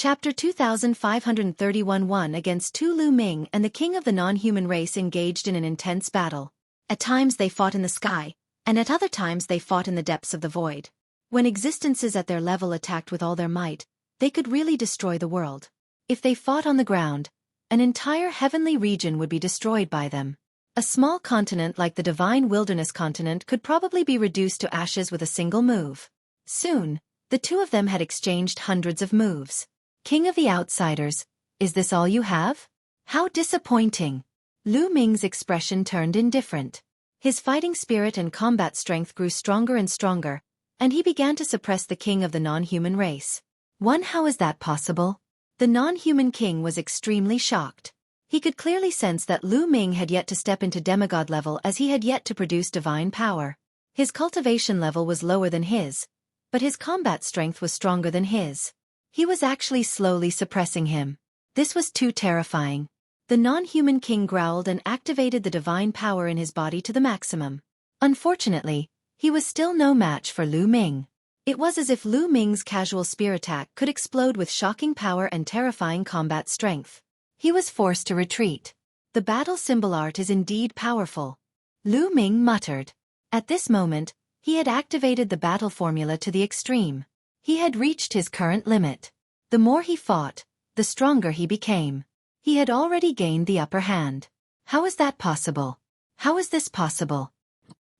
Chapter 2531 1 against two. Lu Ming and the king of the non-human race engaged in an intense battle. At times they fought in the sky, and at other times they fought in the depths of the void. When existences at their level attacked with all their might, they could really destroy the world. If they fought on the ground, an entire heavenly region would be destroyed by them. A small continent like the divine wilderness continent could probably be reduced to ashes with a single move. Soon, the two of them had exchanged hundreds of moves. King of the Outsiders, is this all you have? How disappointing. Lu Ming's expression turned indifferent. His fighting spirit and combat strength grew stronger and stronger, and he began to suppress the king of the non-human race. How is that possible? The non-human king was extremely shocked. He could clearly sense that Lu Ming had yet to step into demigod level as he had yet to produce divine power. His cultivation level was lower than his, but his combat strength was stronger than his. He was actually slowly suppressing him. This was too terrifying. The non-human king growled and activated the divine power in his body to the maximum. Unfortunately, he was still no match for Lu Ming. It was as if Lu Ming's casual spear attack could explode with shocking power and terrifying combat strength. He was forced to retreat. The battle symbol art is indeed powerful, Lu Ming muttered. At this moment, he had activated the battle formula to the extreme. He had reached his current limit. The more he fought, the stronger he became. He had already gained the upper hand. How is that possible? How is this possible?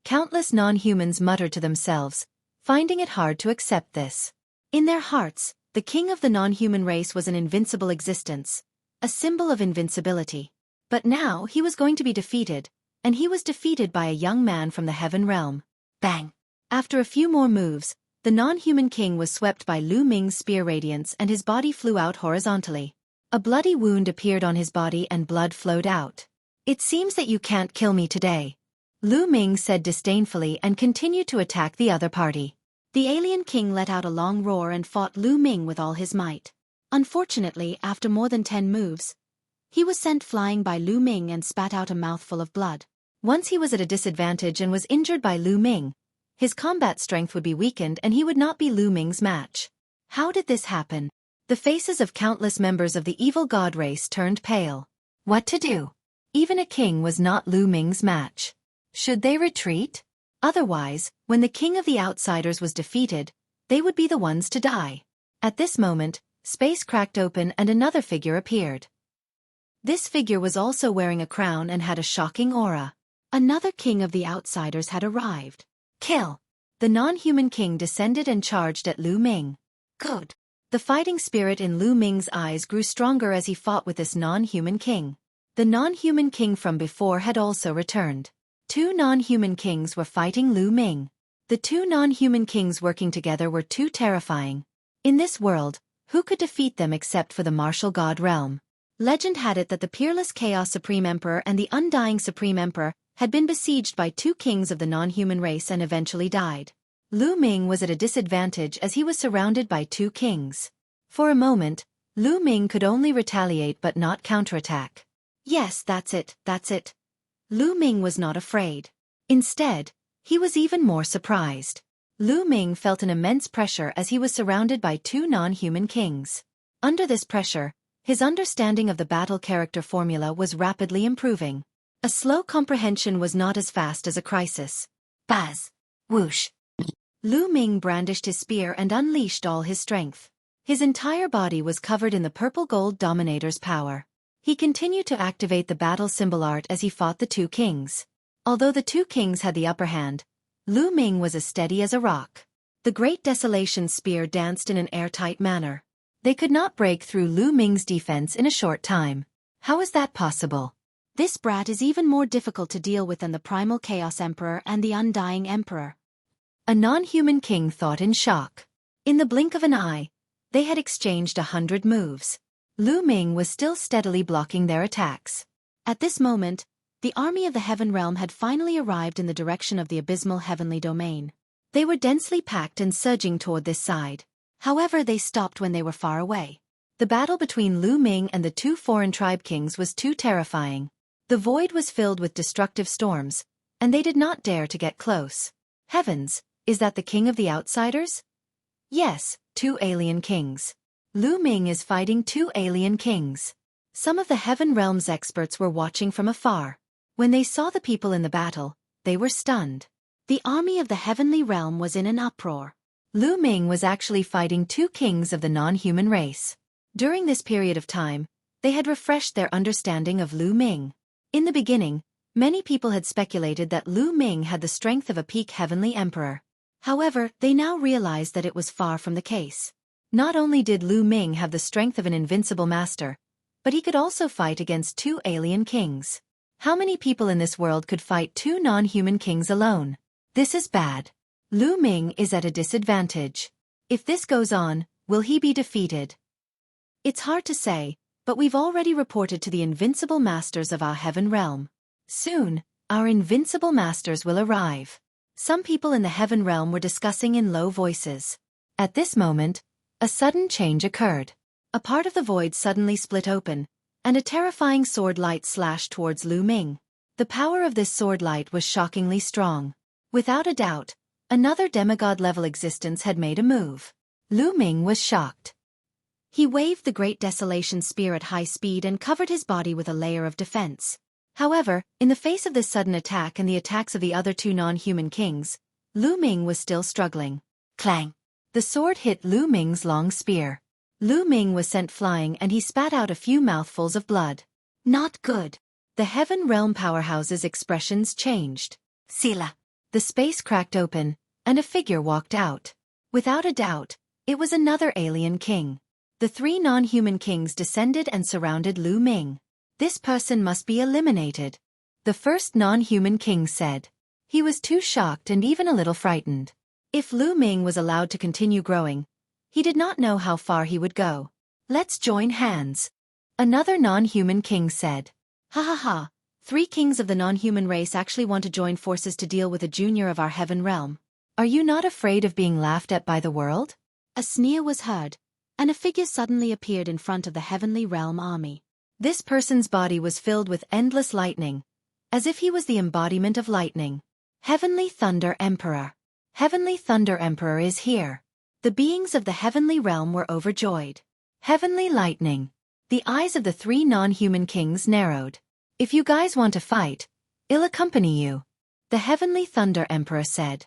Countless non-humans muttered to themselves, finding it hard to accept this. In their hearts, the king of the non-human race was an invincible existence, a symbol of invincibility. But now he was going to be defeated, and he was defeated by a young man from the heaven realm. Bang! After a few more moves, the non-human king was swept by Lu Ming's spear radiance and his body flew out horizontally. A bloody wound appeared on his body and blood flowed out. It seems that you can't kill me today, Lu Ming said disdainfully and continued to attack the other party. The alien king let out a long roar and fought Lu Ming with all his might. Unfortunately, after more than 10 moves, he was sent flying by Lu Ming and spat out a mouthful of blood. Once he was at a disadvantage and was injured by Lu Ming, his combat strength would be weakened and he would not be Lu Ming's match. How did this happen? The faces of countless members of the evil god race turned pale. What to do? Even a king was not Lu Ming's match. Should they retreat? Otherwise, when the king of the outsiders was defeated, they would be the ones to die. At this moment, space cracked open and another figure appeared. This figure was also wearing a crown and had a shocking aura. Another king of the outsiders had arrived. Kill! The non-human king descended and charged at Lu Ming. Good! The fighting spirit in Lu Ming's eyes grew stronger as he fought with this non-human king. The non-human king from before had also returned. Two non-human kings were fighting Lu Ming. The two non-human kings working together were too terrifying. In this world, who could defeat them except for the martial god realm? Legend had it that the peerless Chaos Supreme Emperor and the Undying Supreme Emperor had been besieged by two kings of the non-human race and eventually died. Lu Ming was at a disadvantage as he was surrounded by two kings. For a moment, Lu Ming could only retaliate but not counterattack. Yes, that's it. Lu Ming was not afraid. Instead, he was even more surprised. Lu Ming felt an immense pressure as he was surrounded by two non-human kings. Under this pressure, his understanding of the battle character formula was rapidly improving. A slow comprehension was not as fast as a crisis. Buzz! Whoosh! Lu Ming brandished his spear and unleashed all his strength. His entire body was covered in the purple gold dominator's power. He continued to activate the battle symbol art as he fought the two kings. Although the two kings had the upper hand, Lu Ming was as steady as a rock. The Great Desolation spear danced in an airtight manner. They could not break through Lu Ming's defense in a short time. How is that possible? This brat is even more difficult to deal with than the Primal Chaos Emperor and the Undying Emperor. A non-human king thought in shock. In the blink of an eye, they had exchanged 100 moves. Lu Ming was still steadily blocking their attacks. At this moment, the army of the Heaven Realm had finally arrived in the direction of the abysmal heavenly domain. They were densely packed and surging toward this side. However, they stopped when they were far away. The battle between Lu Ming and the two foreign tribe kings was too terrifying. The void was filled with destructive storms, and they did not dare to get close. Heavens, is that the king of the outsiders? Yes, two alien kings. Lu Ming is fighting two alien kings. Some of the Heaven Realm's experts were watching from afar. When they saw the people in the battle, they were stunned. The army of the Heavenly Realm was in an uproar. Lu Ming was actually fighting two kings of the non-human race. During this period of time, they had refreshed their understanding of Lu Ming. In the beginning, many people had speculated that Lu Ming had the strength of a peak heavenly emperor. However, they now realized that it was far from the case. Not only did Lu Ming have the strength of an invincible master, but he could also fight against two alien kings. How many people in this world could fight two non-human kings alone? This is bad. Lu Ming is at a disadvantage. If this goes on, will he be defeated? It's hard to say, but we've already reported to the invincible masters of our Heaven Realm. Soon, our invincible masters will arrive. Some people in the Heaven Realm were discussing in low voices. At this moment, a sudden change occurred. A part of the void suddenly split open, and a terrifying sword light slashed towards Lu Ming. The power of this sword light was shockingly strong. Without a doubt, another demigod-level existence had made a move. Lu Ming was shocked. He waved the Great Desolation Spear at high speed and covered his body with a layer of defense. However, in the face of this sudden attack and the attacks of the other two non-human kings, Lu Ming was still struggling. Clang! The sword hit Lu Ming's long spear. Lu Ming was sent flying and he spat out a few mouthfuls of blood. Not good. The Heaven Realm powerhouse's expressions changed. Sila. The space cracked open, and a figure walked out. Without a doubt, it was another alien king. The three non-human kings descended and surrounded Lu Ming. This person must be eliminated, the first non-human king said. He was too shocked and even a little frightened. If Lu Ming was allowed to continue growing, he did not know how far he would go. Let's join hands, another non-human king said. Ha ha ha. Three kings of the non-human race actually want to join forces to deal with a junior of our Heaven Realm. Are you not afraid of being laughed at by the world? A sneer was heard, and a figure suddenly appeared in front of the Heavenly Realm army. This person's body was filled with endless lightning, as if he was the embodiment of lightning. Heavenly Thunder Emperor. Heavenly Thunder Emperor is here. The beings of the Heavenly Realm were overjoyed. Heavenly Lightning. The eyes of the three non-human kings narrowed. If you guys want to fight, I'll accompany you, the Heavenly Thunder Emperor said.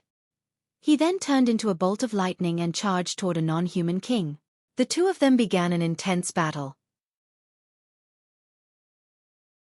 He then turned into a bolt of lightning and charged toward a non-human king. The two of them began an intense battle.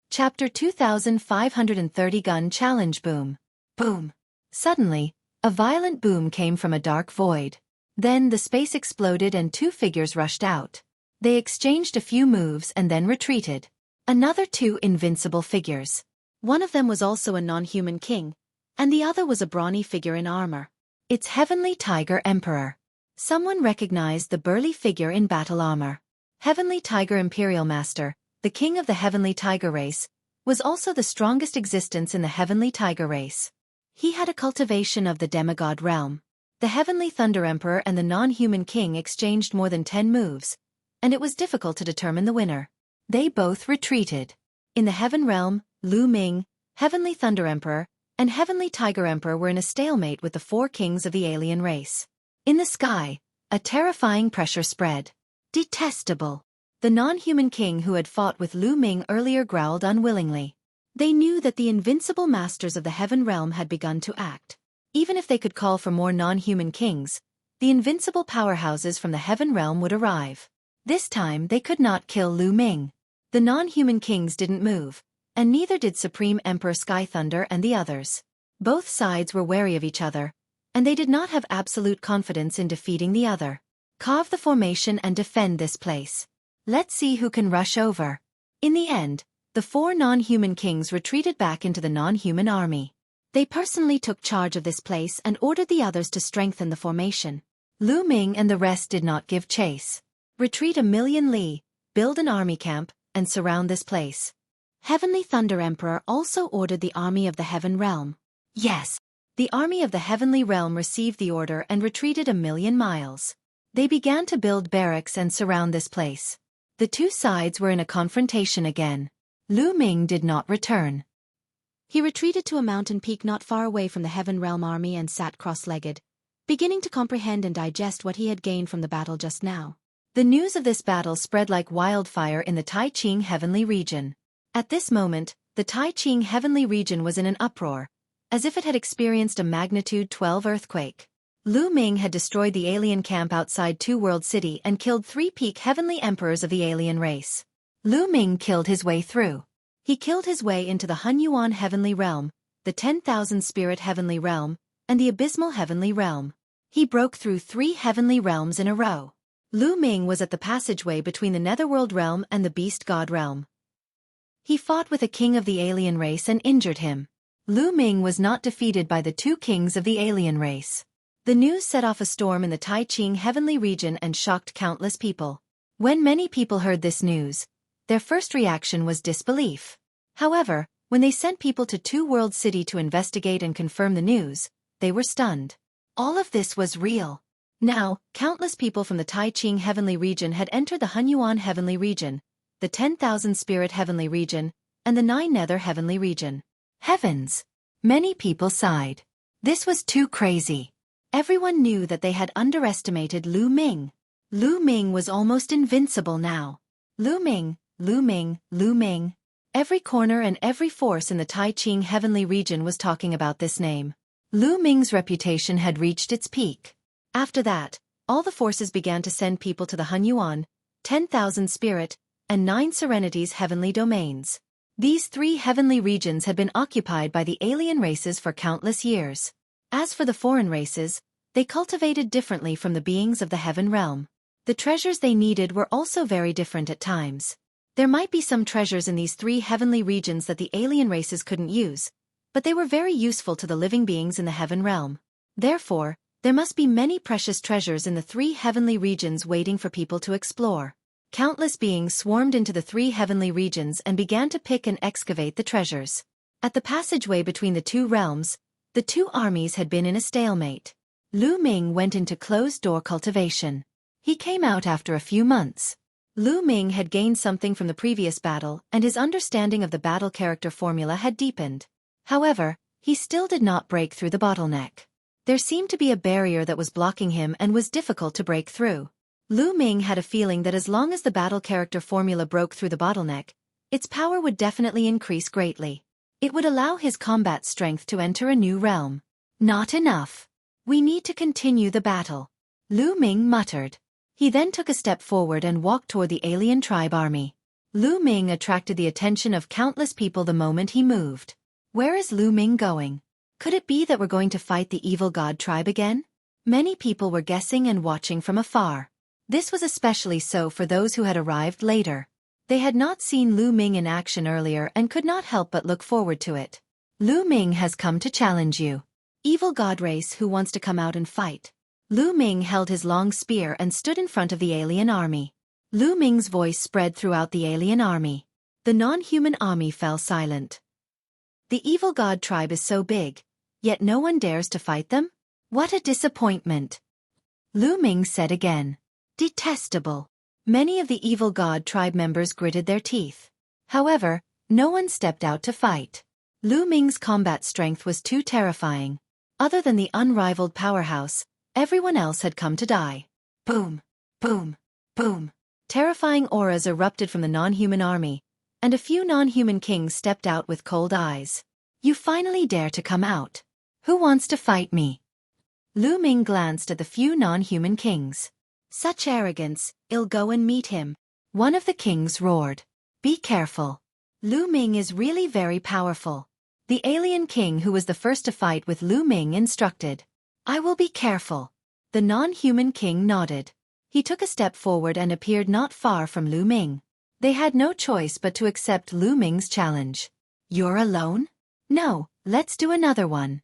Chapter 2530 Gun Challenge Boom. Boom. Suddenly, a violent boom came from a dark void. Then the space exploded and two figures rushed out. They exchanged a few moves and then retreated. Another two invincible figures. One of them was also a non-human king, and the other was a brawny figure in armor. It's Heavenly Tiger Emperor. Someone recognized the burly figure in battle armor. Heavenly Tiger Imperial Master, the king of the Heavenly Tiger race, was also the strongest existence in the Heavenly Tiger race. He had a cultivation of the demigod realm. The Heavenly Thunder Emperor and the non-human king exchanged more than 10 moves, and it was difficult to determine the winner. They both retreated. In the Heaven Realm, Lu Ming, Heavenly Thunder Emperor, and Heavenly Tiger Emperor were in a stalemate with the four kings of the alien race. In the sky, a terrifying pressure spread. Detestable. The non-human king who had fought with Lu Ming earlier growled unwillingly. They knew that the invincible masters of the Heaven Realm had begun to act. Even if they could call for more non-human kings, the invincible powerhouses from the Heaven Realm would arrive. This time they could not kill Lu Ming. The non-human kings didn't move, and neither did Supreme Emperor Sky Thunder and the others. Both sides were wary of each other, and they did not have absolute confidence in defeating the other. Carve the formation and defend this place. Let's see who can rush over. In the end, the four non-human kings retreated back into the non-human army. They personally took charge of this place and ordered the others to strengthen the formation. Lu Ming and the rest did not give chase. Retreat 1,000,000 li, build an army camp, and surround this place. Heavenly Thunder Emperor also ordered the army of the Heaven Realm. Yes, the army of the Heavenly Realm received the order and retreated 1,000,000 miles. They began to build barracks and surround this place. The two sides were in a confrontation again. Lu Ming did not return. He retreated to a mountain peak not far away from the Heaven Realm army and sat cross-legged, beginning to comprehend and digest what he had gained from the battle just now. The news of this battle spread like wildfire in the Tai Ching heavenly region. At this moment, the Tai Ching heavenly region was in an uproar, as if it had experienced a magnitude 12 earthquake. Lu Ming had destroyed the alien camp outside Two World City and killed 3 peak heavenly emperors of the alien race. Lu Ming killed his way through. He killed his way into the Hunyuan heavenly realm, the 10,000 spirit heavenly realm, and the abysmal heavenly realm. He broke through 3 heavenly realms in a row. Lu Ming was at the passageway between the netherworld realm and the beast god realm. He fought with a king of the alien race and injured him. Lu Ming was not defeated by the 2 kings of the alien race. The news set off a storm in the Tai Ching heavenly region and shocked countless people. When many people heard this news, their first reaction was disbelief. However, when they sent people to Two World City to investigate and confirm the news, they were stunned. All of this was real. Now, countless people from the Tai Ching heavenly region had entered the Hunyuan heavenly region, the 10,000 spirit heavenly region, and the 9 nether heavenly region. Heavens! Many people sighed. This was too crazy. Everyone knew that they had underestimated Lu Ming. Lu Ming was almost invincible now. Lu Ming, Lu Ming, Lu Ming. Every corner and every force in the Tai Ching heavenly region was talking about this name. Lu Ming's reputation had reached its peak. After that, all the forces began to send people to the Hunyuan, 10,000 spirit, and 9 serenities heavenly domains. These 3 heavenly regions had been occupied by the alien races for countless years. As for the foreign races, they cultivated differently from the beings of the heaven realm. The treasures they needed were also very different at times. There might be some treasures in these 3 heavenly regions that the alien races couldn't use, but they were very useful to the living beings in the heaven realm. Therefore, there must be many precious treasures in the 3 heavenly regions waiting for people to explore. Countless beings swarmed into the 3 heavenly regions and began to pick and excavate the treasures. At the passageway between the 2 realms, the 2 armies had been in a stalemate. Lu Ming went into closed-door cultivation. He came out after a few months. Lu Ming had gained something from the previous battle, and his understanding of the battle character formula had deepened. However, he still did not break through the bottleneck. There seemed to be a barrier that was blocking him and was difficult to break through. Lu Ming had a feeling that as long as the battle character formula broke through the bottleneck, its power would definitely increase greatly. It would allow his combat strength to enter a new realm. Not enough. We need to continue the battle. Lu Ming muttered. He then took a step forward and walked toward the alien tribe army. Lu Ming attracted the attention of countless people the moment he moved. Where is Lu Ming going? Could it be that we're going to fight the evil god tribe again? Many people were guessing and watching from afar. This was especially so for those who had arrived later. They had not seen Lu Ming in action earlier and could not help but look forward to it. Lu Ming has come to challenge you. Evil god race who wants to come out and fight. Lu Ming held his long spear and stood in front of the alien army. Lu Ming's voice spread throughout the alien army. The non-human army fell silent. The evil god tribe is so big, yet no one dares to fight them? What a disappointment! Lu Ming said again. Detestable. Many of the evil god tribe members gritted their teeth. However, no one stepped out to fight. Lu Ming's combat strength was too terrifying. Other than the unrivaled powerhouse, everyone else had come to die. Boom! Boom! Boom! Terrifying auras erupted from the non-human army, and a few non-human kings stepped out with cold eyes. You finally dare to come out. Who wants to fight me? Lu Ming glanced at the few non-human kings. Such arrogance, I'll go and meet him. One of the kings roared. Be careful. Lu Ming is really very powerful. The alien king who was the first to fight with Lu Ming instructed. I will be careful. The non-human king nodded. He took a step forward and appeared not far from Lu Ming. They had no choice but to accept Lu Ming's challenge. You're alone? No, let's do another one.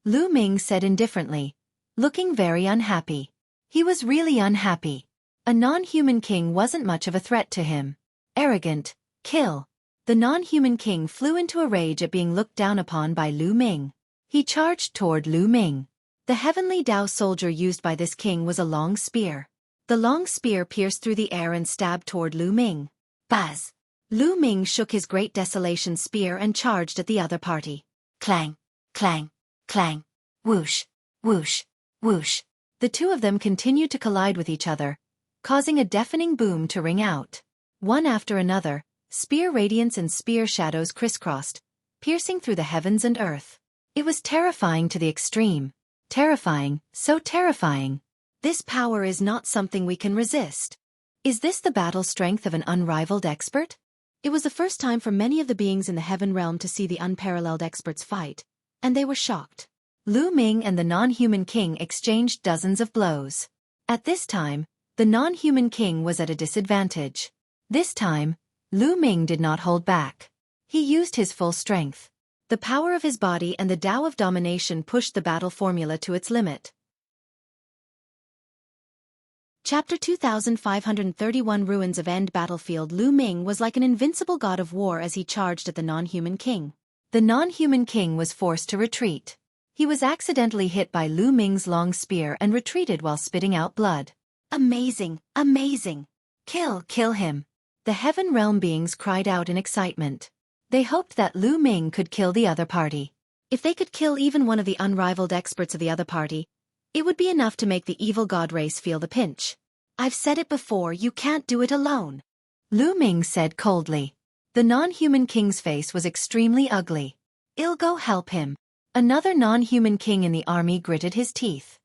Lu Ming said indifferently, looking very unhappy. He was really unhappy. A non-human king wasn't much of a threat to him. Arrogant, kill. The non-human king flew into a rage at being looked down upon by Lu Ming. He charged toward Lu Ming. The heavenly Dao soldier used by this king was a long spear. The long spear pierced through the air and stabbed toward Lu Ming. Buzz! Lu Ming shook his great desolation spear and charged at the other party. Clang! Clang! Clang! Whoosh! Whoosh! Whoosh! The two of them continued to collide with each other, causing a deafening boom to ring out. One after another, spear radiance and spear shadows crisscrossed, piercing through the heavens and earth. It was terrifying to the extreme. Terrifying, so terrifying. This power is not something we can resist. Is this the battle strength of an unrivaled expert? It was the first time for many of the beings in the heaven realm to see the unparalleled experts fight, and they were shocked. Lu Ming and the non-human king exchanged dozens of blows. At this time, the non-human king was at a disadvantage. This time, Lu Ming did not hold back. He used his full strength. The power of his body and the Tao of domination pushed the battle formula to its limit. Chapter 2531 Ruins of End Battlefield. Lu Ming was like an invincible god of war as he charged at the non-human king. The non-human king was forced to retreat. He was accidentally hit by Lu Ming's long spear and retreated while spitting out blood. Amazing, amazing. Kill him. The heaven realm beings cried out in excitement. They hoped that Lu Ming could kill the other party. If they could kill even one of the unrivaled experts of the other party, it would be enough to make the evil god race feel the pinch. I've said it before, you can't do it alone. Lu Ming said coldly. The non-human king's face was extremely ugly. I'll go help him. Another non-human king in the army gritted his teeth.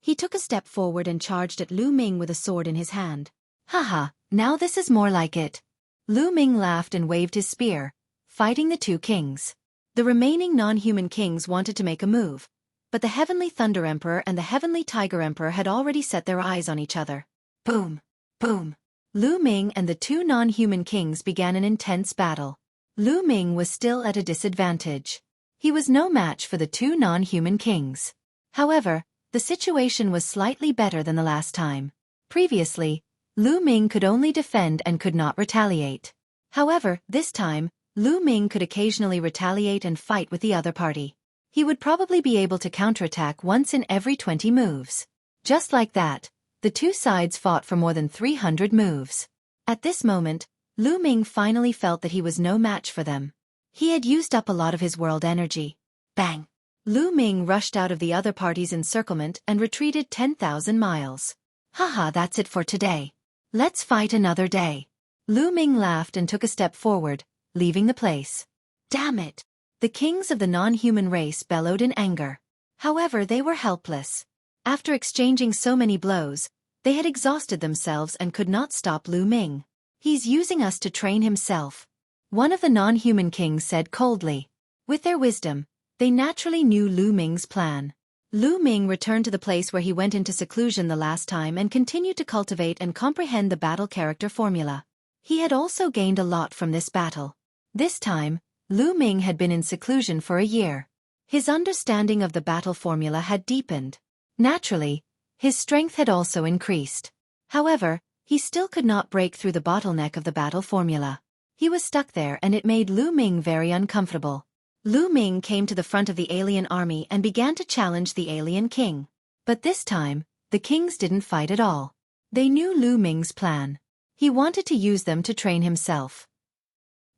He took a step forward and charged at Lu Ming with a sword in his hand. Haha, now this is more like it. Lu Ming laughed and waved his spear, fighting the two kings. The remaining non-human kings wanted to make a move, but the Heavenly Thunder Emperor and the Heavenly Tiger Emperor had already set their eyes on each other. Boom! Boom! Lu Ming and the two non-human kings began an intense battle. Lu Ming was still at a disadvantage. He was no match for the two non-human kings. However, the situation was slightly better than the last time. Previously, Lu Ming could only defend and could not retaliate. However, this time, Lu Ming could occasionally retaliate and fight with the other party. He would probably be able to counterattack once in every 20 moves. Just like that, the two sides fought for more than 300 moves. At this moment, Lu Ming finally felt that he was no match for them. He had used up a lot of his world energy. Bang! Lu Ming rushed out of the other party's encirclement and retreated 10,000 miles. Haha, that's it for today. Let's fight another day. Lu Ming laughed and took a step forward, leaving the place. Damn it! The kings of the non-human race bellowed in anger. However, they were helpless. After exchanging so many blows, they had exhausted themselves and could not stop Lu Ming. He's using us to train himself. One of the non-human kings said coldly. With their wisdom, they naturally knew Lu Ming's plan. Lu Ming returned to the place where he went into seclusion the last time and continued to cultivate and comprehend the battle character formula. He had also gained a lot from this battle. This time, Lu Ming had been in seclusion for a year. His understanding of the battle formula had deepened. Naturally, his strength had also increased. However, he still could not break through the bottleneck of the battle formula. He was stuck there and it made Lu Ming very uncomfortable. Lu Ming came to the front of the alien army and began to challenge the alien king. But this time, the kings didn't fight at all. They knew Lu Ming's plan. He wanted to use them to train himself.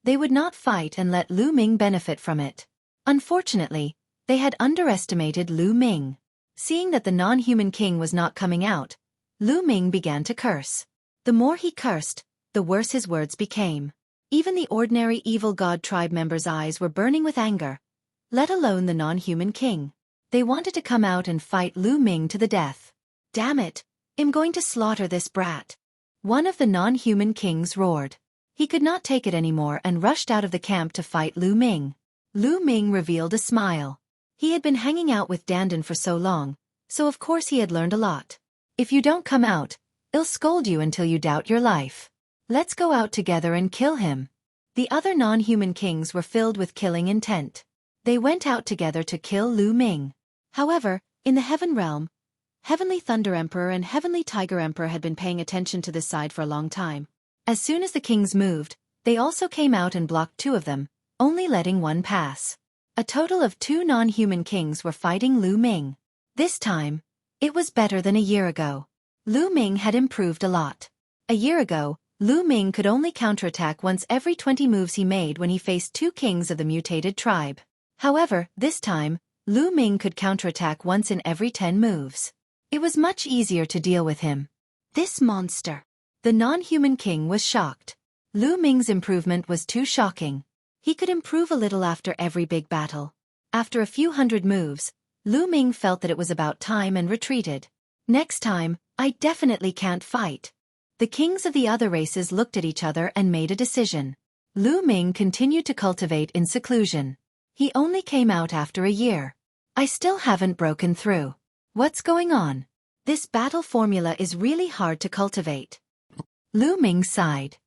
They would not fight and let Lu Ming benefit from it. Unfortunately, they had underestimated Lu Ming. Seeing that the non-human king was not coming out, Lu Ming began to curse. The more he cursed, the worse his words became. Even the ordinary evil god tribe members' eyes were burning with anger, let alone the non-human king. They wanted to come out and fight Lu Ming to the death. Damn it, I'm going to slaughter this brat. One of the non-human kings roared. He could not take it anymore and rushed out of the camp to fight Lu Ming. Lu Ming revealed a smile. He had been hanging out with Dandan for so long, so of course he had learned a lot. If you don't come out, I'll scold you until you doubt your life. Let's go out together and kill him. The other non-human kings were filled with killing intent. They went out together to kill Lu Ming. However, in the heaven realm, Heavenly Thunder Emperor and Heavenly Tiger Emperor had been paying attention to this side for a long time. As soon as the kings moved, they also came out and blocked two of them, only letting one pass. A total of 2 non-human kings were fighting Lu Ming. This time, it was better than a year ago. Lu Ming had improved a lot. A year ago, Lu Ming could only counterattack once every 20 moves he made when he faced 2 kings of the mutated tribe. However, this time, Lu Ming could counterattack once in every 10 moves. It was much easier to deal with him. This monster. The non-human king was shocked. Lu Ming's improvement was too shocking. He could improve a little after every big battle. After a few hundred moves, Lu Ming felt that it was about time and retreated. Next time, I definitely can't fight. The kings of the other races looked at each other and made a decision. Lu Ming continued to cultivate in seclusion. He only came out after a year. I still haven't broken through. What's going on? This battle formula is really hard to cultivate. Lu Ming sighed.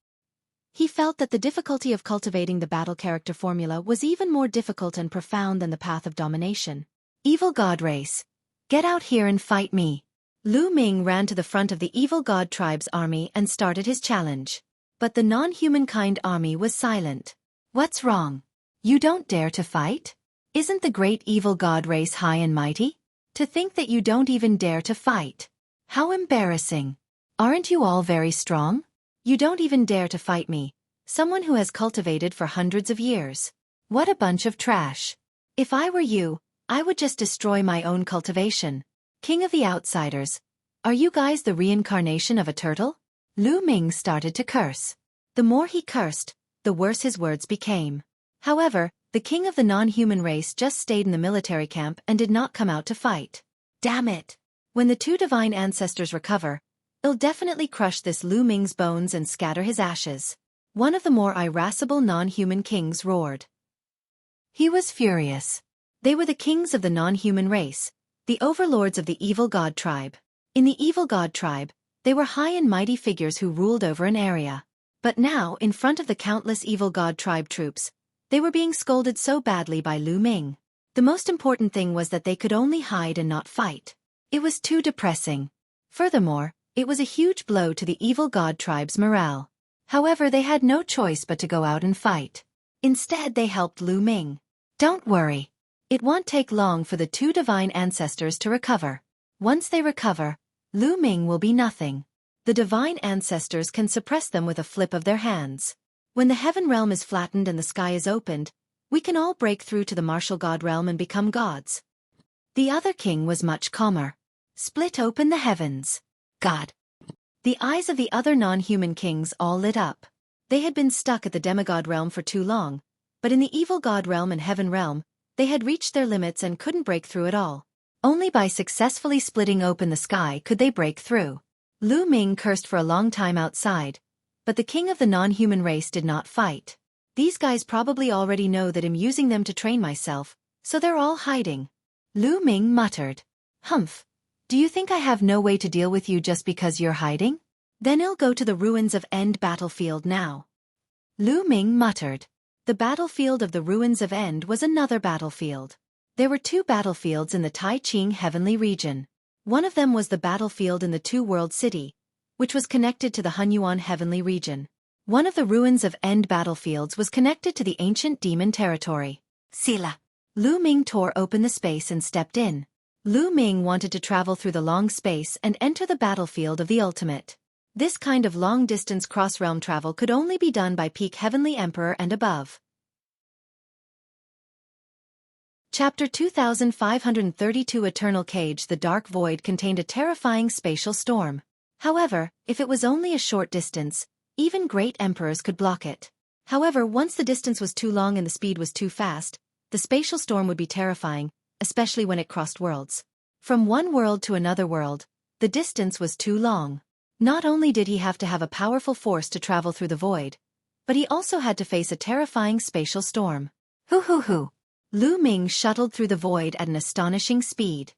He felt that the difficulty of cultivating the battle character formula was even more difficult and profound than the path of domination. Evil God race. Get out here and fight me. Lu Ming ran to the front of the Evil God tribe's army and started his challenge. But the non-humankind army was silent. What's wrong? You don't dare to fight? Isn't the great Evil God race high and mighty? To think that you don't even dare to fight. How embarrassing. Aren't you all very strong? You don't even dare to fight me, someone who has cultivated for hundreds of years. What a bunch of trash. If I were you, I would just destroy my own cultivation. King of the Outsiders, are you guys the reincarnation of a turtle? Lu Ming started to curse. The more he cursed, the worse his words became. However, the king of the non-human race just stayed in the military camp and did not come out to fight. Damn it! When the two divine ancestors recover, they'll definitely crush this Lu Ming's bones and scatter his ashes. One of the more irascible non-human kings roared. He was furious. They were the kings of the non-human race, the overlords of the Evil God tribe. In the Evil God tribe, they were high and mighty figures who ruled over an area. But now, in front of the countless Evil God tribe troops, they were being scolded so badly by Lu Ming. The most important thing was that they could only hide and not fight. It was too depressing. Furthermore, it was a huge blow to the Evil God tribe's morale. However, they had no choice but to go out and fight. Instead, they helped Lu Ming. Don't worry. It won't take long for the two divine ancestors to recover. Once they recover, Lu Ming will be nothing. The divine ancestors can suppress them with a flip of their hands. When the heaven realm is flattened and the sky is opened, we can all break through to the martial god realm and become gods. The other king was much calmer. Split open the heavens. God. The eyes of the other non-human kings all lit up. They had been stuck at the demigod realm for too long, but in the evil god realm and heaven realm, they had reached their limits and couldn't break through at all. Only by successfully splitting open the sky could they break through. Lu Ming cursed for a long time outside, but the king of the non-human race did not fight. These guys probably already know that I'm using them to train myself, so they're all hiding. Lu Ming muttered. Humph. Do you think I have no way to deal with you just because you're hiding? Then I'll go to the ruins of End battlefield now. Lu Ming muttered. The battlefield of the ruins of End was another battlefield. There were two battlefields in the Tai Ching heavenly region. One of them was the battlefield in the Two-World City, which was connected to the Hunyuan heavenly region. One of the ruins of End battlefields was connected to the ancient demon territory. Sila. Lu Ming tore open the space and stepped in. Lu Ming wanted to travel through the long space and enter the battlefield of the ultimate. This kind of long-distance cross-realm travel could only be done by peak Heavenly Emperor and above. Chapter 2532 Eternal Cage. The Dark Void contained a terrifying spatial storm. However, if it was only a short distance, even great emperors could block it. However, once the distance was too long and the speed was too fast, the spatial storm would be terrifying, especially when it crossed worlds. From one world to another world, the distance was too long. Not only did he have to have a powerful force to travel through the void, but he also had to face a terrifying spatial storm. Hoo. Lu Ming shuttled through the void at an astonishing speed.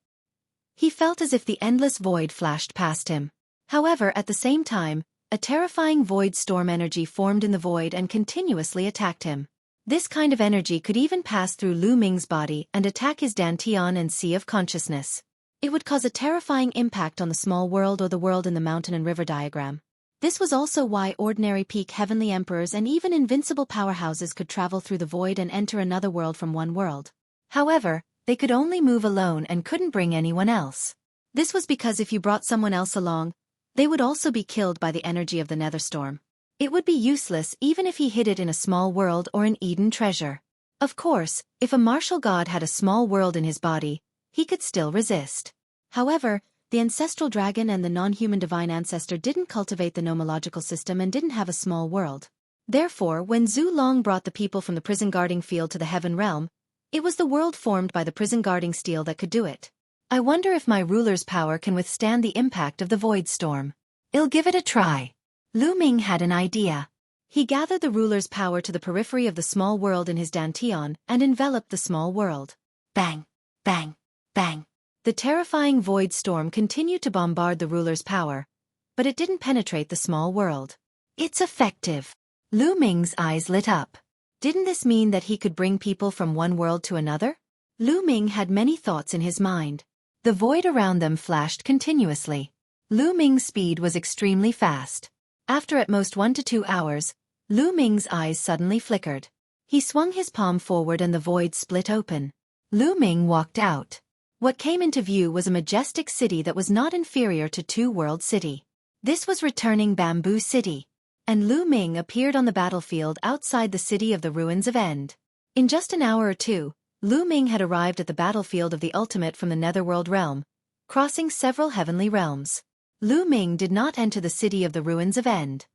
He felt as if the endless void flashed past him. However, at the same time, a terrifying void storm energy formed in the void and continuously attacked him. This kind of energy could even pass through Lu Ming's body and attack his Dantian and Sea of Consciousness. It would cause a terrifying impact on the small world or the world in the mountain and river diagram. This was also why ordinary peak heavenly emperors and even invincible powerhouses could travel through the void and enter another world from one world. However, they could only move alone and couldn't bring anyone else. This was because if you brought someone else along, they would also be killed by the energy of the Netherstorm. It would be useless even if he hid it in a small world or an Eden treasure. Of course, if a martial god had a small world in his body, he could still resist. However, The ancestral dragon and the non-human divine ancestor didn't cultivate the nomological system and didn't have a small world. Therefore, when Zhu Long brought the people from the prison guarding field to the heaven realm, it was the world formed by the prison guarding steel that could do it. I wonder if my ruler's power can withstand the impact of the void storm. I'll give it a try. Lu Ming had an idea. He gathered the ruler's power to the periphery of the small world in his dantian and enveloped the small world. Bang! Bang! Bang! The terrifying void storm continued to bombard the ruler's power, but it didn't penetrate the small world. It's effective. Lu Ming's eyes lit up. Didn't this mean that he could bring people from one world to another? Lu Ming had many thoughts in his mind. The void around them flashed continuously. Lu Ming's speed was extremely fast. After at most 1 to 2 hours, Lu Ming's eyes suddenly flickered. He swung his palm forward and the void split open. Lu Ming walked out. What came into view was a majestic city that was not inferior to Two World City. This was returning Bamboo City. And Lu Ming appeared on the battlefield outside the city of the ruins of End. In just an hour or two, Lu Ming had arrived at the battlefield of the ultimate from the Netherworld realm, crossing several heavenly realms. Lu Ming did not enter the city of the ruins of End.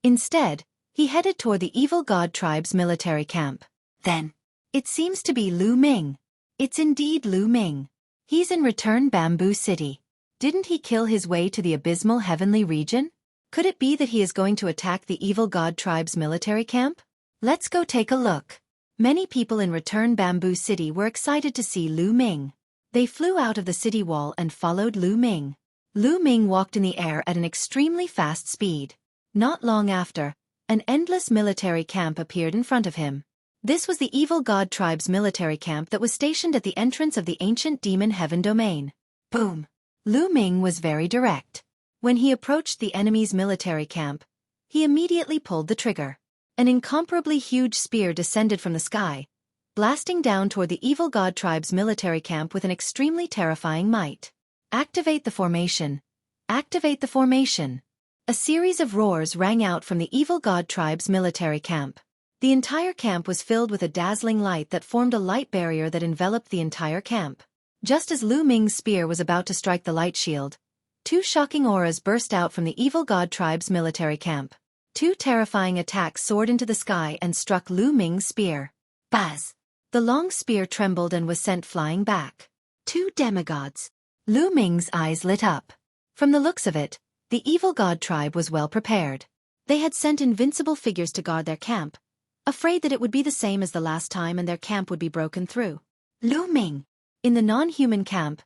Instead, he headed toward the evil god tribe's military camp. Then, it seems to be Lu Ming. It's indeed Lu Ming. He's in Return Bamboo City. Didn't he kill his way to the abysmal heavenly region? Could it be that he is going to attack the evil god tribe's military camp? Let's go take a look. Many people in Return Bamboo City were excited to see Lu Ming. They flew out of the city wall and followed Lu Ming. Lu Ming walked in the air at an extremely fast speed. Not long after, an endless military camp appeared in front of him. This was the evil god tribe's military camp that was stationed at the entrance of the ancient demon heaven domain. Boom! Lu Ming was very direct. When he approached the enemy's military camp, he immediately pulled the trigger. An incomparably huge spear descended from the sky, blasting down toward the evil god tribe's military camp with an extremely terrifying might. Activate the formation. Activate the formation. A series of roars rang out from the evil god tribe's military camp. The entire camp was filled with a dazzling light that formed a light barrier that enveloped the entire camp. Just as Lu Ming's spear was about to strike the light shield, two shocking auras burst out from the evil god tribe's military camp. Two terrifying attacks soared into the sky and struck Lu Ming's spear. Buzz! The long spear trembled and was sent flying back. Two demigods. Lu Ming's eyes lit up. From the looks of it, the evil god tribe was well prepared. They had sent invincible figures to guard their camp, afraid that it would be the same as the last time and their camp would be broken through. Lu Ming! In the non-human camp,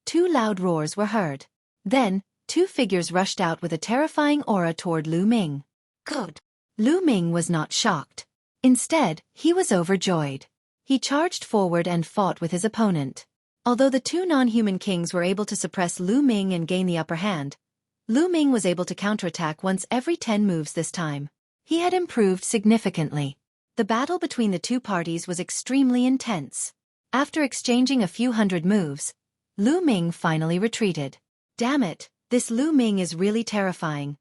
two loud roars were heard. Then, two figures rushed out with a terrifying aura toward Lu Ming. Good. Lu Ming was not shocked. Instead, he was overjoyed. He charged forward and fought with his opponent. Although the two non-human kings were able to suppress Lu Ming and gain the upper hand, Lu Ming was able to counterattack once every 10 moves this time. He had improved significantly. The battle between the two parties was extremely intense. After exchanging a few hundred moves, Lu Ming finally retreated. Damn it, this Lu Ming is really terrifying.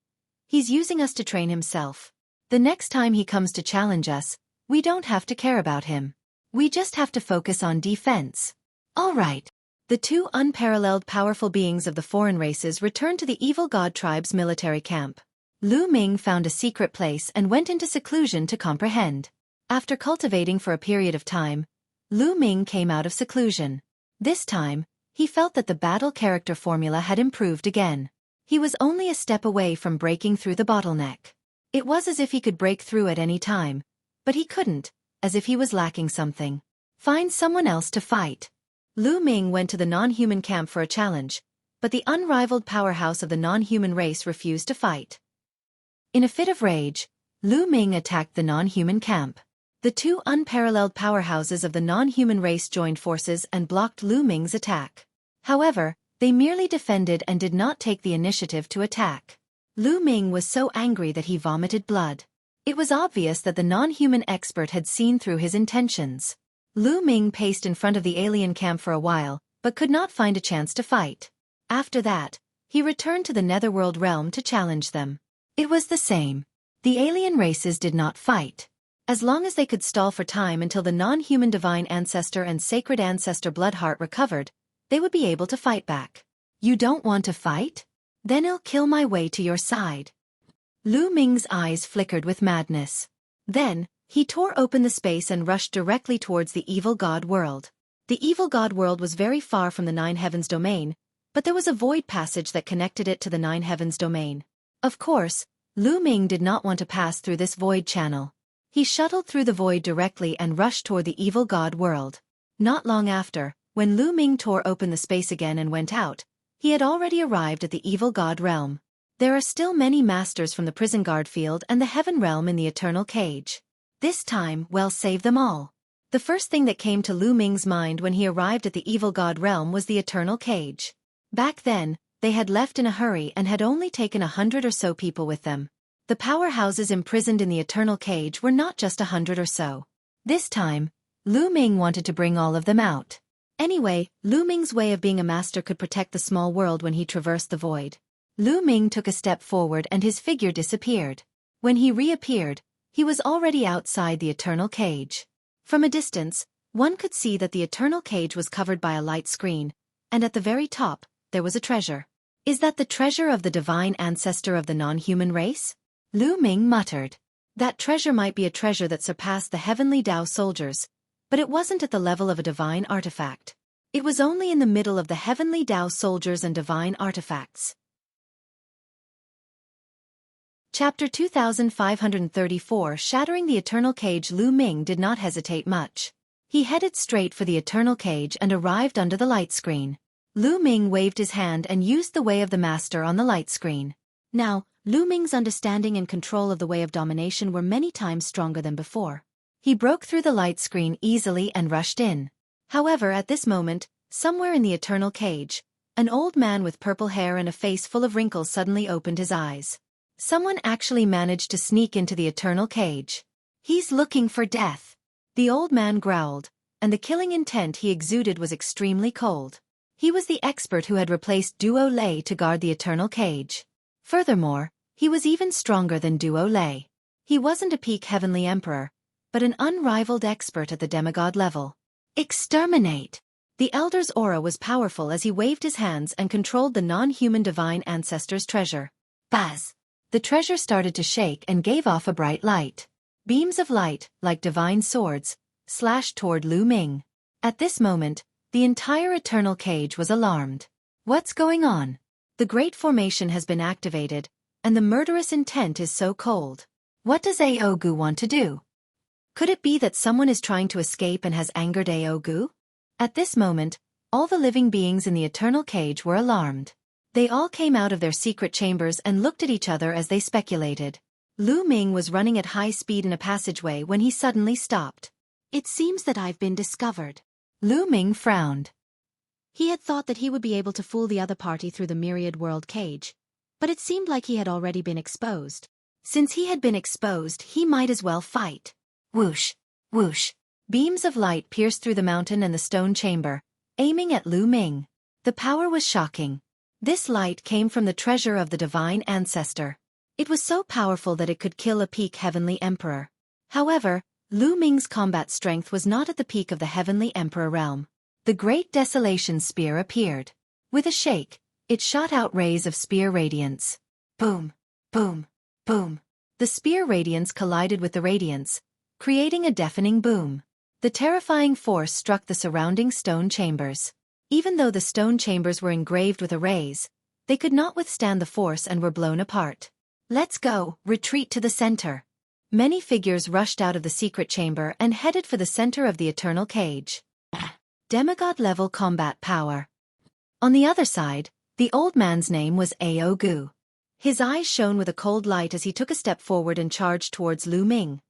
He's using us to train himself. The next time he comes to challenge us, we don't have to care about him. We just have to focus on defense. All right. The two unparalleled powerful beings of the foreign races returned to the evil god tribe's military camp. Lu Ming found a secret place and went into seclusion to comprehend. After cultivating for a period of time, Lu Ming came out of seclusion. This time, he felt that the battle character formula had improved again. He was only a step away from breaking through the bottleneck. It was as if he could break through at any time, but he couldn't, as if he was lacking something. Find someone else to fight. Lu Ming went to the non-human camp for a challenge, but the unrivaled powerhouse of the non-human race refused to fight. In a fit of rage, Lu Ming attacked the non-human camp. The two unparalleled powerhouses of the non-human race joined forces and blocked Lu Ming's attack. However, they merely defended and did not take the initiative to attack. Lu Ming was so angry that he vomited blood. It was obvious that the non-human expert had seen through his intentions. Lu Ming paced in front of the alien camp for a while, but could not find a chance to fight. After that, he returned to the Netherworld realm to challenge them. It was the same. The alien races did not fight. As long as they could stall for time until the non-human divine ancestor and sacred ancestor Bloodheart recovered, they would be able to fight back. You don't want to fight? Then I'll kill my way to your side. Lu Ming's eyes flickered with madness. Then, he tore open the space and rushed directly towards the evil god world. The evil god world was very far from the Nine Heavens domain, but there was a void passage that connected it to the Nine Heavens domain. Of course, Lu Ming did not want to pass through this void channel. He shuttled through the void directly and rushed toward the evil god world. Not long after, when Lu Ming tore open the space again and went out, he had already arrived at the evil god realm. There are still many masters from the prison guard field and the heaven realm in the eternal cage. This time, we'll save them all. The first thing that came to Lu Ming's mind when he arrived at the evil god realm was the eternal cage. Back then, they had left in a hurry and had only taken 100 or so people with them. The powerhouses imprisoned in the eternal cage were not just 100 or so. This time, Lu Ming wanted to bring all of them out. Anyway, Lu Ming's way of being a master could protect the small world when he traversed the void. Lu Ming took a step forward and his figure disappeared. When he reappeared, he was already outside the eternal cage. From a distance, one could see that the eternal cage was covered by a light screen, and at the very top, there was a treasure. Is that the treasure of the divine ancestor of the non-human race? Lu Ming muttered. That treasure might be a treasure that surpassed the heavenly Tao soldiers, but it wasn't at the level of a divine artifact. It was only in the middle of the heavenly Tao soldiers and divine artifacts. Chapter 2534 Shattering the Eternal Cage. Lu Ming did not hesitate much. He headed straight for the eternal cage and arrived under the light screen. Lu Ming waved his hand and used the way of the master on the light screen. Now, Lu Ming's understanding and control of the way of domination were many times stronger than before. He broke through the light screen easily and rushed in. However, at this moment, somewhere in the eternal cage, an old man with purple hair and a face full of wrinkles suddenly opened his eyes. Someone actually managed to sneak into the eternal cage. He's looking for death. The old man growled, and the killing intent he exuded was extremely cold. He was the expert who had replaced Duo Lei to guard the eternal cage. Furthermore, he was even stronger than Duo Lei. He wasn't a peak heavenly emperor, but an unrivaled expert at the demigod level. Exterminate! The elder's aura was powerful as he waved his hands and controlled the non-human divine ancestor's treasure. Buzz! The treasure started to shake and gave off a bright light. Beams of light, like divine swords, slashed toward Lu Ming. At this moment, the entire eternal cage was alarmed. What's going on? The Great Formation has been activated, and the murderous intent is so cold. What does Aogu want to do? Could it be that someone is trying to escape and has angered Aogu? At this moment, all the living beings in the eternal cage were alarmed. They all came out of their secret chambers and looked at each other as they speculated. Lu Ming was running at high speed in a passageway when he suddenly stopped. It seems that I've been discovered. Lu Ming frowned. He had thought that he would be able to fool the other party through the Myriad world cage, but it seemed like he had already been exposed. Since he had been exposed, he might as well fight. Whoosh! Whoosh! Beams of light pierced through the mountain and the stone chamber, aiming at Lu Ming. The power was shocking. This light came from the treasure of the divine ancestor. It was so powerful that it could kill a peak heavenly emperor. However, Lu Ming's combat strength was not at the peak of the heavenly emperor realm. The great desolation spear appeared. With a shake, it shot out rays of spear radiance. Boom! Boom! Boom! The spear radiance collided with the radiance, creating a deafening boom. The terrifying force struck the surrounding stone chambers. Even though the stone chambers were engraved with arrays, they could not withstand the force and were blown apart. Let's go, retreat to the center. Many figures rushed out of the secret chamber and headed for the center of the eternal cage. Demigod-level combat power. On the other side, the old man's name was Aogu. His eyes shone with a cold light as he took a step forward and charged towards Lu Ming.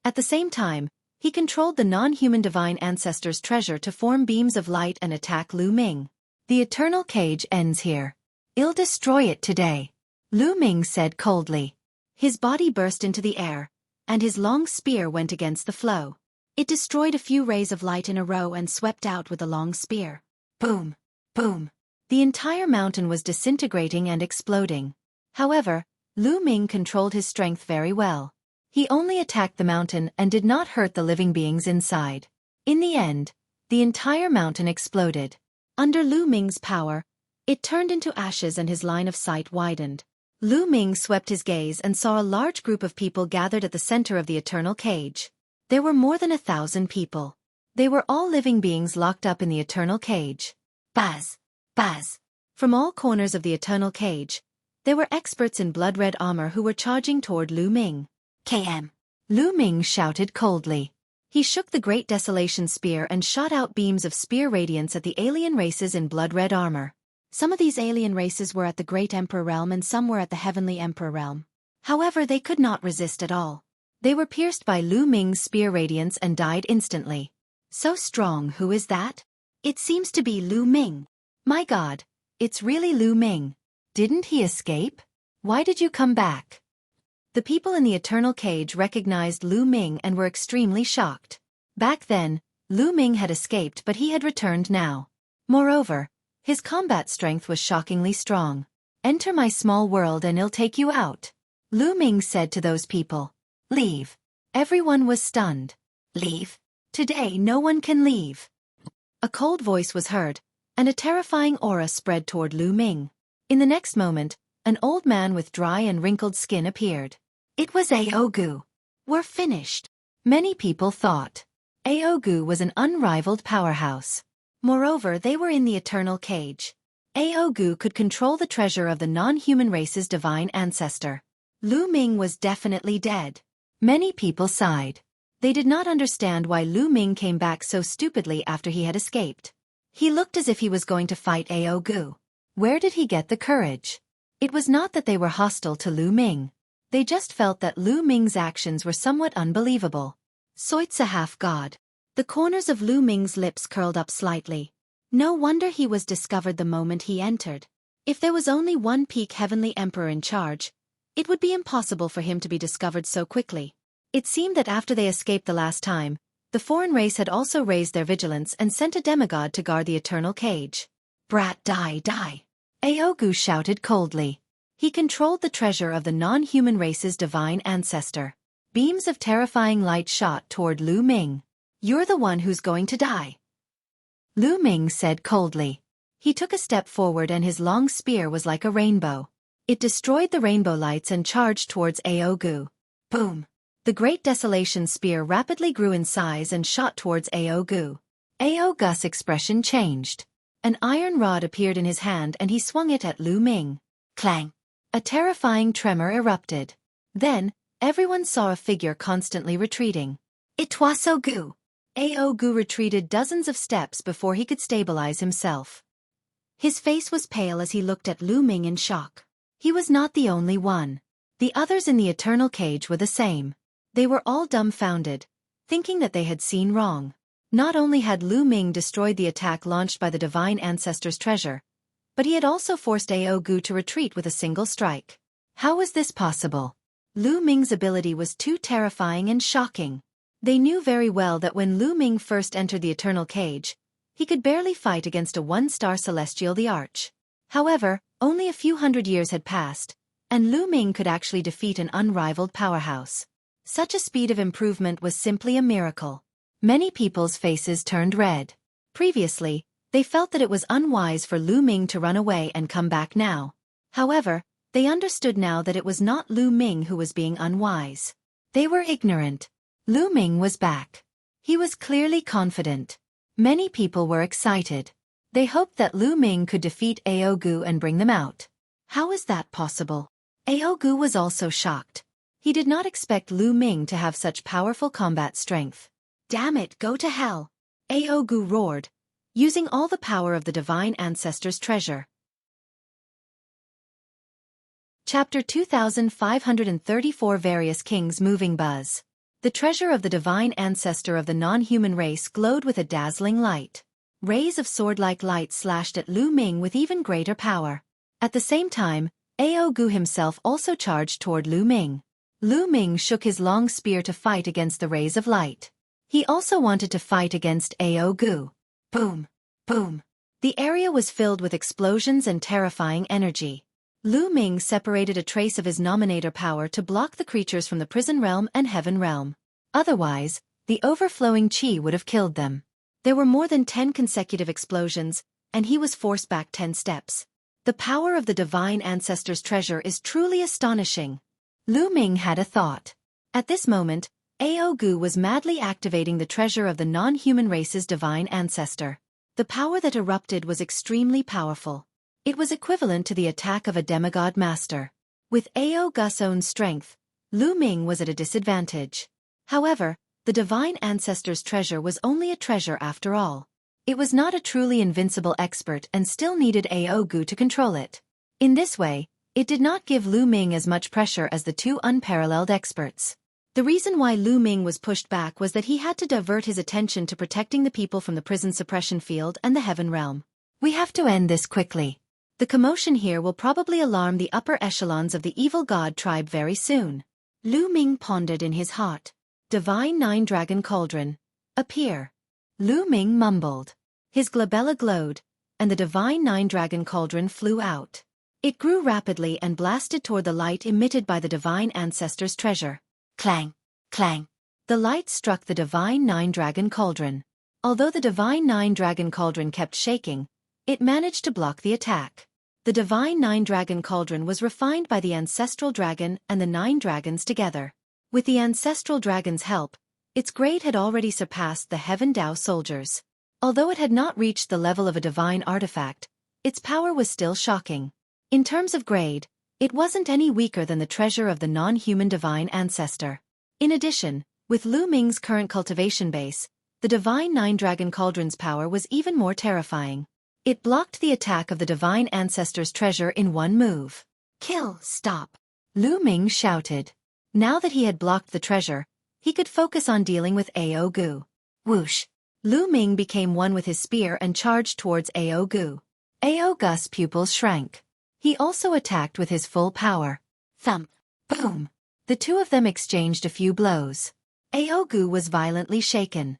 At the same time, he controlled the non-human divine ancestor's treasure to form beams of light and attack Lu Ming. The eternal cage ends here. I'll destroy it today, Lu Ming said coldly. His body burst into the air, and his long spear went against the flow. It destroyed a few rays of light in a row and swept out with the long spear. Boom! Boom! The entire mountain was disintegrating and exploding. However, Lu Ming controlled his strength very well. He only attacked the mountain and did not hurt the living beings inside. In the end, the entire mountain exploded. Under Lu Ming's power, It turned into ashes and his line of sight widened. Lu Ming swept his gaze and saw a large group of people gathered at the center of the eternal cage. There were more than 1,000 people. They were all living beings locked up in the eternal cage. Buzz! Buzz! From all corners of the eternal cage, there were experts in blood-red armor who were charging toward Lu Ming. KM! Lu Ming shouted coldly. He shook the Great Desolation Spear and shot out beams of spear radiance at the alien races in blood-red armor. Some of these alien races were at the Great Emperor Realm and some were at the Heavenly Emperor Realm. However, they could not resist at all. They were pierced by Lu Ming's spear radiance and died instantly. So strong, who is that? It seems to be Lu Ming. My God, it's really Lu Ming. Didn't he escape? Why did you come back? The people in the eternal cage recognized Lu Ming and were extremely shocked. Back then, Lu Ming had escaped but he had returned now. Moreover, his combat strength was shockingly strong. Enter my small world and I'll take you out. Lu Ming said to those people. Leave. Everyone was stunned. Leave? Today no one can leave. A cold voice was heard, and a terrifying aura spread toward Lu Ming. In the next moment, an old man with dry and wrinkled skin appeared. It was Aogu. We're finished. Many people thought. Aogu was an unrivaled powerhouse. Moreover, they were in the eternal cage. Aogu could control the treasure of the non-human race's divine ancestor. Lu Ming was definitely dead. Many people sighed. They did not understand why Lu Ming came back so stupidly after he had escaped. He looked as if he was going to fight Aogu. Where did he get the courage? It was not that they were hostile to Lu Ming. They just felt that Lu Ming's actions were somewhat unbelievable. Soit's a half-god. The corners of Lu Ming's lips curled up slightly. No wonder he was discovered the moment he entered. If there was only one peak Heavenly Emperor in charge, it would be impossible for him to be discovered so quickly. It seemed that after they escaped the last time, the foreign race had also raised their vigilance and sent a demigod to guard the eternal cage. Brat, die. Aogu shouted coldly. He controlled the treasure of the non-human race's divine ancestor. Beams of terrifying light shot toward Lu Ming. You're the one who's going to die. Lu Ming said coldly. He took a step forward and his long spear was like a rainbow. It destroyed the rainbow lights and charged towards Aogu. Boom! The Great Desolation Spear rapidly grew in size and shot towards Aogu. Aogu's expression changed. An iron rod appeared in his hand and he swung it at Lu Ming. Clang! A terrifying tremor erupted. Then, everyone saw a figure constantly retreating. It was Aogu. Aogu retreated dozens of steps before he could stabilize himself. His face was pale as he looked at Lu Ming in shock. He was not the only one. The others in the eternal cage were the same. They were all dumbfounded, thinking that they had seen wrong. Not only had Lu Ming destroyed the attack launched by the divine ancestor's treasure, but he had also forced Aogu to retreat with a single strike. How was this possible? Lu Ming's ability was too terrifying and shocking. They knew very well that when Lu Ming first entered the eternal cage, he could barely fight against a one-star celestial the Arch. However, only a few hundred years had passed, and Lu Ming could actually defeat an unrivaled powerhouse. Such a speed of improvement was simply a miracle. Many people's faces turned red. Previously, they felt that it was unwise for Lu Ming to run away and come back now. However, they understood now that it was not Lu Ming who was being unwise. They were ignorant. Lu Ming was back. He was clearly confident. Many people were excited. They hoped that Lu Ming could defeat Aogu and bring them out. How is that possible? Aogu was also shocked. He did not expect Lu Ming to have such powerful combat strength. Damn it, go to hell! Aogu roared, using all the power of the divine ancestor's treasure. Chapter 2534 Various Kings Moving Buzz. The treasure of the divine ancestor of the non-human race glowed with a dazzling light. Rays of sword-like light slashed at Lu Ming with even greater power. At the same time, Aogu himself also charged toward Lu Ming. Lu Ming shook his long spear to fight against the rays of light. He also wanted to fight against Aogu. Boom! Boom! The area was filled with explosions and terrifying energy. Lu Ming separated a trace of his nominator power to block the creatures from the prison realm and heaven realm. Otherwise, the overflowing chi would have killed them. There were more than 10 consecutive explosions, and he was forced back 10 steps. The power of the divine ancestors' treasure is truly astonishing. Lu Ming had a thought. At this moment, Ao Gu was madly activating the treasure of the non-human race's divine ancestor. The power that erupted was extremely powerful. It was equivalent to the attack of a demigod master. With Ao Gu's own strength, Lu Ming was at a disadvantage. However, the divine ancestor's treasure was only a treasure after all. It was not a truly invincible expert and still needed Ao Gu to control it. In this way, it did not give Lu Ming as much pressure as the two unparalleled experts. The reason why Lu Ming was pushed back was that he had to divert his attention to protecting the people from the prison suppression field and the heaven realm. We have to end this quickly. The commotion here will probably alarm the upper echelons of the evil god tribe very soon. Lu Ming pondered in his heart. Divine Nine-Dragon Cauldron. Appear. Lu Ming mumbled. His glabella glowed, and the divine Nine-Dragon Cauldron flew out. It grew rapidly and blasted toward the light emitted by the divine ancestor's treasure. Clang! Clang! The light struck the divine Nine-Dragon Cauldron. Although the divine Nine-Dragon Cauldron kept shaking, it managed to block the attack. The divine Nine-Dragon Cauldron was refined by the ancestral dragon and the 9 dragons together. With the ancestral dragon's help, its grade had already surpassed the Heaven Dao soldiers. Although it had not reached the level of a divine artifact, its power was still shocking. In terms of grade, it wasn't any weaker than the treasure of the non-human divine ancestor. In addition, with Lu Ming's current cultivation base, the divine Nine-Dragon Cauldron's power was even more terrifying. It blocked the attack of the divine ancestor's treasure in one move. Kill! Stop! Lu Ming shouted. Now that he had blocked the treasure, he could focus on dealing with Ao Gu. Whoosh! Lu Ming became one with his spear and charged towards Ao Gu. Ao Gu's pupils shrank. He also attacked with his full power. Thump! Boom! The two of them exchanged a few blows. Ao Gu was violently shaken.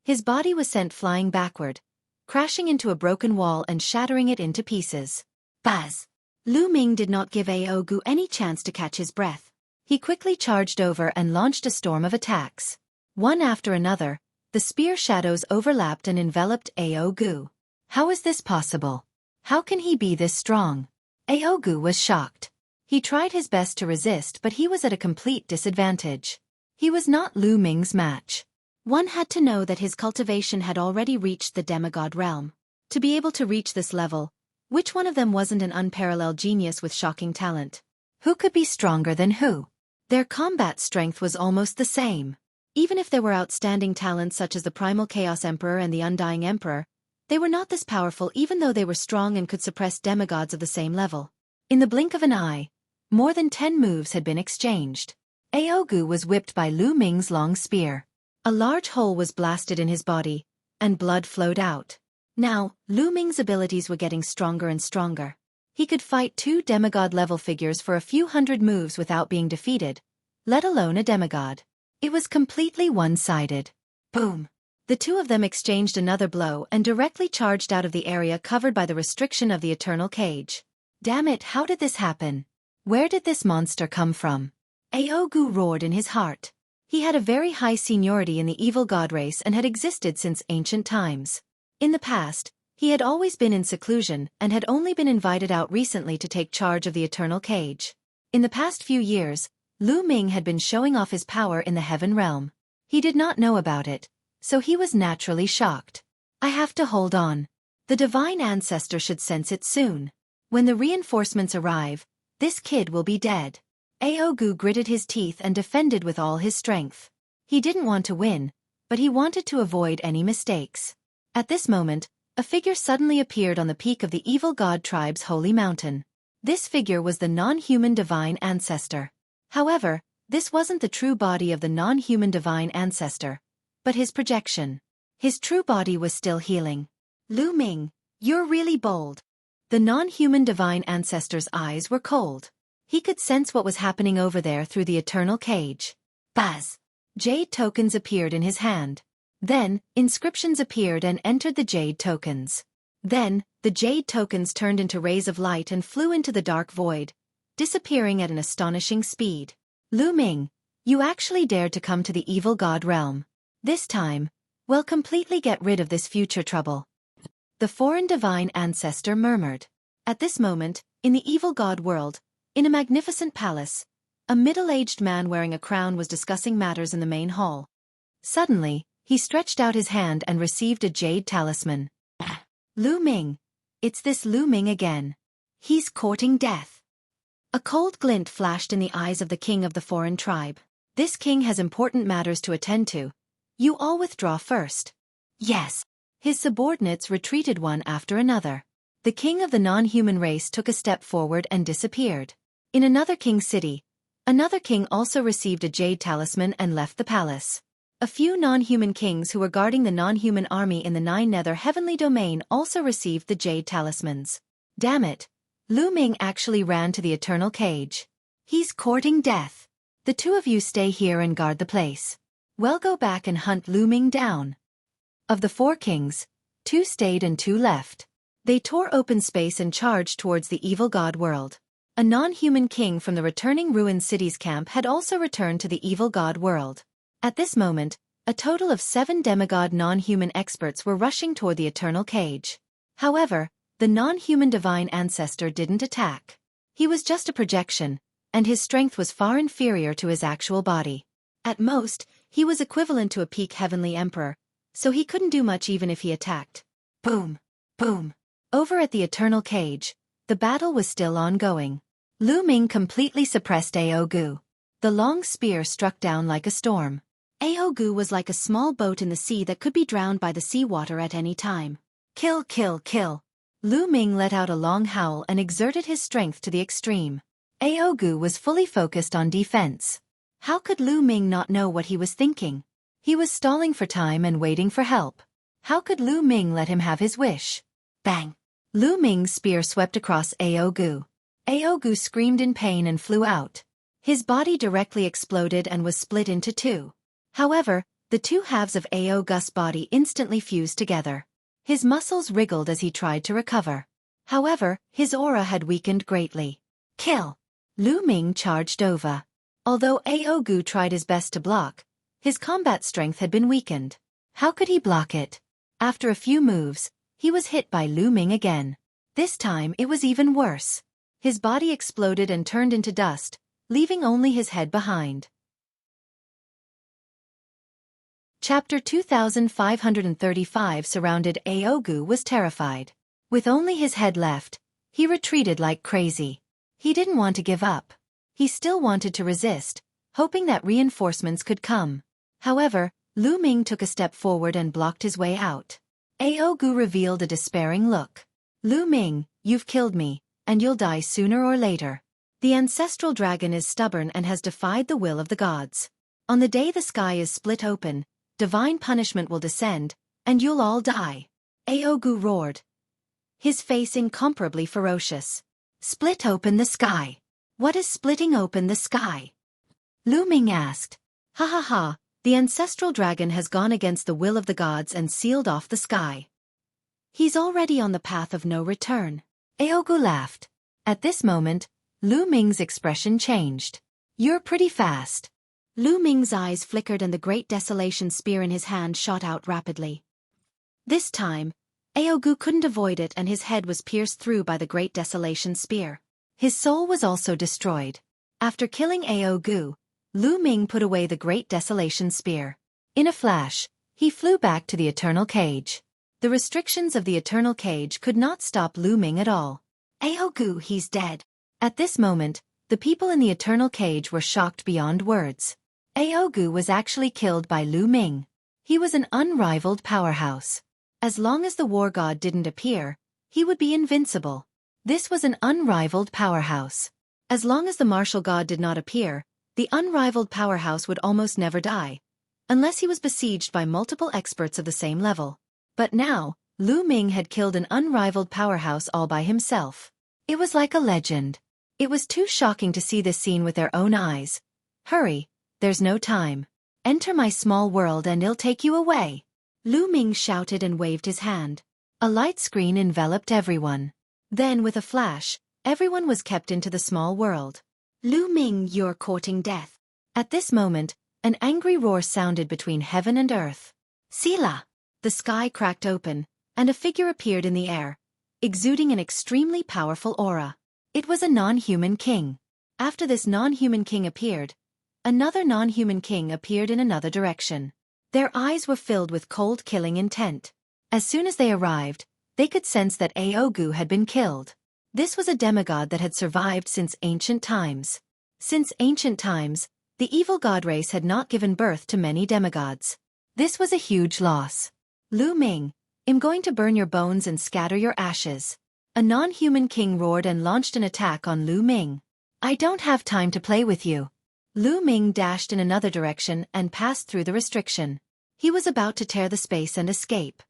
His body was sent flying backward, crashing into a broken wall and shattering it into pieces. Buzz! Lu Ming did not give Ao Gu any chance to catch his breath. He quickly charged over and launched a storm of attacks. One after another, the spear shadows overlapped and enveloped Ao Gu. How is this possible? How can he be this strong? Ao Gu was shocked. He tried his best to resist, but he was at a complete disadvantage. He was not Lu Ming's match. One had to know that his cultivation had already reached the demigod realm. To be able to reach this level, which one of them wasn't an unparalleled genius with shocking talent? Who could be stronger than who? Their combat strength was almost the same. Even if there were outstanding talents such as the Primal Chaos Emperor and the Undying Emperor, they were not this powerful even though they were strong and could suppress demigods of the same level. In the blink of an eye, more than 10 moves had been exchanged. Ao Gu was whipped by Lu Ming's long spear. A large hole was blasted in his body, and blood flowed out. Now, Lu Ming's abilities were getting stronger and stronger. He could fight 2 demigod-level figures for a few hundred moves without being defeated, let alone a demigod. It was completely one-sided. Boom! The two of them exchanged another blow and directly charged out of the area covered by the restriction of the eternal cage. Damn it, how did this happen? Where did this monster come from? Ao Gu roared in his heart. He had a very high seniority in the evil god race and had existed since ancient times. In the past, he had always been in seclusion and had only been invited out recently to take charge of the eternal cage. In the past few years, Lu Ming had been showing off his power in the heaven realm. He did not know about it, so he was naturally shocked. I have to hold on. The divine ancestor should sense it soon. When the reinforcements arrive, this kid will be dead. Ao Gu gritted his teeth and defended with all his strength. He didn't want to win, but he wanted to avoid any mistakes. At this moment, a figure suddenly appeared on the peak of the evil god tribe's holy mountain. This figure was the non-human divine ancestor. However, this wasn't the true body of the non-human divine ancestor, but his projection. His true body was still healing. Lu Ming, you're really bold. The non-human divine ancestor's eyes were cold. He could sense what was happening over there through the eternal cage. Buzz! Jade tokens appeared in his hand. Then, inscriptions appeared and entered the jade tokens. Then, the jade tokens turned into rays of light and flew into the dark void, disappearing at an astonishing speed. Lu Ming, you actually dared to come to the evil god realm. This time, we'll completely get rid of this future trouble. The foreign divine ancestor murmured. At this moment, in the evil god world, in a magnificent palace, a middle-aged man wearing a crown was discussing matters in the main hall. Suddenly, he stretched out his hand and received a jade talisman. Lu Ming. It's this Lu Ming again. He's courting death. A cold glint flashed in the eyes of the king of the foreign tribe. This king has important matters to attend to. You all withdraw first. Yes. His subordinates retreated one after another. The king of the non-human race took a step forward and disappeared. In another king's city, another king also received a jade talisman and left the palace. A few non-human kings who were guarding the non-human army in the Nine Nether Heavenly Domain also received the jade talismans. Damn it! Lu Ming actually ran to the eternal cage. He's courting death. The two of you stay here and guard the place. We'll go back and hunt Lu Ming down. Of the 4 kings, 2 stayed and 2 left. They tore open space and charged towards the evil god world. A non-human king from the returning ruined cities camp had also returned to the evil god world. At this moment, a total of 7 demigod non-human experts were rushing toward the eternal cage. However, the non-human divine ancestor didn't attack. He was just a projection, and his strength was far inferior to his actual body. At most, he was equivalent to a peak heavenly emperor, so he couldn't do much even if he attacked. Boom! Boom! Over at the eternal cage, the battle was still ongoing. Lu Ming completely suppressed Aogu. The long spear struck down like a storm. Aogu was like a small boat in the sea that could be drowned by the seawater at any time. Kill, kill, kill. Lu Ming let out a long howl and exerted his strength to the extreme. Aogu was fully focused on defense. How could Lu Ming not know what he was thinking? He was stalling for time and waiting for help. How could Lu Ming let him have his wish? Bang! Lu Ming's spear swept across Aogu. Aogu screamed in pain and flew out. His body directly exploded and was split into 2. However, the 2 halves of Aogu's body instantly fused together. His muscles wriggled as he tried to recover. However, his aura had weakened greatly. Kill! Lu Ming charged over. Although Aogu tried his best to block, his combat strength had been weakened. How could he block it? After a few moves, he was hit by Lu Ming again. This time it was even worse. His body exploded and turned into dust, leaving only his head behind. Chapter 2535 surrounded Aogu was terrified. With only his head left, he retreated like crazy. He didn't want to give up. He still wanted to resist, hoping that reinforcements could come. However, Lu Ming took a step forward and blocked his way out. Aogu revealed a despairing look. Lu Ming, you've killed me, and you'll die sooner or later. The ancestral dragon is stubborn and has defied the will of the gods. On the day the sky is split open, divine punishment will descend, and you'll all die. Aogu roared, his face incomparably ferocious. Split open the sky. What is splitting open the sky? Lu Ming asked. Ha ha ha, the ancestral dragon has gone against the will of the gods and sealed off the sky. He's already on the path of no return. Aogu laughed. At this moment, Lu Ming's expression changed. You're pretty fast. Lu Ming's eyes flickered and the great desolation spear in his hand shot out rapidly. This time, Aogu couldn't avoid it and his head was pierced through by the great desolation spear. His soul was also destroyed. After killing Aogu, Lu Ming put away the great desolation spear. In a flash, he flew back to the eternal cage. The restrictions of the eternal cage could not stop Lu Ming at all. Aogu, he's dead. At this moment, the people in the eternal cage were shocked beyond words. Aogu was actually killed by Lu Ming. He was an unrivaled powerhouse. As long as the war god didn't appear, he would be invincible. This was an unrivaled powerhouse. As long as the martial god did not appear, the unrivaled powerhouse would almost never die, unless he was besieged by multiple experts of the same level. But now, Lu Ming had killed an unrivaled powerhouse all by himself. It was like a legend. It was too shocking to see this scene with their own eyes. Hurry, there's no time. Enter my small world and I'll take you away. Lu Ming shouted and waved his hand. A light screen enveloped everyone. Then with a flash, everyone was kept into the small world. Lu Ming, you're courting death. At this moment, an angry roar sounded between heaven and earth. Sila! The sky cracked open, and a figure appeared in the air. exuding an extremely powerful aura. It was a non-human king. After this non-human king appeared, another non-human king appeared in another direction. Their eyes were filled with cold killing intent. As soon as they arrived, they could sense that Aogu had been killed. This was a demigod that had survived since ancient times. Since ancient times, the evil god race had not given birth to many demigods. This was a huge loss. Lu Ming, I'm going to burn your bones and scatter your ashes. A non-human king roared and launched an attack on Lu Ming. I don't have time to play with you. Lu Ming dashed in another direction and passed through the restriction. He was about to tear the space and escape.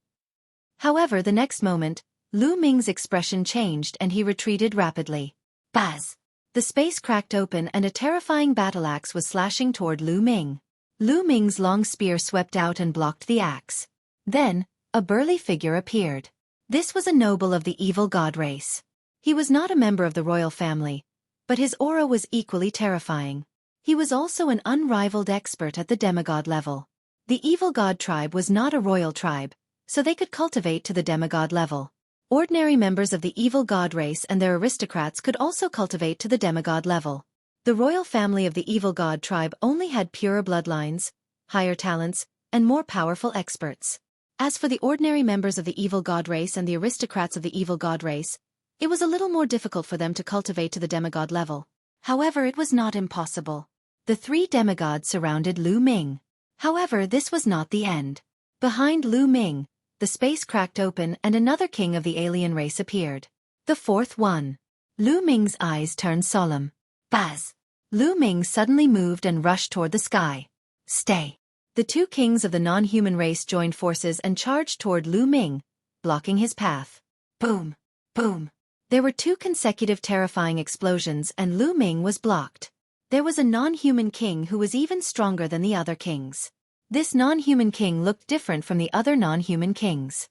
However, the next moment, Lu Ming's expression changed and he retreated rapidly. Buzz! The space cracked open and a terrifying battle axe was slashing toward Lu Ming. Lu Ming's long spear swept out and blocked the axe. Then, a burly figure appeared. This was a noble of the evil god race. He was not a member of the royal family, but his aura was equally terrifying. He was also an unrivaled expert at the demigod level. The evil god tribe was not a royal tribe, so they could cultivate to the demigod level. Ordinary members of the evil god race and their aristocrats could also cultivate to the demigod level. The royal family of the evil god tribe only had purer bloodlines, higher talents, and more powerful experts. As for the ordinary members of the evil god race and the aristocrats of the evil god race, it was a little more difficult for them to cultivate to the demigod level. However, it was not impossible. The three demigods surrounded Lu Ming. However, this was not the end. Behind Lu Ming, the space cracked open and another king of the alien race appeared. The fourth one. Lu Ming's eyes turned solemn. Buzz! Lu Ming suddenly moved and rushed toward the sky. Stay! The two kings of the non-human race joined forces and charged toward Lu Ming, blocking his path. Boom! Boom! There were two consecutive terrifying explosions and Lu Ming was blocked. There was a non-human king who was even stronger than the other kings. This non-human king looked different from the other non-human kings.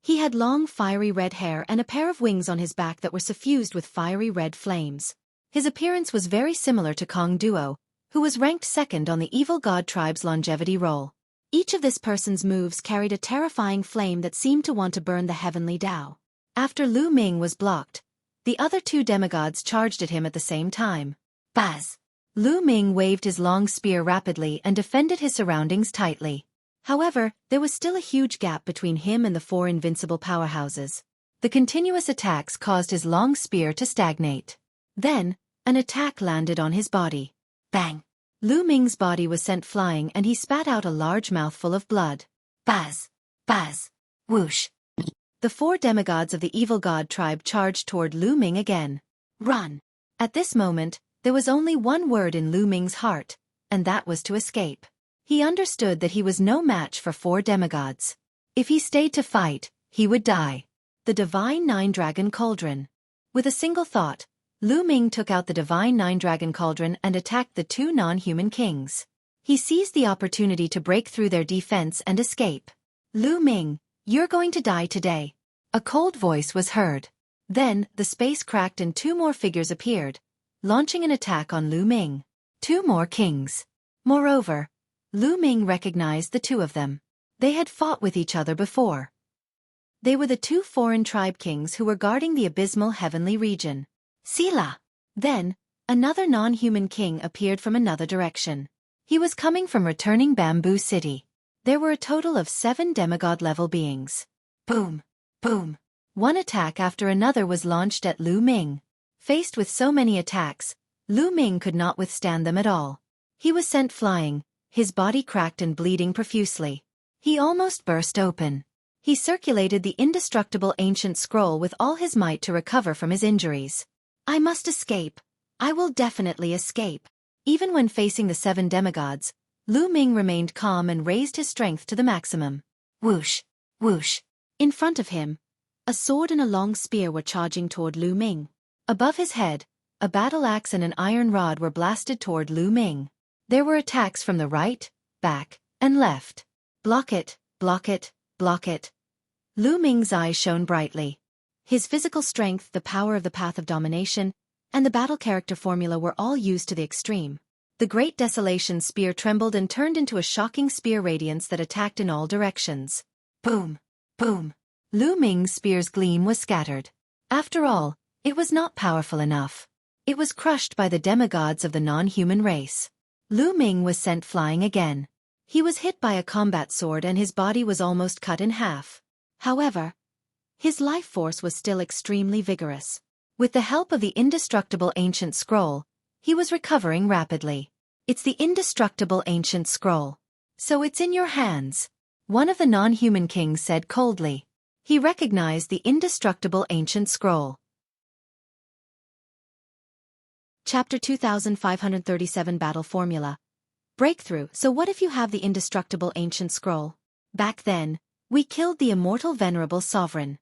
He had long fiery red hair and a pair of wings on his back that were suffused with fiery red flames. His appearance was very similar to Kong Duo, who was ranked second on the evil god tribe's longevity roll. Each of this person's moves carried a terrifying flame that seemed to want to burn the heavenly Tao. After Lu Ming was blocked, the other two demigods charged at him at the same time. Buzz! Lu Ming waved his long spear rapidly and defended his surroundings tightly. However, there was still a huge gap between him and the four invincible powerhouses. The continuous attacks caused his long spear to stagnate. Then, an attack landed on his body. Bang! Lu Ming's body was sent flying and he spat out a large mouthful of blood. Buzz! Buzz! Whoosh! The four demigods of the evil god tribe charged toward Lu Ming again. Run! At this moment, there was only one word in Lu Ming's heart, and that was to escape. He understood that he was no match for four demigods. If he stayed to fight, he would die. The Divine Nine-Dragon Cauldron. With a single thought, Lu Ming took out the Divine Nine-Dragon Cauldron and attacked the two non-human kings. He seized the opportunity to break through their defense and escape. Lu Ming, you're going to die today. A cold voice was heard. Then, the space cracked and two more figures appeared, launching an attack on Lu Ming. Two more kings. Moreover, Lu Ming recognized the two of them. They had fought with each other before. They were the two foreign tribe kings who were guarding the abysmal heavenly region. Sila! Then, another non-human king appeared from another direction. He was coming from returning Bamboo City. There were a total of 7 demigod-level beings. Boom! Boom! One attack after another was launched at Lu Ming. Faced with so many attacks, Lu Ming could not withstand them at all. He was sent flying, his body cracked and bleeding profusely. He almost burst open. He circulated the indestructible ancient scroll with all his might to recover from his injuries. I must escape. I will definitely escape. Even when facing the 7 demigods, Lu Ming remained calm and raised his strength to the maximum. Whoosh! Whoosh! In front of him, a sword and a long spear were charging toward Lu Ming. Above his head, a battle axe and an iron rod were blasted toward Lu Ming. There were attacks from the right, back, and left. Block it, block it, block it. Lu Ming's eyes shone brightly. His physical strength, the power of the path of domination, and the battle character formula were all used to the extreme. The Great Desolation spear trembled and turned into a shocking spear radiance that attacked in all directions. Boom! Boom! Lu Ming's spear's gleam was scattered. After all, it was not powerful enough. It was crushed by the demigods of the non-human race. Lu Ming was sent flying again. He was hit by a combat sword and his body was almost cut in half. However, his life force was still extremely vigorous. With the help of the indestructible ancient scroll, he was recovering rapidly. It's the indestructible ancient scroll. So it's in your hands, one of the non-human kings said coldly. He recognized the indestructible ancient scroll. Chapter 2537 Battle Formula. Breakthrough. So what if you have the indestructible ancient scroll? Back then, we killed the immortal venerable sovereign.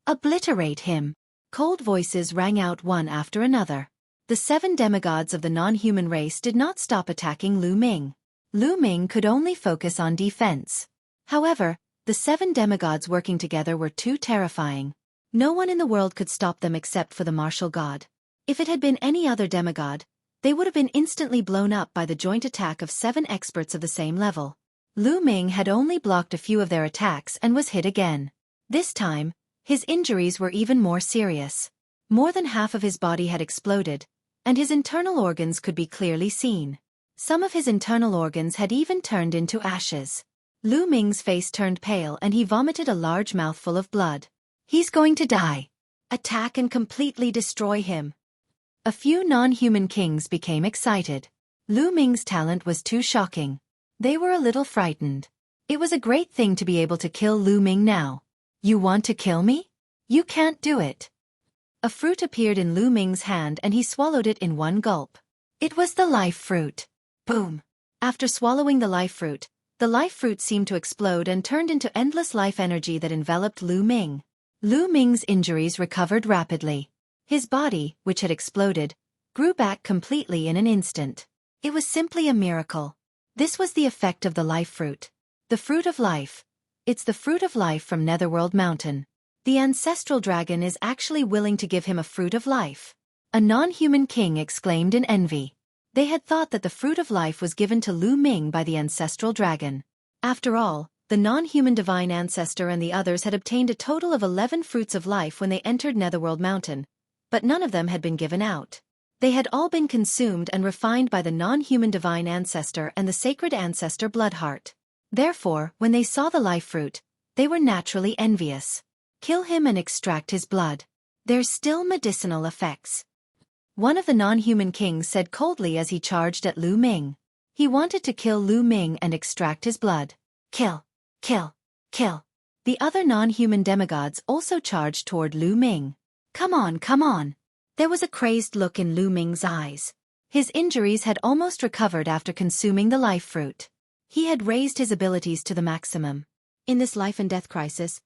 Obliterate him. Cold voices rang out one after another. The 7 demigods of the non-human race did not stop attacking Lu Ming. Lu Ming could only focus on defense. However, the 7 demigods working together were too terrifying. No one in the world could stop them except for the martial god. If it had been any other demigod, they would have been instantly blown up by the joint attack of 7 experts of the same level. Lu Ming had only blocked a few of their attacks and was hit again. This time, his injuries were even more serious. More than half of his body had exploded, and his internal organs could be clearly seen. Some of his internal organs had even turned into ashes. Lu Ming's face turned pale and he vomited a large mouthful of blood. He's going to die. Attack and completely destroy him. A few non-human kings became excited. Lu Ming's talent was too shocking. They were a little frightened. It was a great thing to be able to kill Lu Ming now. You want to kill me? You can't do it. A fruit appeared in Lu Ming's hand and he swallowed it in one gulp. It was the life fruit. Boom! After swallowing the life fruit seemed to explode and turned into endless life energy that enveloped Lu Ming. Lu Ming's injuries recovered rapidly. His body, which had exploded, grew back completely in an instant. It was simply a miracle. This was the effect of the life fruit. The fruit of life. It's the fruit of life from Netherworld Mountain. The ancestral dragon is actually willing to give him a fruit of life. A non-human king exclaimed in envy. They had thought that the fruit of life was given to Lu Ming by the ancestral dragon. After all, the non-human divine ancestor and the others had obtained a total of 11 fruits of life when they entered Netherworld Mountain, but none of them had been given out. They had all been consumed and refined by the non-human divine ancestor and the sacred ancestor Bloodheart. Therefore, when they saw the life fruit, they were naturally envious. Kill him and extract his blood. There's still medicinal effects. One of the non-human kings said coldly as he charged at Lu Ming. He wanted to kill Lu Ming and extract his blood. Kill, kill, kill. The other non-human demigods also charged toward Lu Ming. Come on, come on. There was a crazed look in Lu Ming's eyes. His injuries had almost recovered after consuming the life fruit. He had raised his abilities to the maximum. In this life and death crisis,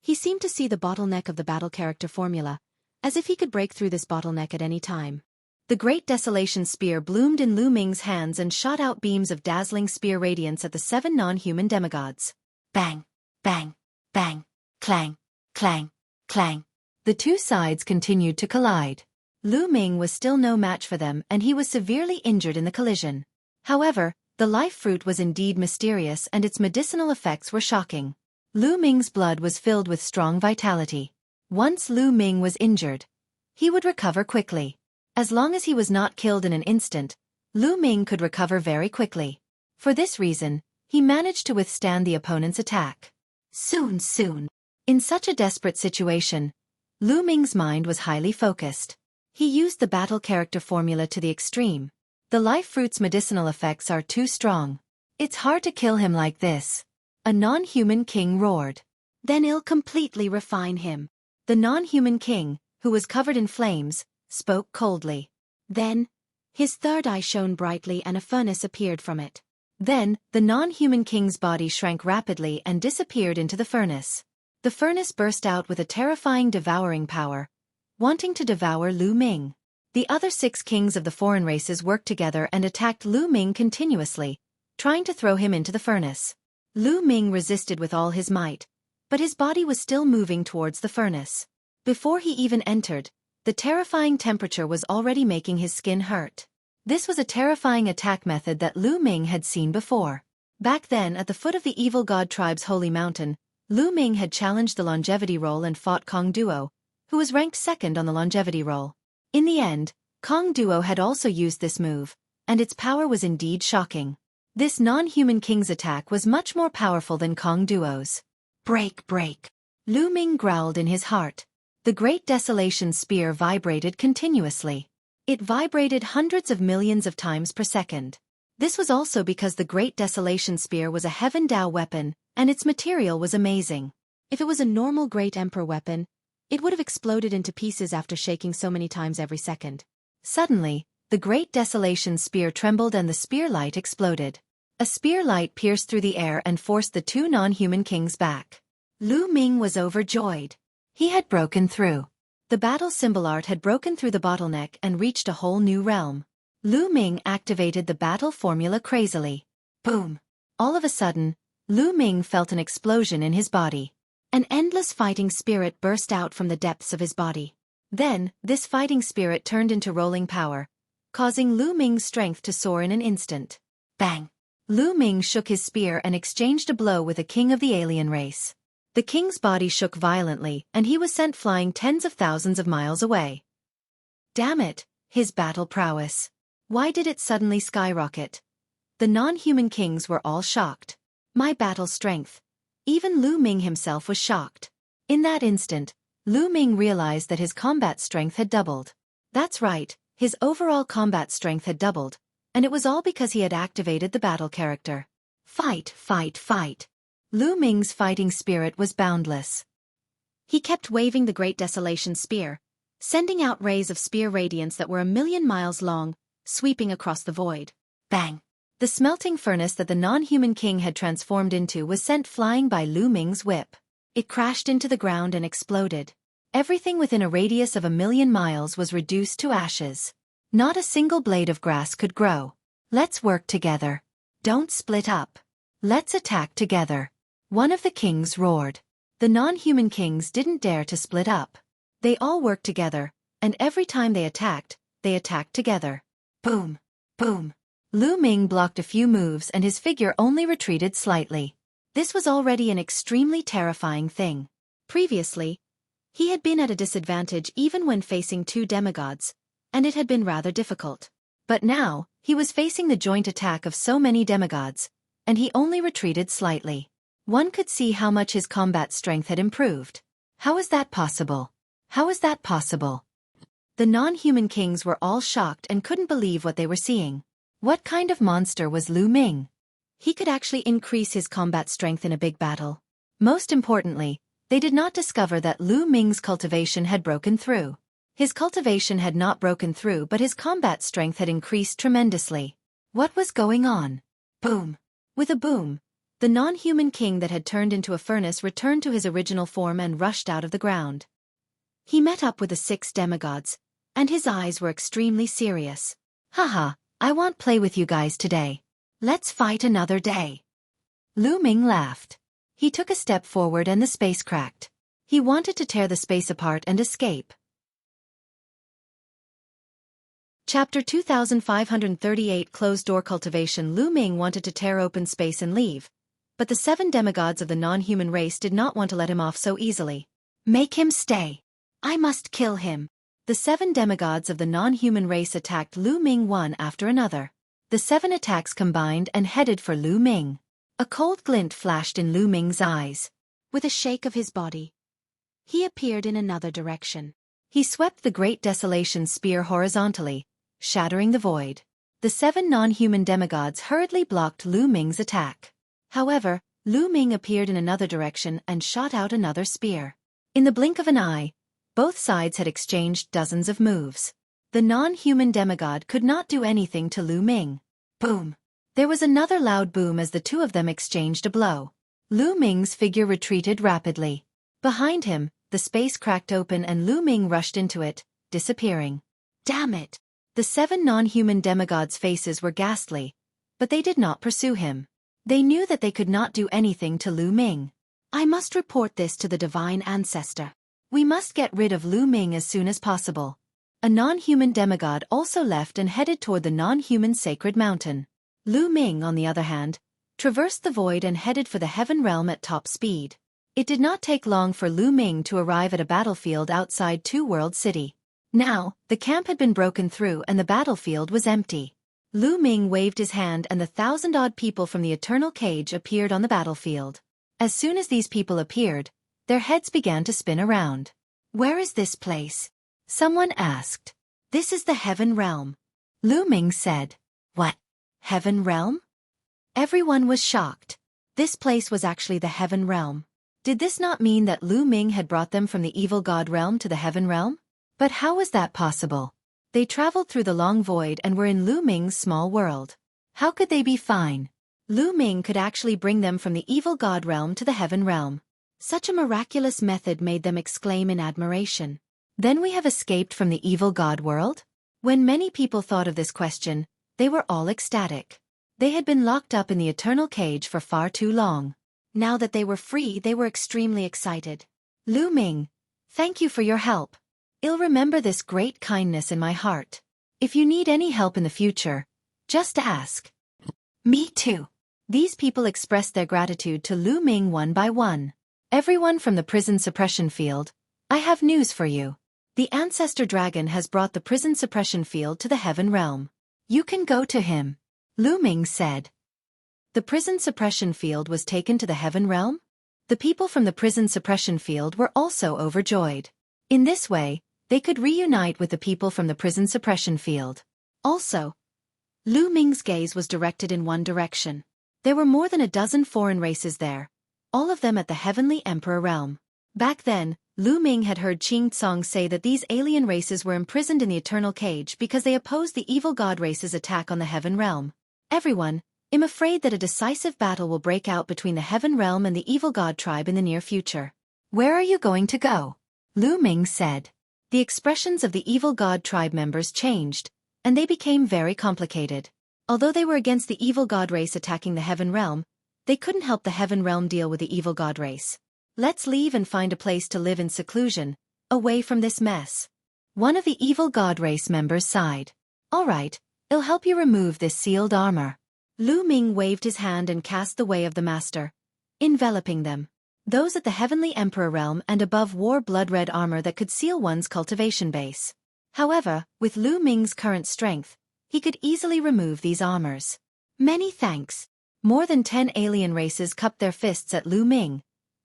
he seemed to see the bottleneck of the battle character formula, as if he could break through this bottleneck at any time. The Great Desolation Spear bloomed in Lu Ming's hands and shot out beams of dazzling spear radiance at the 7 non-human demigods. Bang, bang, bang, clang, clang, clang. The two sides continued to collide. Lu Ming was still no match for them and he was severely injured in the collision. However, the life fruit was indeed mysterious and its medicinal effects were shocking. Lu Ming's blood was filled with strong vitality. Once Lu Ming was injured, he would recover quickly. As long as he was not killed in an instant, Lu Ming could recover very quickly. For this reason, he managed to withstand the opponent's attack. Soon. In such a desperate situation, Lu Ming's mind was highly focused. He used the battle character formula to the extreme. The life fruit's medicinal effects are too strong. It's hard to kill him like this. A non-human king roared. Then I'll completely refine him. The non-human king, who was covered in flames, spoke coldly. Then, his third eye shone brightly and a furnace appeared from it. Then, the non-human king's body shrank rapidly and disappeared into the furnace. The furnace burst out with a terrifying devouring power, wanting to devour Lu Ming. The other 6 kings of the foreign races worked together and attacked Lu Ming continuously, trying to throw him into the furnace. Lu Ming resisted with all his might, but his body was still moving towards the furnace. Before he even entered, the terrifying temperature was already making his skin hurt. This was a terrifying attack method that Lu Ming had seen before. Back then at the foot of the evil god tribe's holy mountain, Lu Ming had challenged the longevity roll and fought Kong Duo, who was ranked second on the longevity roll. In the end, Kong Duo had also used this move, and its power was indeed shocking. This non-human king's attack was much more powerful than Kong Duo's. Break, break. Lu Ming growled in his heart. The Great Desolation Spear vibrated continuously. It vibrated hundreds of millions of times per second. This was also because the Great Desolation Spear was a Heaven Dao weapon, and its material was amazing. If it was a normal Great Emperor weapon, it would have exploded into pieces after shaking so many times every second. Suddenly, the Great Desolation Spear trembled and the spear light exploded. A spear light pierced through the air and forced the two non-human kings back. Lu Ming was overjoyed. He had broken through. The battle symbol art had broken through the bottleneck and reached a whole new realm. Lu Ming activated the battle formula crazily. Boom! All of a sudden, Lu Ming felt an explosion in his body. An endless fighting spirit burst out from the depths of his body. Then, this fighting spirit turned into rolling power, causing Lu Ming's strength to soar in an instant. Bang! Lu Ming shook his spear and exchanged a blow with a king of the alien race. The king's body shook violently, and he was sent flying tens of thousands of miles away. Damn it, his battle prowess. Why did it suddenly skyrocket? The non-human kings were all shocked. My battle strength. Even Lu Ming himself was shocked. In that instant, Lu Ming realized that his combat strength had doubled. That's right, his overall combat strength had doubled, and it was all because he had activated the battle character. Fight, fight, fight. Lu Ming's fighting spirit was boundless. He kept waving the Great Desolation Spear, sending out rays of spear radiance that were 1,000,000 miles long, sweeping across the void. Bang! The smelting furnace that the non-human king had transformed into was sent flying by Lu Ming's whip. It crashed into the ground and exploded. Everything within a radius of 1,000,000 miles was reduced to ashes. Not a single blade of grass could grow. Let's work together. Don't split up. Let's attack together. One of the kings roared. The non-human kings didn't dare to split up. They all worked together, and every time they attacked together. Boom! Boom! Lu Ming blocked a few moves and his figure only retreated slightly. This was already an extremely terrifying thing. Previously, he had been at a disadvantage even when facing two demigods, and it had been rather difficult. But now, he was facing the joint attack of so many demigods, and he only retreated slightly. One could see how much his combat strength had improved. How is that possible? How is that possible? The non-human kings were all shocked and couldn't believe what they were seeing. What kind of monster was Lu Ming? He could actually increase his combat strength in a big battle. Most importantly, they did not discover that Lu Ming's cultivation had broken through. His cultivation had not broken through, but his combat strength had increased tremendously. What was going on? Boom! With a boom, the non-human king that had turned into a furnace returned to his original form and rushed out of the ground. He met up with the 6 demigods, and his eyes were extremely serious. Haha, I won't play with you guys today. Let's fight another day. Lu Ming laughed. He took a step forward and the space cracked. He wanted to tear the space apart and escape. Chapter 2538 Closed Door Cultivation. Lu Ming wanted to tear open space and leave, but the 7 demigods of the non-human race did not want to let him off so easily. Make him stay. I must kill him. The 7 demigods of the non-human race attacked Lu Ming one after another. The 7 attacks combined and headed for Lu Ming. A cold glint flashed in Lu Ming's eyes. With a shake of his body, he appeared in another direction. He swept the Great Desolation Spear horizontally, shattering the void. The 7 non-human demigods hurriedly blocked Lu Ming's attack. However, Lu Ming appeared in another direction and shot out another spear. In the blink of an eye, both sides had exchanged dozens of moves. The non-human demigod could not do anything to Lu Ming. Boom! There was another loud boom as the two of them exchanged a blow. Lu Ming's figure retreated rapidly. Behind him, the space cracked open and Lu Ming rushed into it, disappearing. Damn it! The 7 non-human demigods' faces were ghastly, but they did not pursue him. They knew that they could not do anything to Lu Ming. I must report this to the divine ancestor. We must get rid of Lu Ming as soon as possible. A non-human demigod also left and headed toward the non-human sacred mountain. Lu Ming, on the other hand, traversed the void and headed for the heaven realm at top speed. It did not take long for Lu Ming to arrive at a battlefield outside Two World City. Now, the camp had been broken through and the battlefield was empty. Lu Ming waved his hand and the 1,000-odd people from the Eternal Cage appeared on the battlefield. As soon as these people appeared, their heads began to spin around. "Where is this place?" someone asked. "This is the Heaven Realm," Lu Ming said. "What? Heaven Realm?" Everyone was shocked. This place was actually the Heaven Realm. Did this not mean that Lu Ming had brought them from the evil god realm to the Heaven Realm? But how was that possible? They traveled through the long void and were in Lu Ming's small world. How could they be fine? Lu Ming could actually bring them from the evil god realm to the Heaven Realm. Such a miraculous method made them exclaim in admiration. Then we have escaped from the evil god world? When many people thought of this question, they were all ecstatic. They had been locked up in the Eternal Cage for far too long. Now that they were free, they were extremely excited. "Lu Ming, thank you for your help. I'll remember this great kindness in my heart. If you need any help in the future, just ask." "Me too." These people expressed their gratitude to Lu Ming one by one. "Everyone from the prison suppression field, I have news for you. The Ancestor Dragon has brought the prison suppression field to the Heaven Realm. You can go to him," Lu Ming said. The prison suppression field was taken to the Heaven Realm? The people from the prison suppression field were also overjoyed. In this way, they could reunite with the people from the prison suppression field. Also, Lu Ming's gaze was directed in one direction. There were more than a dozen foreign races there, all of them at the Heavenly Emperor Realm. Back then, Lu Ming had heard Qing Tsong say that these alien races were imprisoned in the Eternal Cage because they opposed the evil god race's attack on the Heaven Realm. "Everyone, I'm afraid that a decisive battle will break out between the Heaven Realm and the evil god tribe in the near future. Where are you going to go?" Lu Ming said. The expressions of the evil god tribe members changed, and they became very complicated. Although they were against the evil god race attacking the Heaven Realm, they couldn't help the Heaven Realm deal with the evil god race. "Let's leave and find a place to live in seclusion, away from this mess." One of the evil god race members sighed. "All right, I'll help you remove this sealed armor." Lu Ming waved his hand and cast the way of the master, enveloping them. Those at the Heavenly Emperor Realm and above wore blood-red armor that could seal one's cultivation base. However, with Lu Ming's current strength, he could easily remove these armors. "Many thanks." More than 10 alien races cupped their fists at Lu Ming,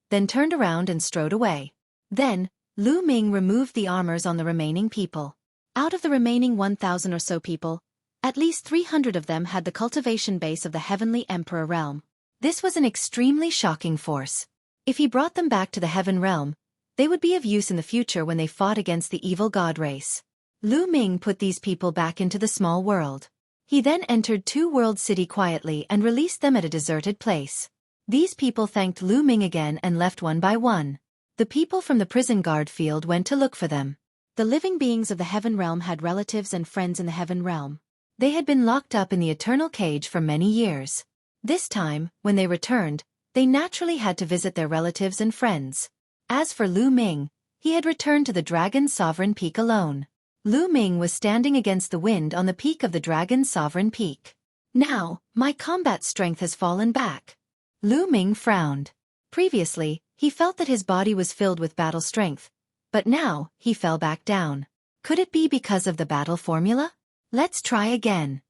then turned around and strode away. Then, Lu Ming removed the armors on the remaining people. Out of the remaining 1,000 or so people, at least 300 of them had the cultivation base of the Heavenly Emperor Realm. This was an extremely shocking force. If he brought them back to the Heaven Realm, they would be of use in the future when they fought against the evil god race. Lu Ming put these people back into the small world. He then entered Two World City quietly and released them at a deserted place. These people thanked Lu Ming again and left one by one. The people from the prison guard field went to look for them. The living beings of the Heaven Realm had relatives and friends in the Heaven Realm. They had been locked up in the Eternal Cage for many years. This time, when they returned, they naturally had to visit their relatives and friends. As for Lu Ming, he had returned to the Dragon's Sovereign Peak alone. Lu Ming was standing against the wind on the peak of the Dragon's Sovereign Peak. "Now, my combat strength has fallen back." Lu Ming frowned. Previously, he felt that his body was filled with battle strength, but now, he fell back down. Could it be because of the battle formula? Let's try again.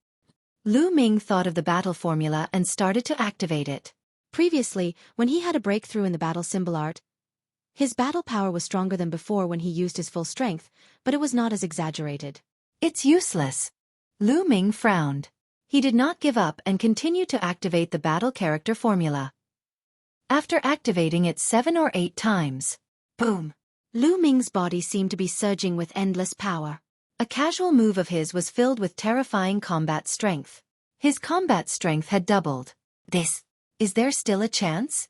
Lu Ming thought of the battle formula and started to activate it. Previously, when he had a breakthrough in the battle symbol art, his battle power was stronger than before when he used his full strength, but it was not as exaggerated. "It's useless." Lu Ming frowned. He did not give up and continued to activate the battle character formula. After activating it 7 or 8 times, boom! Lu Ming's body seemed to be surging with endless power. A casual move of his was filled with terrifying combat strength. His combat strength had doubled. Is there still a chance?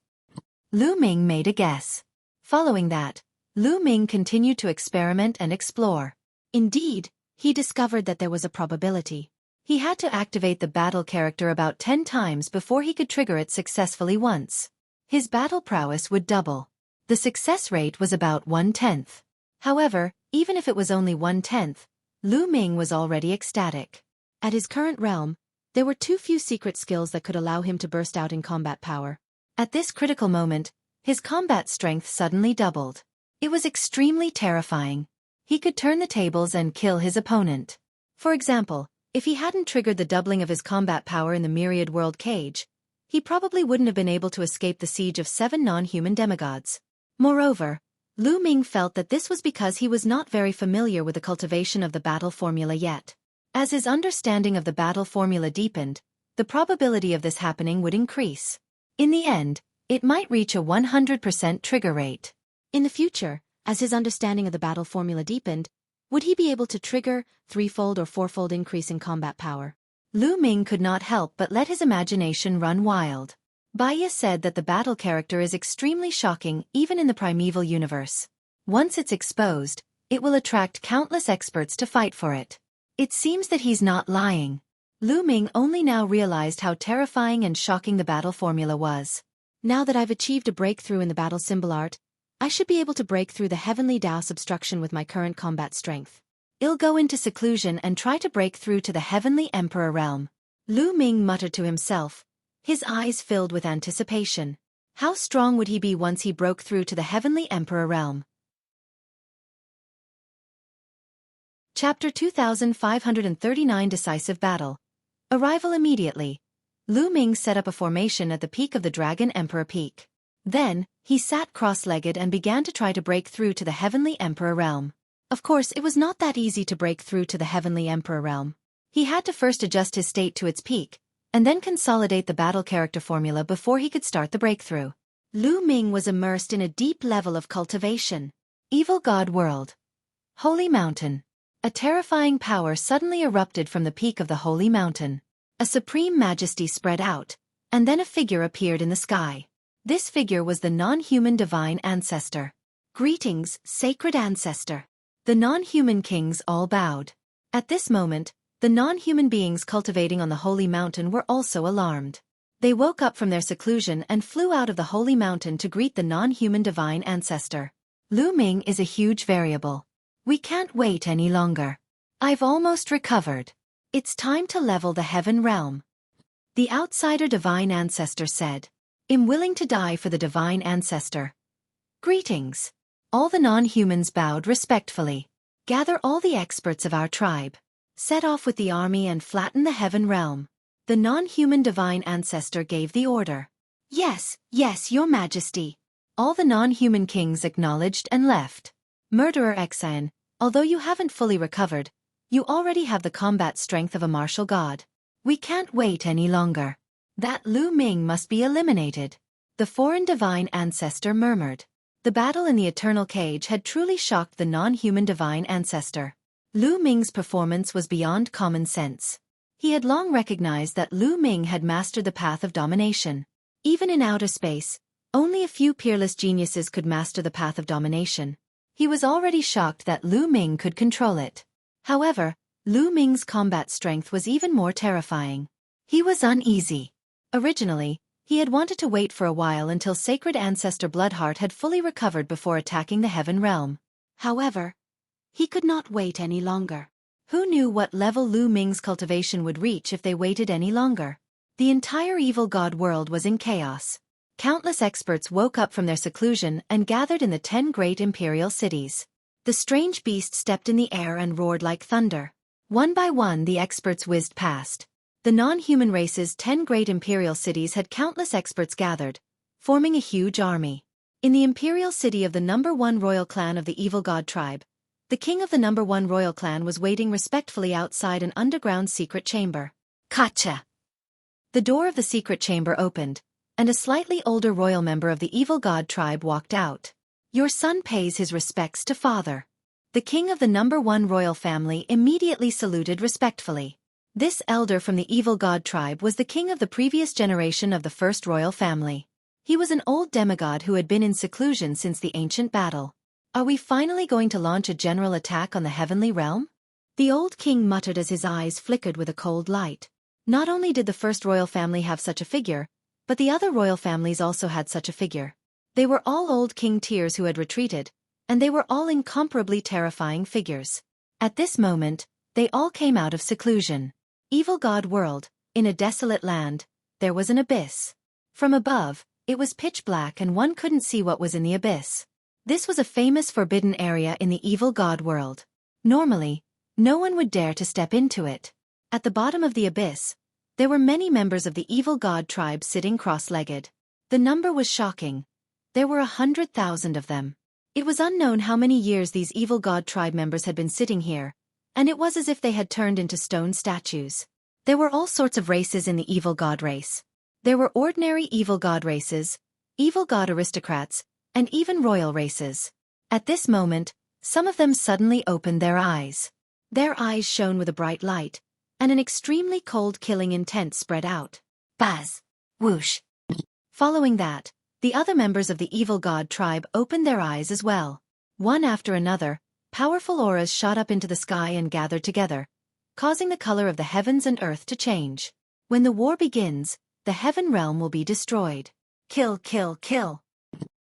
Lu Ming made a guess. Following that, Lu Ming continued to experiment and explore. Indeed, he discovered that there was a probability. He had to activate the battle character about 10 times before he could trigger it successfully once. His battle prowess would double. The success rate was about 1/10. However, even if it was only 1/10, Lu Ming was already ecstatic. At his current realm, there were too few secret skills that could allow him to burst out in combat power. At this critical moment, His combat strength suddenly doubled. It was extremely terrifying. He could turn the tables and kill his opponent. For example, if he hadn't triggered the doubling of his combat power in the Myriad world cage, he probably wouldn't have been able to escape the siege of 7 non-human demigods. Moreover, Lu Ming felt that this was because he was not very familiar with the cultivation of the battle formula yet. As his understanding of the battle formula deepened, the probability of this happening would increase. In the end, it might reach a 100% trigger rate. In the future, as his understanding of the battle formula deepened, would he be able to trigger 3-fold or 4-fold increase in combat power? Lu Ming could not help but let his imagination run wild. Baiya said that the battle character is extremely shocking even in the primeval universe. Once it's exposed, it will attract countless experts to fight for it. It seems that he's not lying. Lu Ming only now realized how terrifying and shocking the battle formula was. Now that I've achieved a breakthrough in the battle symbol art, I should be able to break through the heavenly Tao's obstruction with my current combat strength. I'll go into seclusion and try to break through to the heavenly emperor realm. Lu Ming muttered to himself, his eyes filled with anticipation. How strong would he be once he broke through to the heavenly emperor realm? Chapter 2539 Decisive Battle. Arrival immediately. Lu Ming set up a formation at the peak of the Dragon Emperor Peak. Then, he sat cross-legged and began to try to break through to the heavenly emperor realm. Of course, it was not that easy to break through to the heavenly emperor realm. He had to first adjust his state to its peak, and then consolidate the battle character formula before he could start the breakthrough. Lu Ming was immersed in a deep level of cultivation. Evil God World. Holy Mountain. A terrifying power suddenly erupted from the peak of the Holy Mountain. A supreme majesty spread out, and then a figure appeared in the sky. This figure was the non-human divine ancestor. Greetings, sacred ancestor. The non-human kings all bowed. At this moment, the non-human beings cultivating on the Holy Mountain were also alarmed. They woke up from their seclusion and flew out of the Holy Mountain to greet the non-human divine ancestor. Lu Ming is a huge variable. We can't wait any longer. I've almost recovered. It's time to level the heaven realm. The outsider divine ancestor said. I'm willing to die for the divine ancestor. Greetings. All the non-humans bowed respectfully. Gather all the experts of our tribe. Set off with the army and flatten the heaven realm. The non-human divine ancestor gave the order. Yes, yes, your majesty. All the non-human kings acknowledged and left. Murderer Xian, although you haven't fully recovered, you already have the combat strength of a martial god. We can't wait any longer. That Lu Ming must be eliminated. The foreign divine ancestor murmured. The battle in the eternal cage had truly shocked the non-human divine ancestor. Lu Ming's performance was beyond common sense. He had long recognized that Lu Ming had mastered the path of domination. Even in outer space, only a few peerless geniuses could master the path of domination. He was already shocked that Lu Ming could control it. However, Lu Ming's combat strength was even more terrifying. He was uneasy. Originally, he had wanted to wait for a while until Sacred Ancestor Bloodheart had fully recovered before attacking the Heaven Realm. However, he could not wait any longer. Who knew what level Lu Ming's cultivation would reach if they waited any longer? The entire evil god world was in chaos. Countless experts woke up from their seclusion and gathered in the 10 great imperial cities. The strange beast stepped in the air and roared like thunder. One by one the experts whizzed past. The non-human race's 10 great imperial cities had countless experts gathered, forming a huge army. In the imperial city of the #1 royal clan of the evil god tribe, the king of the #1 royal clan was waiting respectfully outside an underground secret chamber. Kacha! The door of the secret chamber opened, and a slightly older royal member of the evil god tribe walked out. Your son pays his respects to father. The king of the #1 royal family immediately saluted respectfully. This elder from the evil god tribe was the king of the previous generation of the first royal family. He was an old demigod who had been in seclusion since the ancient battle. Are we finally going to launch a general attack on the heavenly realm? The old king muttered as his eyes flickered with a cold light. Not only did the first royal family have such a figure, but the other royal families also had such a figure. They were all old king tiers who had retreated, and they were all incomparably terrifying figures. At this moment, they all came out of seclusion. Evil God World, in a desolate land, there was an abyss. From above, It was pitch black and one couldn't see what was in the abyss. This was a famous forbidden area in the evil god world. Normally, no one would dare to step into it. At the bottom of the abyss, there were many members of the evil god tribe sitting cross-legged. The number was shocking. There were 100,000 of them. It was unknown how many years these evil god tribe members had been sitting here, and it was as if they had turned into stone statues. There were all sorts of races in the evil god race. There were ordinary evil god races, evil god aristocrats, and even royal races. At this moment, some of them suddenly opened their eyes. Their eyes shone with a bright light, and an extremely cold killing intent spread out. Buzz! Whoosh! Following that, the other members of the evil god tribe opened their eyes as well. One after another, powerful auras shot up into the sky and gathered together, causing the color of the heavens and earth to change. When the war begins, the heaven realm will be destroyed. Kill, kill, kill!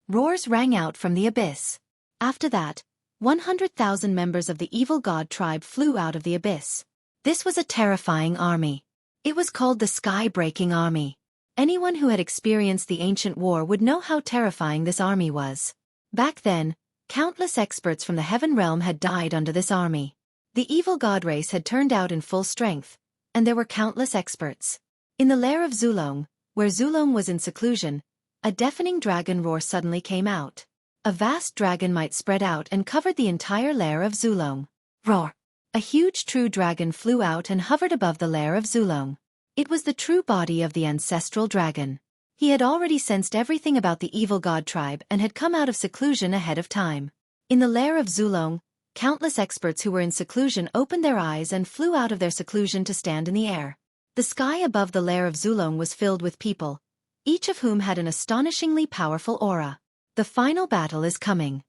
Roars rang out from the abyss. After that, 100,000 members of the evil god tribe flew out of the abyss. This was a terrifying army. It was called the Sky-Breaking Army. Anyone who had experienced the ancient war would know how terrifying this army was. Back then, countless experts from the heaven realm had died under this army. The evil god race had turned out in full strength, and there were countless experts. In the lair of Zulong, where Zulong was in seclusion, a deafening dragon roar suddenly came out. A vast dragon might spread out and covered the entire lair of Zulong. Roar! A huge true dragon flew out and hovered above the lair of Zulong. It was the true body of the ancestral dragon. He had already sensed everything about the evil god tribe and had come out of seclusion ahead of time. In the lair of Zulong, countless experts who were in seclusion opened their eyes and flew out of their seclusion to stand in the air. The sky above the lair of Zulong was filled with people, each of whom had an astonishingly powerful aura. The final battle is coming.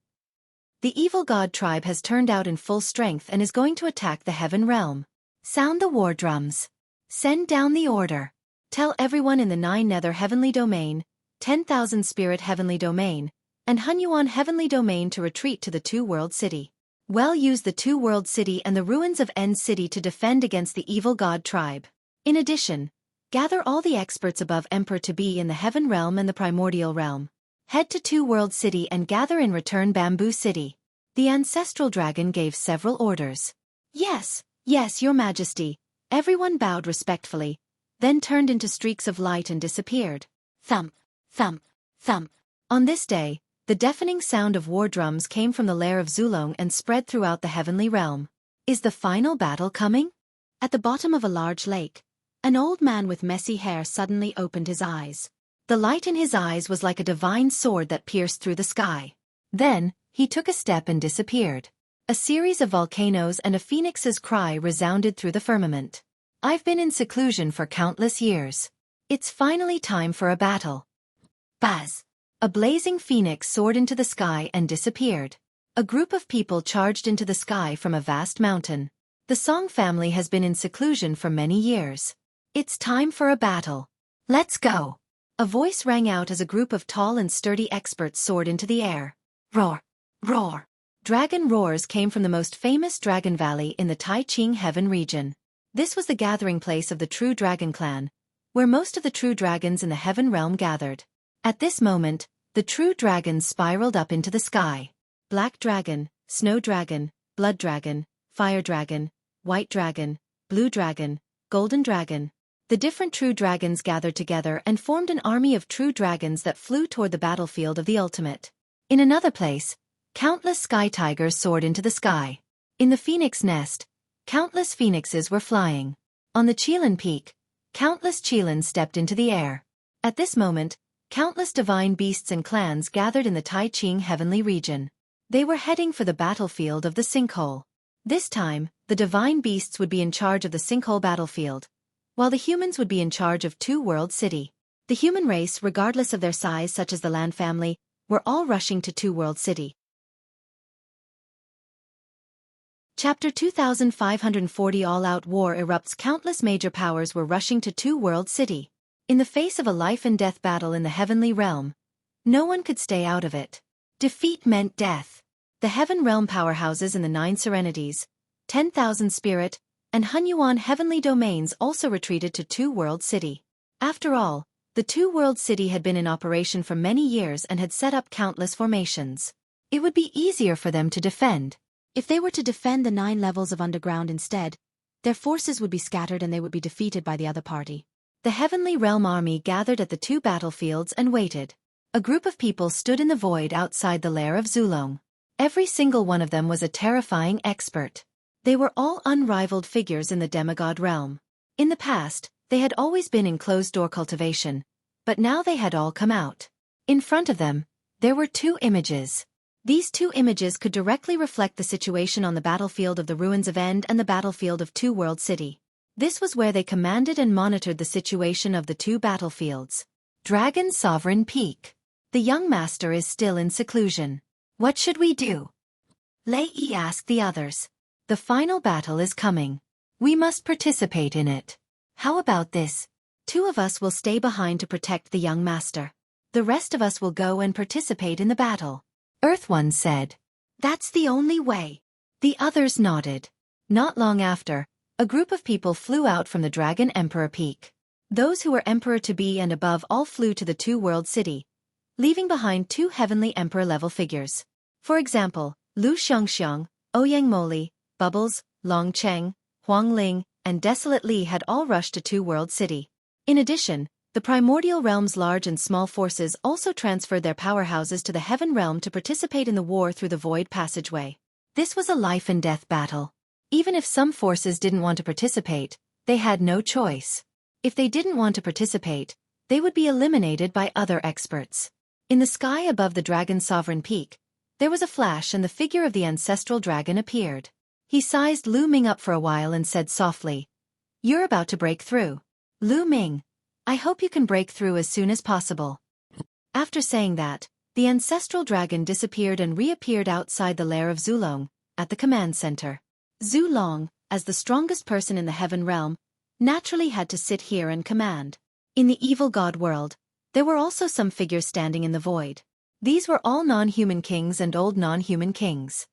The evil god tribe has turned out in full strength and is going to attack the heaven realm. Sound the war drums. Send down the order. Tell everyone in the 9 Nether Heavenly Domain, 10,000 Spirit Heavenly Domain, and Hunyuan Heavenly Domain to retreat to the Two-World City. Well, use the Two-World City and the ruins of End City to defend against the evil god tribe. In addition, gather all the experts above Emperor to be in the Heaven Realm and the Primordial Realm. Head to Two-World City and gather in return Bamboo City. The ancestral dragon gave several orders. Yes, yes, your majesty. Everyone bowed respectfully, then turned into streaks of light and disappeared. Thump, thump, thump. On this day, the deafening sound of war drums came from the lair of Zulong and spread throughout the heavenly realm. Is the final battle coming? At the bottom of a large lake, an old man with messy hair suddenly opened his eyes. The light in his eyes was like a divine sword that pierced through the sky. Then, he took a step and disappeared. A series of volcanoes and a phoenix's cry resounded through the firmament. I've been in seclusion for countless years. It's finally time for a battle. Buzz! A blazing phoenix soared into the sky and disappeared. A group of people charged into the sky from a vast mountain. The Song family has been in seclusion for many years. It's time for a battle. Let's go! A voice rang out as a group of tall and sturdy experts soared into the air. Roar! Roar! Dragon roars came from the most famous Dragon Valley in the Tai Ching Heaven region. This was the gathering place of the True Dragon Clan, where most of the true dragons in the Heaven Realm gathered. At this moment, the true dragons spiraled up into the sky. Black Dragon, Snow Dragon, Blood Dragon, Fire Dragon, White Dragon, Blue Dragon, Golden Dragon. The different true dragons gathered together and formed an army of true dragons that flew toward the battlefield of the ultimate. In another place, countless sky tigers soared into the sky. In the phoenix nest, countless phoenixes were flying. On the Qilin Peak, countless Qilins stepped into the air. At this moment, countless divine beasts and clans gathered in the Tai Ching Heavenly region. They were heading for the battlefield of the Sinkhole. This time, the divine beasts would be in charge of the Sinkhole battlefield, while the humans would be in charge of Two-World City. The human race, regardless of their size such as the Land family, were all rushing to Two-World City. Chapter 2540 All-Out War erupts. Countless major powers were rushing to Two-World City. In the face of a life-and-death battle in the heavenly realm, no one could stay out of it. Defeat meant death. The Heaven Realm powerhouses in the 9 Serenities, 10,000 Spirit, and Hunyuan Heavenly Domains also retreated to Two-World City. After all, The two-world city had been in operation for many years and had set up countless formations. It would be easier for them to defend. If they were to defend the 9 levels of underground instead, their forces would be scattered and they would be defeated by the other party. The Heavenly Realm army gathered at the 2 battlefields and waited. A group of people stood in the void outside the lair of Zulong. Every single one of them was a terrifying expert. They were all unrivaled figures in the demigod realm. In the past, they had always been in closed-door cultivation, but now they had all come out. In front of them, there were 2 images. These 2 images could directly reflect the situation on the battlefield of the Ruins of End and the battlefield of Two World City. This was where they commanded and monitored the situation of the 2 battlefields. Dragon Sovereign Peak. The young master is still in seclusion. What should we do? Lei asked the others. The final battle is coming. We must participate in it. How about this? 2 of us will stay behind to protect the young master. The rest of us will go and participate in the battle. Earth One said. That's the only way. The others nodded. Not long after, a group of people flew out from the Dragon Emperor Peak. Those who were Emperor-to-be and above all flew to the Two-World City, leaving behind 2 Heavenly Emperor-level figures. For example, Lu Xiongxiong, Ouyang Moli, Bubbles, Long Cheng, Huang Ling, and Desolate Li had all rushed to Two-World City. In addition, the Primordial Realm's large and small forces also transferred their powerhouses to the Heaven Realm to participate in the war through the Void Passageway. This was a life-and-death battle. Even if some forces didn't want to participate, they had no choice. If they didn't want to participate, they would be eliminated by other experts. In the sky above the Dragon Sovereign Peak, there was a flash and the figure of the ancestral dragon appeared. He sized Lu Ming up for a while and said softly, "You're about to break through. Lu Ming, I hope you can break through as soon as possible." After saying that, the ancestral dragon disappeared and reappeared outside the lair of Zulong, at the command center. Zulong, as the strongest person in the Heaven Realm, naturally had to sit here and command. In the evil god world, there were also some figures standing in the void. These were all non-human kings and old non-human kings.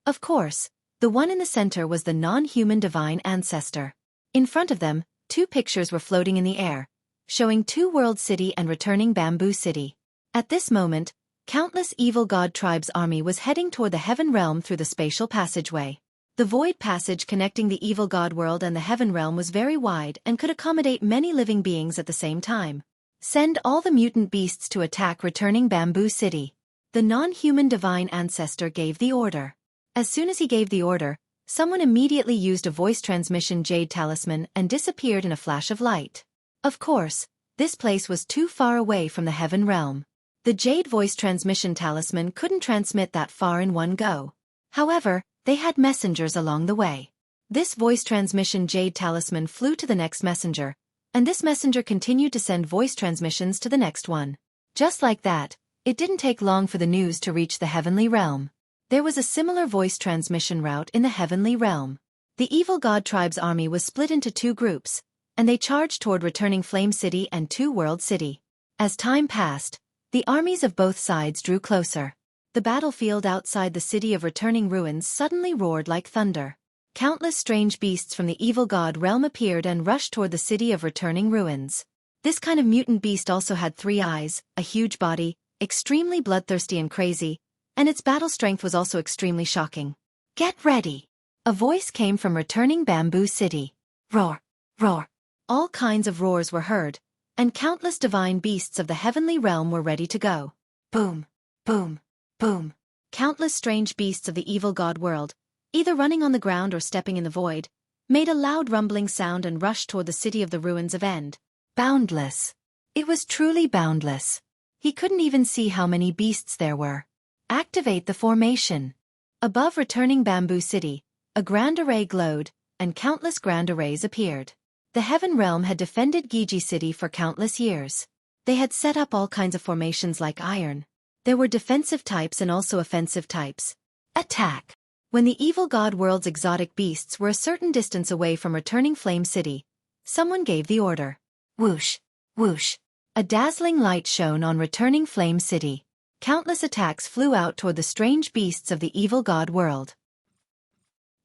Of course, the one in the center was the non-human divine ancestor. In front of them, 2 pictures were floating in the air, showing Two World City and returning Bamboo City. At this moment, countless evil god tribes' army was heading toward the Heaven Realm through the spatial passageway. The void passage connecting the evil god world and the Heaven Realm was very wide and could accommodate many living beings at the same time. Send all the mutant beasts to attack returning Bamboo City. The non-human divine ancestor gave the order. As soon as he gave the order, someone immediately used a voice transmission jade talisman and disappeared in a flash of light. Of course, this place was too far away from the Heaven Realm. The jade voice transmission talisman couldn't transmit that far in one go. However, they had messengers along the way. This voice transmission jade talisman flew to the next messenger, and this messenger continued to send voice transmissions to the next one. Just like that, it didn't take long for the news to reach the Heavenly Realm. There was a similar voice transmission route in the Heavenly Realm. The evil god tribe's army was split into 2 groups, and they charged toward returning Flame City and Two World City. As time passed, the armies of both sides drew closer. The battlefield outside the city of returning ruins suddenly roared like thunder. Countless strange beasts from the evil god realm appeared and rushed toward the city of returning ruins. This kind of mutant beast also had 3 eyes, a huge body, extremely bloodthirsty and crazy, and its battle strength was also extremely shocking. "Get ready!" A voice came from returning Bamboo City. Roar! Roar! All kinds of roars were heard, and countless divine beasts of the Heavenly Realm were ready to go. Boom! Boom! Boom! Countless strange beasts of the evil god world, either running on the ground or stepping in the void, made a loud rumbling sound and rushed toward the city of the Ruins of End. Boundless. It was truly boundless. He couldn't even see how many beasts there were. Activate the formation. Above returning Bamboo City, a grand array glowed, and countless grand arrays appeared. The Heaven Realm had defended Giji City for countless years. They had set up all kinds of formations like iron. There were defensive types and also offensive types. Attack! When the evil god world's exotic beasts were a certain distance away from returning Flame City, someone gave the order. Whoosh! Whoosh! A dazzling light shone on returning Flame City. Countless attacks flew out toward the strange beasts of the evil god world.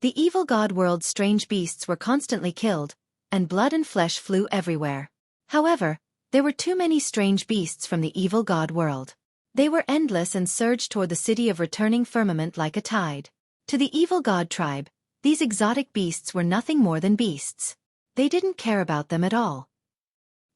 The evil god world's strange beasts were constantly killed, and blood and flesh flew everywhere. However, There were too many strange beasts from the evil god world. They were endless and surged toward the city of returning firmament like a tide. To the evil god tribe, these exotic beasts were nothing more than beasts. They didn't care about them at all.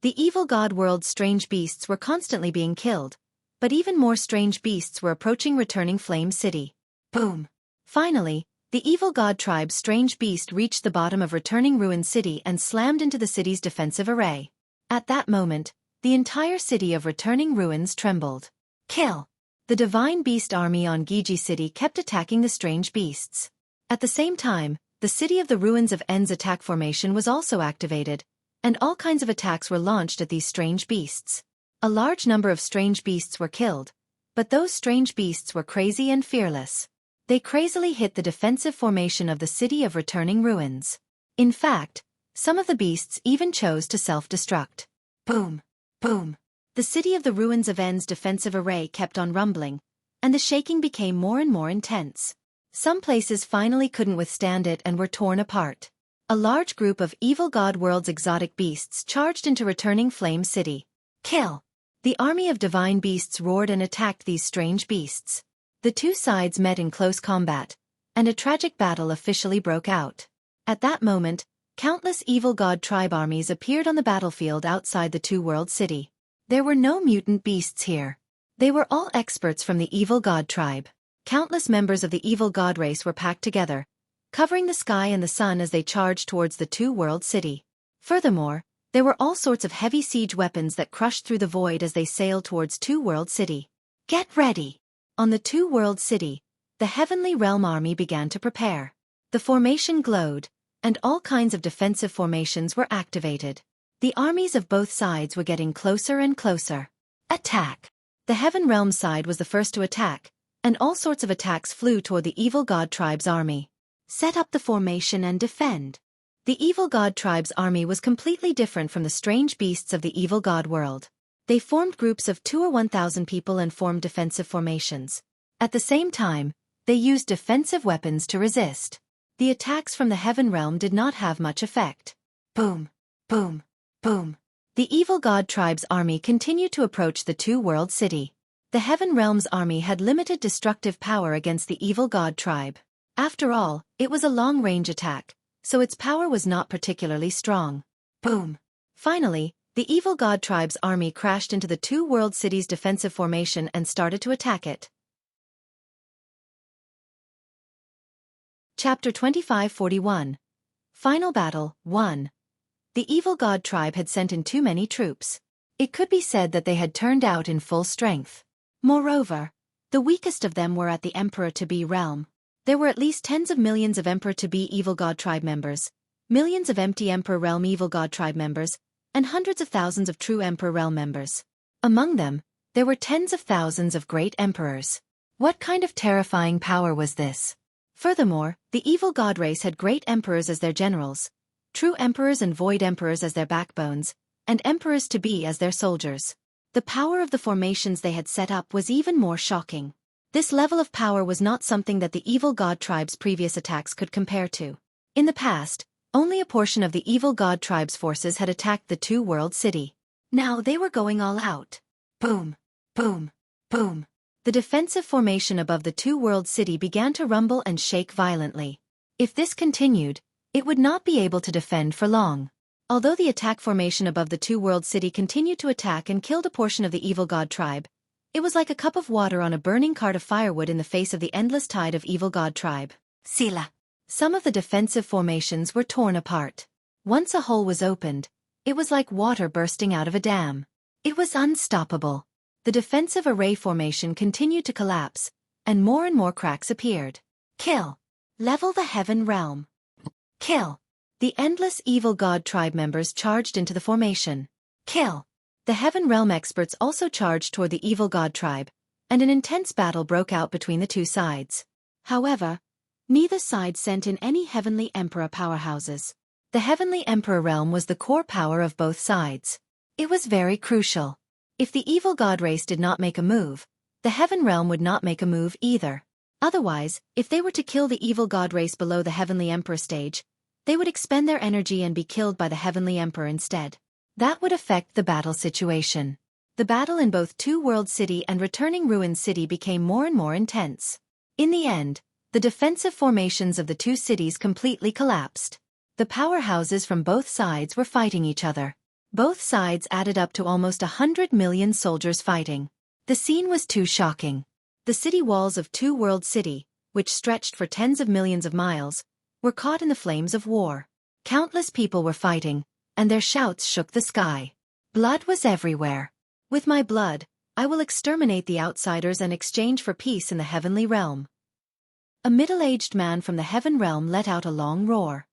The evil god world's strange beasts were constantly being killed, but even more strange beasts were approaching returning Flame City. Boom! Finally, the evil god tribe's strange beast reached the bottom of returning Ruin City and slammed into the city's defensive array. At that moment, the entire city of returning ruins trembled. Kill! The divine beast army on Gigi City kept attacking the strange beasts. At the same time, the City of the Ruins of End's attack formation was also activated, and all kinds of attacks were launched at these strange beasts. A large number of strange beasts were killed, but those strange beasts were crazy and fearless. They crazily hit the defensive formation of the City of Returning Ruins. In fact, some of the beasts even chose to self-destruct. Boom! Boom! The City of the Ruins of End's defensive array kept on rumbling, and the shaking became more and more intense. Some places finally couldn't withstand it and were torn apart. A large group of evil god world's exotic beasts charged into returning Flame City. Kill! The army of divine beasts roared and attacked these strange beasts. The two sides met in close combat, and a tragic battle officially broke out. At that moment, countless evil god tribe armies appeared on the battlefield outside the two-world city. There were no mutant beasts here. They were all experts from the evil god tribe. Countless members of the evil god race were packed together, covering the sky and the sun as they charged towards the two-world city. Furthermore, there were all sorts of heavy siege weapons that crushed through the void as they sailed towards two-world city. Get ready! On the two-world city, the Heavenly Realm army began to prepare. The formation glowed, and all kinds of defensive formations were activated. The armies of both sides were getting closer and closer. Attack! The Heaven Realm side was the first to attack, and all sorts of attacks flew toward the evil god tribe's army. Set up the formation and defend. The evil god tribe's army was completely different from the strange beasts of the evil god world. They formed groups of 2 or 1,000 people and formed defensive formations. At the same time, they used defensive weapons to resist. The attacks from the Heaven Realm did not have much effect. Boom! Boom! Boom! The evil god tribe's army continued to approach the two-world city. The Heaven Realm's army had limited destructive power against the evil god tribe. After all, it was a long-range attack, so its power was not particularly strong. Boom! Finally, the evil god tribe's army crashed into the two-world city's defensive formation and started to attack it. Chapter 2541. Final Battle 1. The evil god tribe had sent in too many troops. It could be said that they had turned out in full strength. Moreover, the weakest of them were at the Emperor-to-be realm. There were at least tens of millions of Emperor-to-be evil god tribe members, millions of empty Emperor realm evil god tribe members, and hundreds of thousands of true Emperor realm members. Among them, there were tens of thousands of great emperors. What kind of terrifying power was this? Furthermore, the evil god race had great emperors as their generals, true emperors and void emperors as their backbones, and emperors-to-be as their soldiers. The power of the formations they had set up was even more shocking. This level of power was not something that the evil god tribe's previous attacks could compare to. In the past, only a portion of the evil god tribe's forces had attacked the two-world city. Now they were going all out. Boom! Boom! Boom! The defensive formation above the two-world city began to rumble and shake violently. If this continued, it would not be able to defend for long. Although the attack formation above the two-world city continued to attack and killed a portion of the evil god tribe, it was like a cup of water on a burning cart of firewood in the face of the endless tide of evil god tribe. Sila. Some of the defensive formations were torn apart. Once a hole was opened, it was like water bursting out of a dam. It was unstoppable. The defensive array formation continued to collapse, and more cracks appeared. Kill. Level the Heaven Realm. Kill. The endless evil god tribe members charged into the formation. Kill. The Heaven Realm experts also charged toward the evil god tribe, and an intense battle broke out between the two sides. However, neither side sent in any heavenly emperor powerhouses. The Heavenly Emperor realm was the core power of both sides. It was very crucial. If the evil god race did not make a move, the Heaven Realm would not make a move either. Otherwise, if they were to kill the evil god race below the Heavenly Emperor stage, they would expend their energy and be killed by the Heavenly Emperor instead. That would affect the battle situation. The battle in both Two World City and Returning Ruins City became more and more intense. In the end, the defensive formations of the two cities completely collapsed. The powerhouses from both sides were fighting each other. Both sides added up to almost 100 million soldiers fighting. The scene was too shocking. The city walls of Two World City, which stretched for tens of millions of miles, were caught in the flames of war. Countless people were fighting, and their shouts shook the sky. Blood was everywhere. With my blood, I will exterminate the outsiders and exchange for peace in the heavenly realm. A middle-aged man from the heaven realm let out a long roar.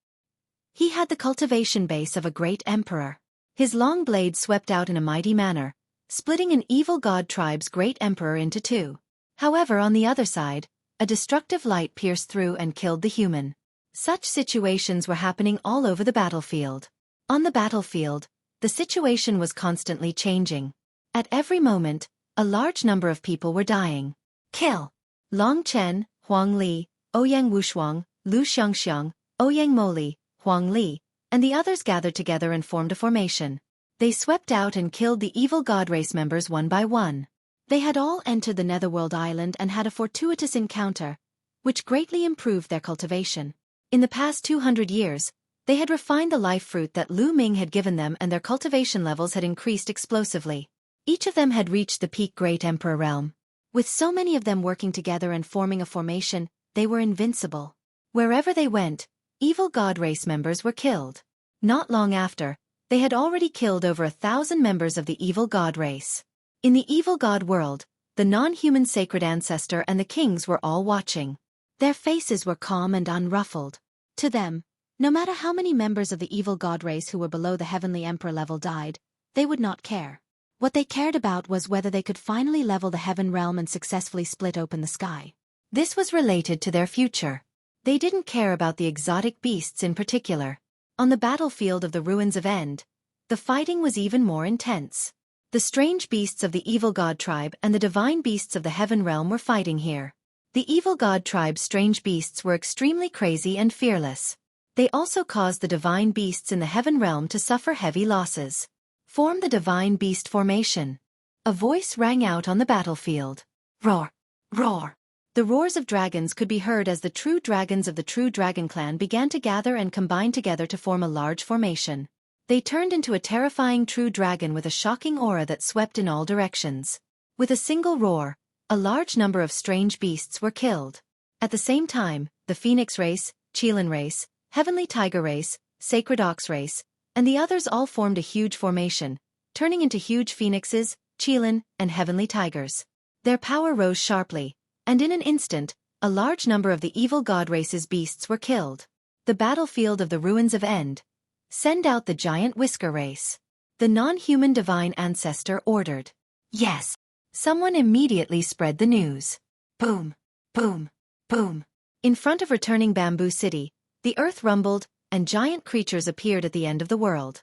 He had the cultivation base of a great emperor. His long blade swept out in a mighty manner, splitting an evil god tribe's great emperor into two. However, on the other side, a destructive light pierced through and killed the human. Such situations were happening all over the battlefield. On the battlefield, the situation was constantly changing. At every moment, a large number of people were dying. Kill! Long Chen, Huang Li, Ouyang Wushuang, Lu Xiangxiang, Ouyang Moli, Huang Li, and the others gathered together and formed a formation. They swept out and killed the evil god race members one by one. They had all entered the Netherworld Island and had a fortuitous encounter, which greatly improved their cultivation. In the past 200 years, they had refined the life fruit that Lu Ming had given them, and their cultivation levels had increased explosively. Each of them had reached the peak Great Emperor realm. With so many of them working together and forming a formation, they were invincible. Wherever they went, evil god race members were killed. Not long after, they had already killed over 1,000 members of the evil god race. In the evil god world, the non-human sacred ancestor and the kings were all watching. Their faces were calm and unruffled. To them, no matter how many members of the evil god race who were below the heavenly emperor level died, they would not care. What they cared about was whether they could finally level the heaven realm and successfully split open the sky. This was related to their future. They didn't care about the exotic beasts in particular. On the battlefield of the Ruins of End, the fighting was even more intense. The strange beasts of the evil god tribe and the divine beasts of the heaven realm were fighting here. The evil god tribe's strange beasts were extremely crazy and fearless. They also caused the divine beasts in the heaven realm to suffer heavy losses. Form the divine beast formation. A voice rang out on the battlefield. Roar! Roar! The roars of dragons could be heard as the true dragons of the true dragon clan began to gather and combine together to form a large formation. They turned into a terrifying true dragon with a shocking aura that swept in all directions. With a single roar, a large number of strange beasts were killed. At the same time, the Phoenix race, Qilin race, Heavenly Tiger race, Sacred Ox race, and the others all formed a huge formation, turning into huge phoenixes, Qilin, and Heavenly Tigers. Their power rose sharply, and in an instant, a large number of the evil god race's beasts were killed. The battlefield of the Ruins of End. Send out the giant whisker race. The non-human divine ancestor ordered. Yes. Someone immediately spread the news. Boom, boom, boom. In front of returning Bamboo City, the earth rumbled, and giant creatures appeared at the end of the world.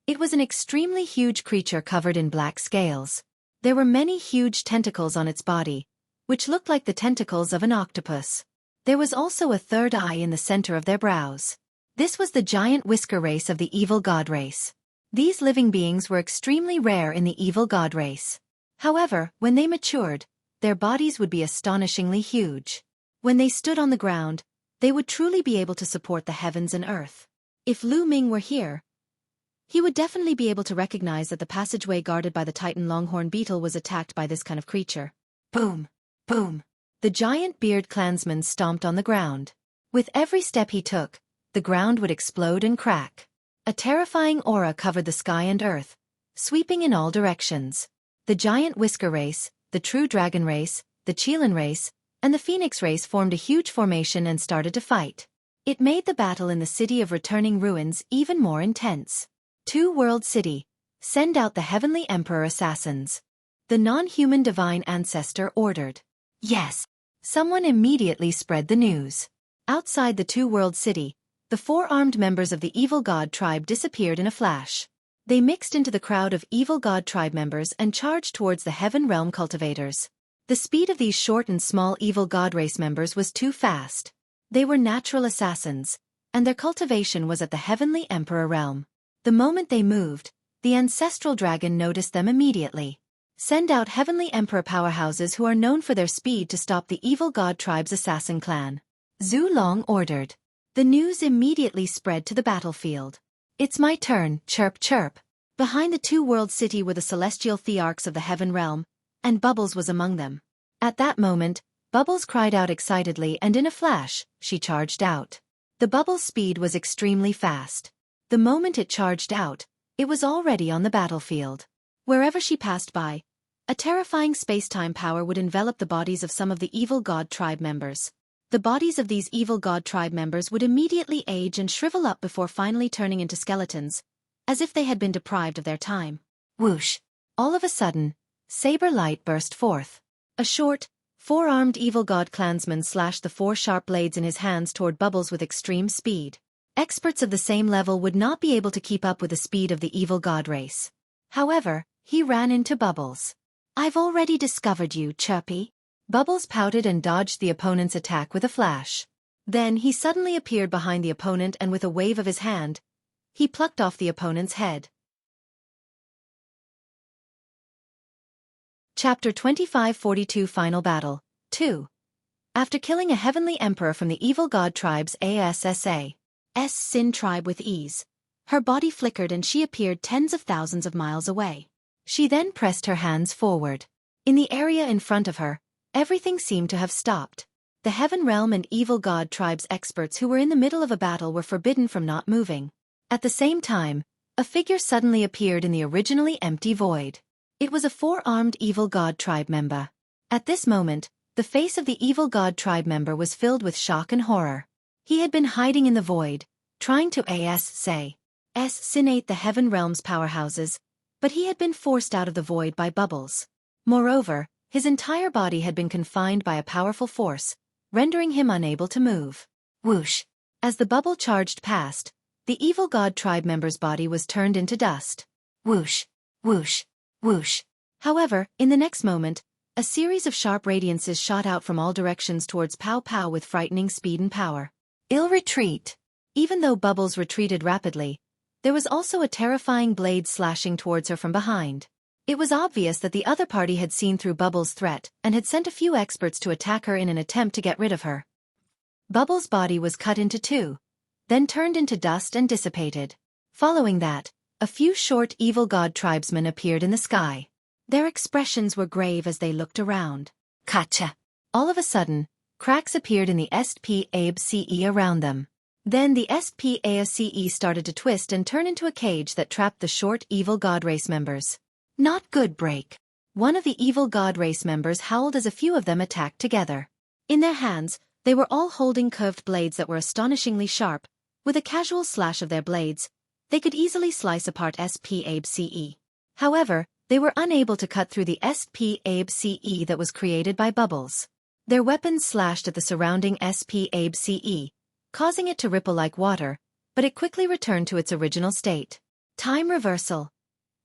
It was an extremely huge creature covered in black scales. There were many huge tentacles on its body, which looked like the tentacles of an octopus. There was also a third eye in the center of their brows. This was the giant whisker race of the evil god race. These living beings were extremely rare in the evil god race. However, when they matured, their bodies would be astonishingly huge. When they stood on the ground, they would truly be able to support the heavens and earth. If Lu Ming were here, he would definitely be able to recognize that the passageway guarded by the Titan Longhorn Beetle was attacked by this kind of creature. Boom! Boom! The giant beard clansman stomped on the ground. With every step he took, the ground would explode and crack. A terrifying aura covered the sky and earth, sweeping in all directions. The giant whisker race, the true dragon race, the Qilin race, and the Phoenix race formed a huge formation and started to fight. It made the battle in the city of returning ruins even more intense. Two World City. Send out the heavenly emperor assassins. The non-human divine ancestor ordered. Yes. Someone immediately spread the news. Outside the Two World City, the four-armed members of the evil god tribe disappeared in a flash. They mixed into the crowd of evil god tribe members and charged towards the heaven realm cultivators. The speed of these short and small evil god race members was too fast. They were natural assassins, and their cultivation was at the heavenly emperor realm. The moment they moved, The ancestral dragon noticed them immediately. Send out heavenly emperor powerhouses who are known for their speed to stop the evil god tribe's assassin clan. Zhu Long ordered. The news immediately spread to the battlefield. It's my turn, chirp chirp. Behind the two-world city were the celestial thearchs of the heaven realm, and Bubbles was among them. At that moment, Bubbles cried out excitedly, and in a flash, she charged out. The Bubbles' speed was extremely fast. The moment it charged out, it was already on the battlefield. Wherever she passed by, a terrifying space-time power would envelop the bodies of some of the evil god tribe members. The bodies of these evil god tribe members would immediately age and shrivel up before finally turning into skeletons, as if they had been deprived of their time. Whoosh! All of a sudden, saber light burst forth. A short, four-armed evil god clansman slashed the four sharp blades in his hands toward Bubbles with extreme speed. Experts of the same level would not be able to keep up with the speed of the evil god race. However, he ran into Bubbles. I've already discovered you, Chirpy. Bubbles pouted and dodged the opponent's attack with a flash. Then he suddenly appeared behind the opponent, and with a wave of his hand, he plucked off the opponent's head. Chapter 2542 Final Battle 2. After killing a heavenly emperor from the evil god tribe's Sin tribe with ease, her body flickered and she appeared tens of thousands of miles away. She then pressed her hands forward. In the area in front of her, everything seemed to have stopped. The heaven realm and evil god tribe's experts who were in the middle of a battle were forbidden from not moving. At the same time, a figure suddenly appeared in the originally empty void. It was a four-armed evil god tribe member. At this moment, the face of the evil god tribe member was filled with shock and horror. He had been hiding in the void, trying to assassinate the heaven realm's powerhouses, but he had been forced out of the void by Bubbles. Moreover, his entire body had been confined by a powerful force, rendering him unable to move. Whoosh! As the bubble charged past, the evil god tribe member's body was turned into dust. Whoosh! Whoosh! Whoosh! However, in the next moment, a series of sharp radiances shot out from all directions towards Pow Pow with frightening speed and power. Ill retreat! Even though Bubbles retreated rapidly, there was also a terrifying blade slashing towards her from behind. It was obvious that the other party had seen through Bubbles' threat and had sent a few experts to attack her in an attempt to get rid of her. Bubbles' body was cut into two, then turned into dust and dissipated. Following that, a few short evil god tribesmen appeared in the sky. Their expressions were grave as they looked around. Gotcha! All of a sudden, cracks appeared in the SPACE around them. Then the SPACE started to twist and turn into a cage that trapped the short evil god race members. Not good, break. One of the evil god race members howled as a few of them attacked together. In their hands, they were all holding curved blades that were astonishingly sharp. With a casual slash of their blades, they could easily slice apart SPACE. However, they were unable to cut through the SPACE that was created by Bubbles. Their weapons slashed at the surrounding SPACE, causing it to ripple like water, but it quickly returned to its original state. Time reversal.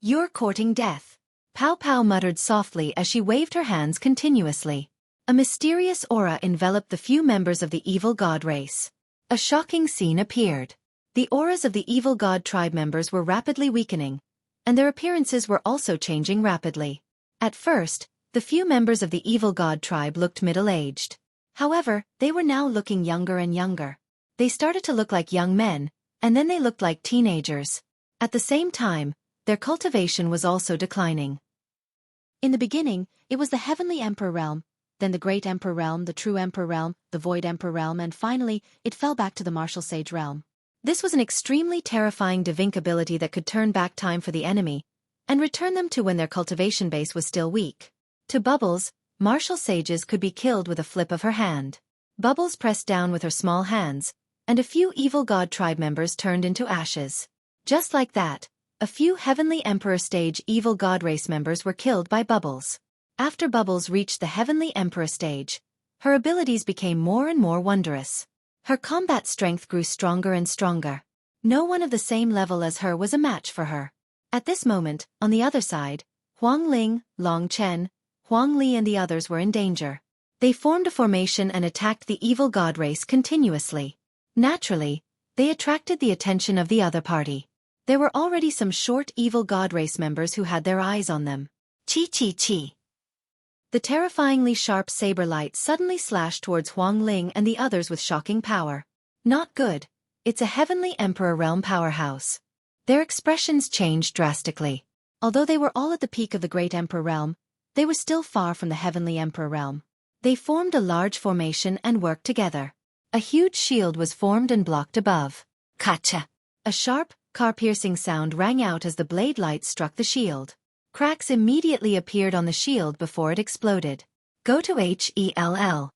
You're courting death. Pow Pow muttered softly as she waved her hands continuously. A mysterious aura enveloped the few members of the evil god race. A shocking scene appeared. The auras of the evil god tribe members were rapidly weakening, and their appearances were also changing rapidly. At first, the few members of the evil god tribe looked middle-aged. However, they were now looking younger and younger. They started to look like young men, and then they looked like teenagers. At the same time, their cultivation was also declining. In the beginning, it was the Heavenly Emperor realm, then the Great Emperor realm, the True Emperor realm, the Void Emperor realm, and finally, it fell back to the Martial Sage realm. This was an extremely terrifying Devink ability that could turn back time for the enemy, and return them to when their cultivation base was still weak. To Bubbles, Martial Sages could be killed with a flip of her hand. Bubbles pressed down with her small hands, and a few evil god tribe members turned into ashes. Just like that, a few Heavenly Emperor stage evil god race members were killed by Bubbles. After Bubbles reached the Heavenly Emperor stage, her abilities became more and more wondrous. Her combat strength grew stronger and stronger. No one of the same level as her was a match for her. At this moment, on the other side, Huang Ling, Long Chen, Huang Li and the others were in danger. They formed a formation and attacked the evil god race continuously. Naturally, they attracted the attention of the other party. There were already some short evil god race members who had their eyes on them. Chi chi chi. The terrifyingly sharp saber light suddenly slashed towards Huang Ling and the others with shocking power. Not good. It's a heavenly emperor realm powerhouse. Their expressions changed drastically. Although they were all at the peak of the great emperor realm, they were still far from the heavenly emperor realm. They formed a large formation and worked together. A huge shield was formed and blocked above. Kacha! A sharp, car-piercing sound rang out as the blade light struck the shield. Cracks immediately appeared on the shield before it exploded. Go to HELL.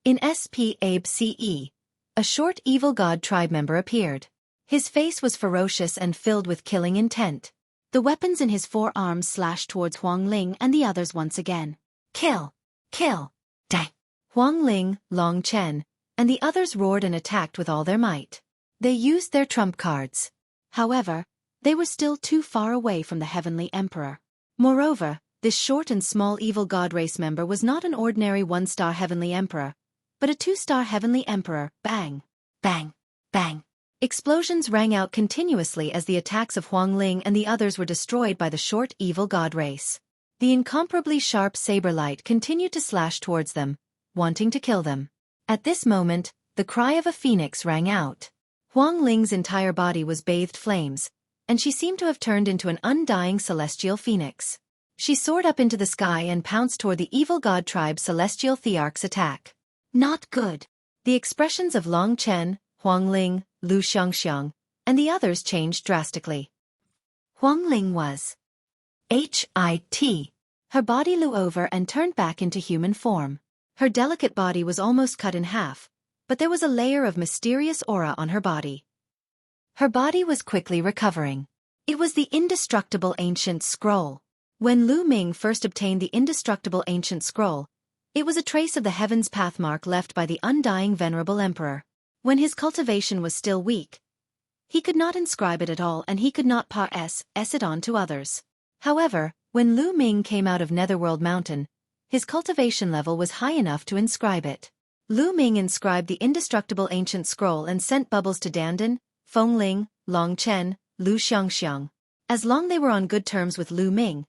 In SPABCE, a short evil god tribe member appeared. His face was ferocious and filled with killing intent. The weapons in his forearms slashed towards Huang Ling and the others once again. Kill! Kill! Die! Huang Ling, Long Chen, and the others roared and attacked with all their might. They used their trump cards. However, they were still too far away from the heavenly emperor. Moreover, this short and small evil god race member was not an ordinary one-star heavenly emperor, but a two-star heavenly emperor. Bang! Bang! Bang! Explosions rang out continuously as the attacks of Huang Ling and the others were destroyed by the short evil god race. The incomparably sharp saber light continued to slash towards them, wanting to kill them. At this moment, the cry of a phoenix rang out. Huang Ling's entire body was bathed flames, and she seemed to have turned into an undying celestial phoenix. She soared up into the sky and pounced toward the evil god tribe's celestial thearch's attack. Not good. The expressions of Long Chen, Huang Ling, Lu Xiangxiang, and the others changed drastically. Huang Ling was HIT. Her body flew over and turned back into human form. Her delicate body was almost cut in half, but there was a layer of mysterious aura on her body. Her body was quickly recovering. It was the indestructible ancient scroll. When Lu Ming first obtained the indestructible ancient scroll, it was a trace of the heaven's pathmark left by the undying venerable emperor. When his cultivation was still weak, he could not inscribe it at all and he could not pass it on to others. However, when Lu Ming came out of Netherworld Mountain, his cultivation level was high enough to inscribe it. Lu Ming inscribed the indestructible ancient scroll and sent bubbles to Dandan, Feng Ling, Long Chen, Lu Xiangxiang. As long they were on good terms with Lu Ming,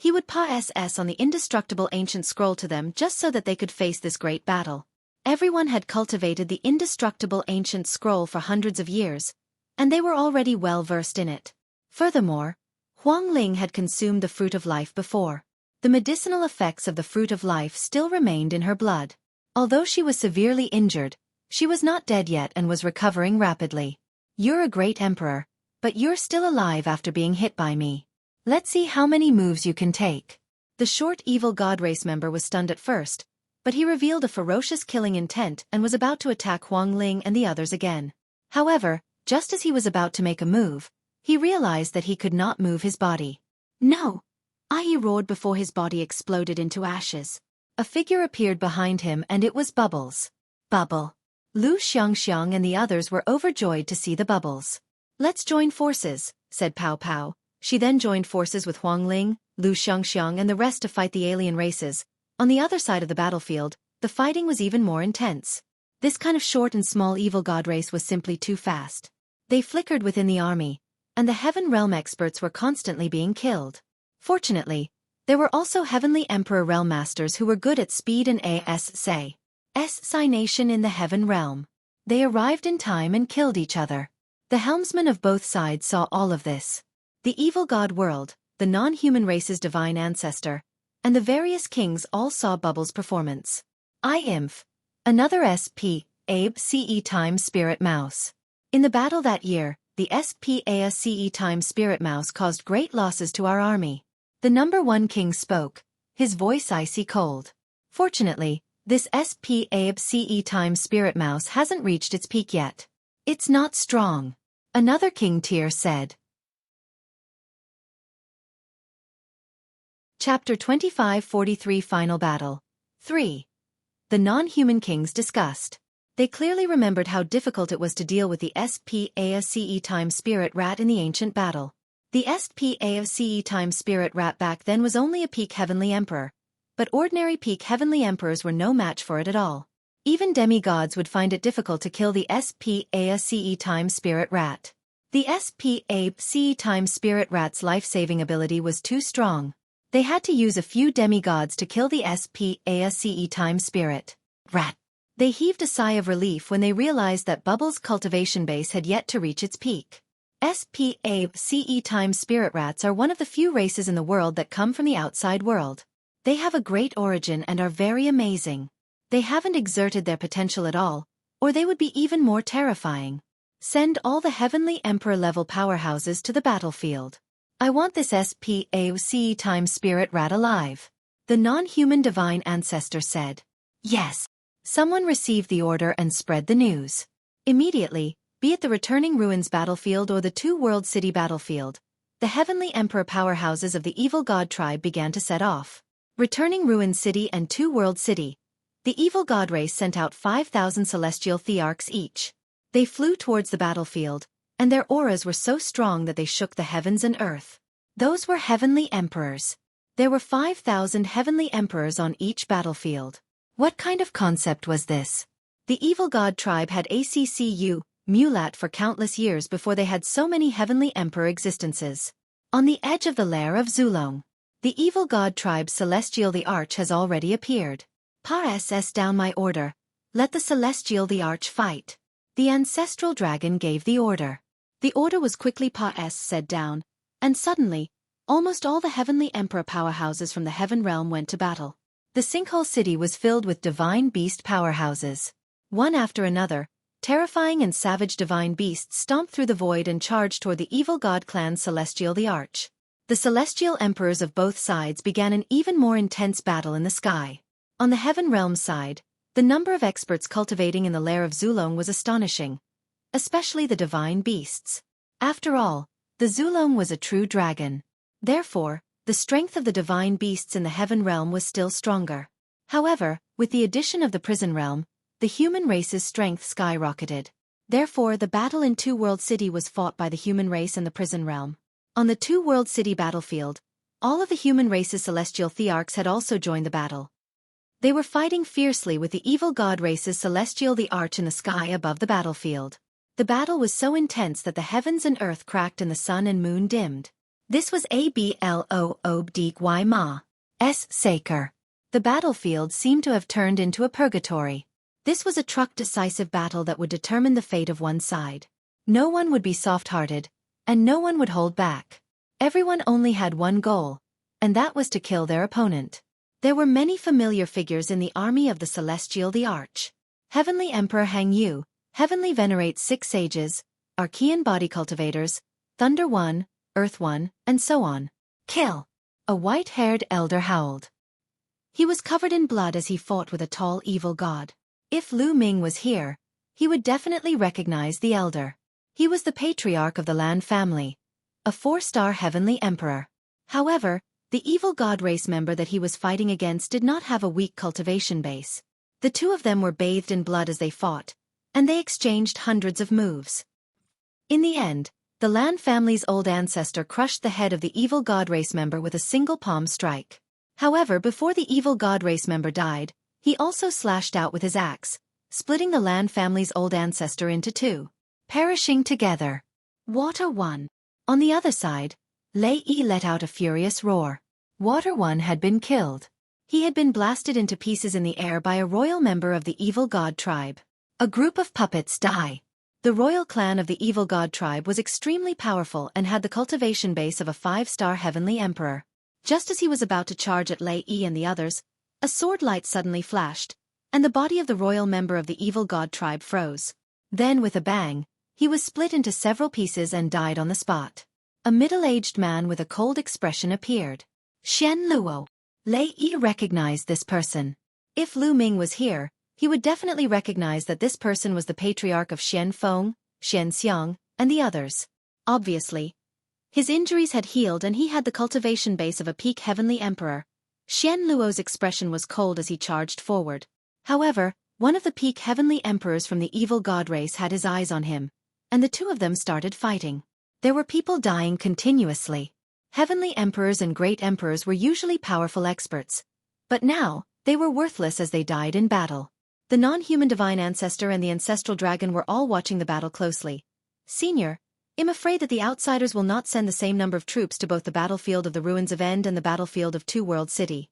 he would pass on the indestructible ancient scroll to them just so that they could face this great battle. Everyone had cultivated the indestructible ancient scroll for hundreds of years, and they were already well versed in it. Furthermore, Huang Ling had consumed the fruit of life before. The medicinal effects of the fruit of life still remained in her blood. Although she was severely injured, she was not dead yet and was recovering rapidly. You're a great emperor, but you're still alive after being hit by me. Let's see how many moves you can take. The short evil god race member was stunned at first, but he revealed a ferocious killing intent and was about to attack Huang Ling and the others again. However, just as he was about to make a move, he realized that he could not move his body. No! He roared before his body exploded into ashes. A figure appeared behind him and it was Bubbles. Bubble. Lu Xiangxiang and the others were overjoyed to see the Bubbles. Let's join forces, said Pao Pao. She then joined forces with Huang Ling, Lu Xiangxiang and the rest to fight the alien races. On the other side of the battlefield, the fighting was even more intense. This kind of short and small evil god race was simply too fast. They flickered within the army, and the Heaven Realm experts were constantly being killed. Fortunately, there were also Heavenly Emperor Realm Masters who were good at speed and assassination in the Heaven Realm. They arrived in time and killed each other. The helmsmen of both sides saw all of this. The evil god world, the non-human race's divine ancestor, and the various kings all saw Bubbles' performance. Another SPACE Time Spirit Mouse. In the battle that year, the SPACE Time Spirit Mouse caused great losses to our army. The number one king spoke, his voice icy cold. Fortunately, this SPACE Time Spirit Mouse hasn't reached its peak yet. It's not strong. Another king tier said. Chapter 2543 Final Battle 3. The non-human kings discussed. They clearly remembered how difficult it was to deal with the SPACE Time Spirit Rat in the ancient battle. The SPACE Time Spirit Rat back then was only a peak Heavenly Emperor, but ordinary peak Heavenly Emperors were no match for it at all. Even demigods would find it difficult to kill the SPACE Time Spirit Rat. The SPACE time spirit rat's life-saving ability was too strong. They had to use a few demigods to kill the SPACE time spirit rat. They heaved a sigh of relief when they realized that Bubble's cultivation base had yet to reach its peak. SPACE time spirit rats are one of the few races in the world that come from the outside world. They have a great origin and are very amazing. They haven't exerted their potential at all, or they would be even more terrifying. Send all the Heavenly Emperor-level powerhouses to the battlefield. I want this SPACE time spirit rat alive. The non-human divine ancestor said. Yes. Someone received the order and spread the news. Immediately, be it the returning ruins battlefield or the two-world city battlefield, the Heavenly Emperor powerhouses of the evil god tribe began to set off. Returning ruin city and two-world city, the evil god race sent out 5,000 celestial thearchs each. They flew towards the battlefield, and their auras were so strong that they shook the heavens and earth. Those were Heavenly Emperors. There were 5,000 Heavenly Emperors on each battlefield. What kind of concept was this? The evil god tribe had ACCU, Mulat for countless years before they had so many Heavenly Emperor existences. On the edge of the lair of Zulong, the evil god tribe's Celestial the Arch has already appeared. Pa-SS down my order. Let the Celestial the Arch fight. The ancestral dragon gave the order. The order was quickly Pa-S said down, and suddenly, almost all the Heavenly Emperor powerhouses from the Heaven Realm went to battle. The Sinkhole City was filled with divine beast powerhouses. One after another, terrifying and savage divine beasts stomped through the void and charged toward the evil god clan Celestial the Arch. The Celestial Emperors of both sides began an even more intense battle in the sky. On the Heaven Realm side, the number of experts cultivating in the lair of Zulong was astonishing, especially the divine beasts. After all, the Zulong was a true dragon. Therefore, the strength of the divine beasts in the Heaven Realm was still stronger. However, with the addition of the Prison Realm, the human race's strength skyrocketed. Therefore, the battle in Two-World City was fought by the human race and the Prison Realm. On the Two-World City battlefield, all of the human race's celestial thearchs had also joined the battle. They were fighting fiercely with the evil god race's Celestial the Arch in the sky above the battlefield. The battle was so intense that the heavens and earth cracked and the sun and moon dimmed. This was ABLOOBDY Ma. S. Saker. The battlefield seemed to have turned into a purgatory. This was a decisive battle that would determine the fate of one side. No one would be soft-hearted, and no one would hold back. Everyone only had one goal, and that was to kill their opponent. There were many familiar figures in the army of the Celestial the Arch. Heavenly Emperor Hang Yu, Heavenly Venerate 6 Sages, Archean Body Cultivators, Thunder One, Earth One, and so on. Kill! A white-haired elder howled. He was covered in blood as he fought with a tall evil god. If Lu Ming was here, he would definitely recognize the elder. He was the patriarch of the Lan family, a 4-star Heavenly Emperor. However, the evil god race member that he was fighting against did not have a weak cultivation base. The two of them were bathed in blood as they fought, and they exchanged hundreds of moves. In the end, the Lan family's old ancestor crushed the head of the evil god race member with a single palm strike. However, before the evil god race member died, he also slashed out with his axe, splitting the Lan family's old ancestor into 2, perishing together. Water One. On the other side, Lei Yi let out a furious roar. Water One had been killed. He had been blasted into pieces in the air by a royal member of the evil god tribe. A group of puppets die. The royal clan of the evil god tribe was extremely powerful and had the cultivation base of a 5-star Heavenly Emperor. Just as he was about to charge at Lei Yi and the others, a sword light suddenly flashed, and the body of the royal member of the evil god tribe froze. Then with a bang, he was split into several pieces and died on the spot. A middle-aged man with a cold expression appeared. Shen Luo. Lei Yi recognized this person. If Lu Ming was here, he would definitely recognize that this person was the patriarch of Xian Feng, Xian Xiang, and the others. Obviously, his injuries had healed and he had the cultivation base of a peak Heavenly Emperor. Shen Luo's expression was cold as he charged forward. However, one of the peak Heavenly Emperors from the evil god race had his eyes on him, and the two of them started fighting. There were people dying continuously. Heavenly Emperors and Great Emperors were usually powerful experts, but now, they were worthless as they died in battle. The non-human divine ancestor and the ancestral dragon were all watching the battle closely. Senior, I'm afraid that the outsiders will not send the same number of troops to both the battlefield of the ruins of End and the battlefield of Two World City.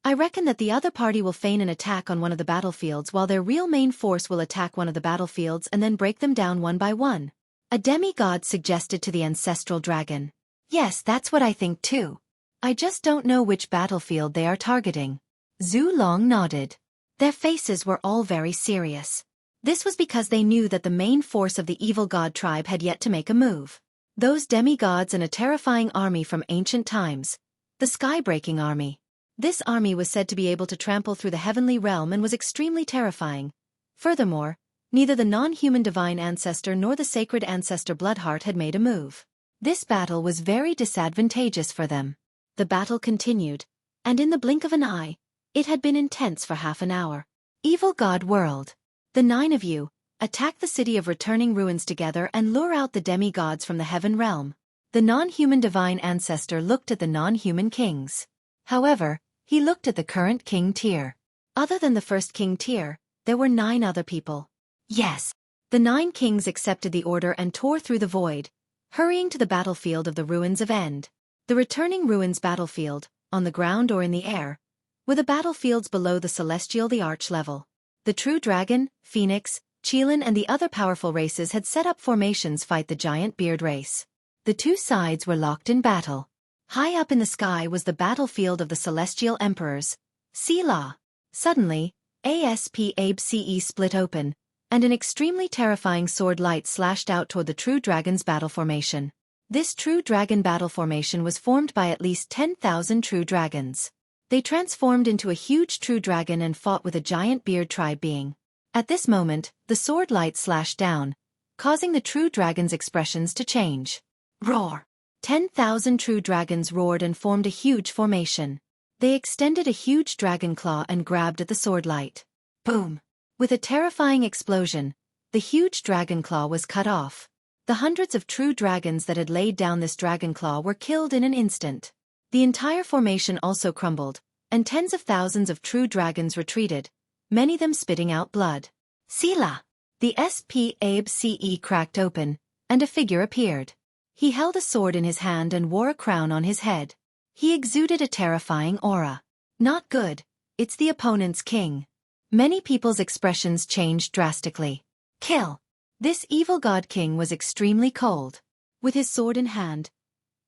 I reckon that the other party will feign an attack on one of the battlefields while their real main force will attack one of the battlefields and then break them down one by one. A demigod suggested to the ancestral dragon. Yes, that's what I think too. I just don't know which battlefield they are targeting. Zhu Long nodded. Their faces were all very serious. This was because they knew that the main force of the evil god tribe had yet to make a move. Those demigods and a terrifying army from ancient times. The sky-breaking army. This army was said to be able to trample through the heavenly realm and was extremely terrifying. Furthermore, neither the non-human divine ancestor nor the sacred ancestor Bloodheart had made a move. This battle was very disadvantageous for them. The battle continued, and in the blink of an eye, it had been intense for half an hour. Evil God World. The 9 of you, attack the city of returning ruins together and lure out the demigods from the heaven realm. The non-human divine ancestor looked at the non-human kings. However, he looked at the current king tier. Other than the first king tier, there were 9 other people. Yes. The 9 kings accepted the order and tore through the void, hurrying to the battlefield of the ruins of End. The returning ruins battlefield, on the ground or in the air, were the battlefields below the celestial the arch level. The True Dragon, Phoenix, Qilin and the other powerful races had set up formations fight the giant beard race. The two sides were locked in battle. High up in the sky was the battlefield of the celestial emperors. Selah. Suddenly, ASP-ABCE split open, and an extremely terrifying sword light slashed out toward the True Dragon's battle formation. This True Dragon battle formation was formed by at least 10,000 True Dragons. They transformed into a huge True Dragon and fought with a giant beard tribe being. At this moment, the sword light slashed down, causing the True Dragon's expressions to change. Roar! 10,000 True Dragons roared and formed a huge formation. They extended a huge dragon claw and grabbed at the sword light. Boom! With a terrifying explosion, the huge dragon claw was cut off. The hundreds of True Dragons that had laid down this dragon claw were killed in an instant. The entire formation also crumbled, and tens of thousands of True Dragons retreated, many of them spitting out blood. Selah! The SPABCE cracked open, and a figure appeared. He held a sword in his hand and wore a crown on his head. He exuded a terrifying aura. Not good. It's the opponent's king. Many people's expressions changed drastically. Kill! This evil god king was extremely cold. With his sword in hand,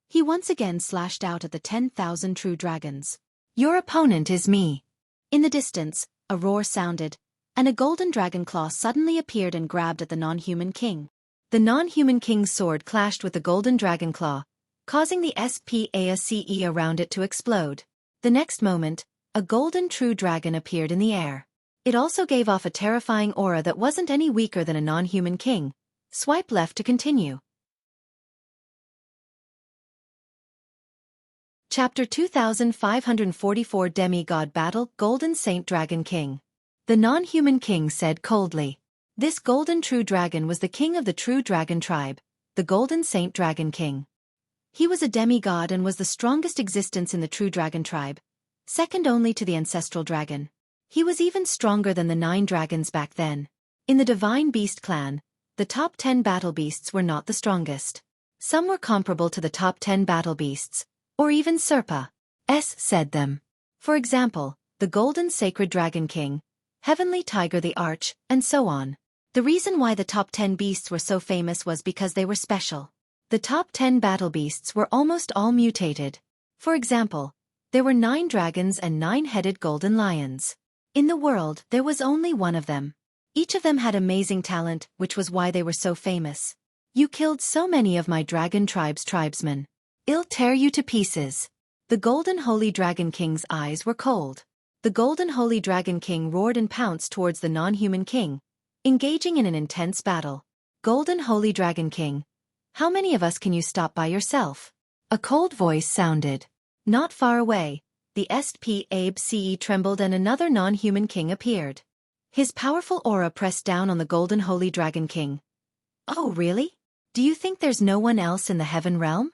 he once again slashed out at the 10,000 True Dragons. Your opponent is me. In the distance, a roar sounded, and a golden dragon claw suddenly appeared and grabbed at the non-human king. The non-human king's sword clashed with the golden dragon claw, causing the SPACE around it to explode. The next moment, a golden True Dragon appeared in the air. It also gave off a terrifying aura that wasn't any weaker than a non-human king. Swipe left to continue. Chapter 2544 Demigod Battle Golden Saint Dragon King. The non-human king said coldly. This golden True Dragon was the king of the True Dragon tribe, the Golden Saint Dragon King. He was a demigod and was the strongest existence in the True Dragon tribe, second only to the ancestral dragon. He was even stronger than the 9 dragons back then. In the Divine Beast clan, the top 10 battle beasts were not the strongest. Some were comparable to the top 10 battle beasts, or even Serpa said them. For example, the Golden Sacred Dragon King, Heavenly Tiger the Arch, and so on. The reason why the top 10 beasts were so famous was because they were special. The top 10 battle beasts were almost all mutated. For example, there were 9 dragons and 9-headed golden lions. In the world, there was only one of them. Each of them had amazing talent, which was why they were so famous. You killed so many of my dragon tribe's tribesmen. I'll tear you to pieces. The Golden Holy Dragon King's eyes were cold. The Golden Holy Dragon King roared and pounced towards the non-human king, engaging in an intense battle. Golden Holy Dragon King, how many of us can you stop by yourself? A cold voice sounded. Not far away, the SPABCE trembled and another non-human king appeared. His powerful aura pressed down on the Golden Holy Dragon King. Oh really? Do you think there's no one else in the heaven realm?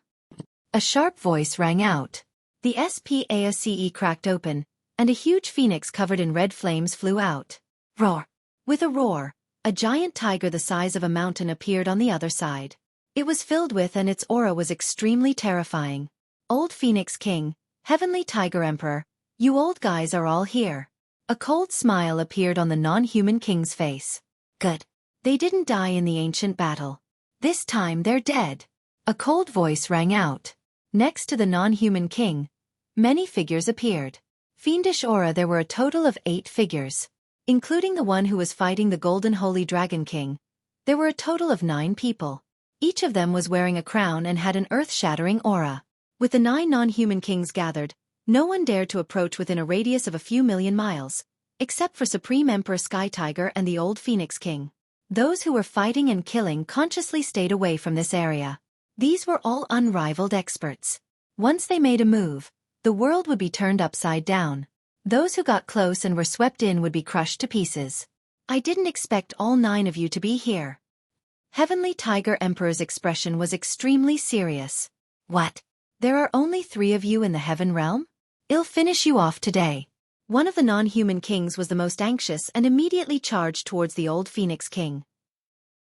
A sharp voice rang out. The SPACE cracked open, and a huge phoenix covered in red flames flew out. Roar! With a roar, a giant tiger the size of a mountain appeared on the other side. It was filled with and its aura was extremely terrifying. Old Phoenix King, Heavenly Tiger Emperor, you old guys are all here. A cold smile appeared on the non-human king's face. Good. They didn't die in the ancient battle. This time they're dead. A cold voice rang out. Next to the non-human king, many figures appeared. Fiendish aura, there were a total of 8 figures. Including the one who was fighting the Golden Holy Dragon King, there were a total of 9 people. Each of them was wearing a crown and had an earth-shattering aura. With the 9 non-human kings gathered, no one dared to approach within a radius of a few million miles, except for Supreme Emperor Sky Tiger and the old Phoenix King. Those who were fighting and killing consciously stayed away from this area. These were all unrivaled experts. Once they made a move, the world would be turned upside down. Those who got close and were swept in would be crushed to pieces. I didn't expect all 9 of you to be here. Heavenly Tiger Emperor's expression was extremely serious. What? There are only 3 of you in the heaven realm? I'll finish you off today. One of the non-human kings was the most anxious and immediately charged towards the old Phoenix King.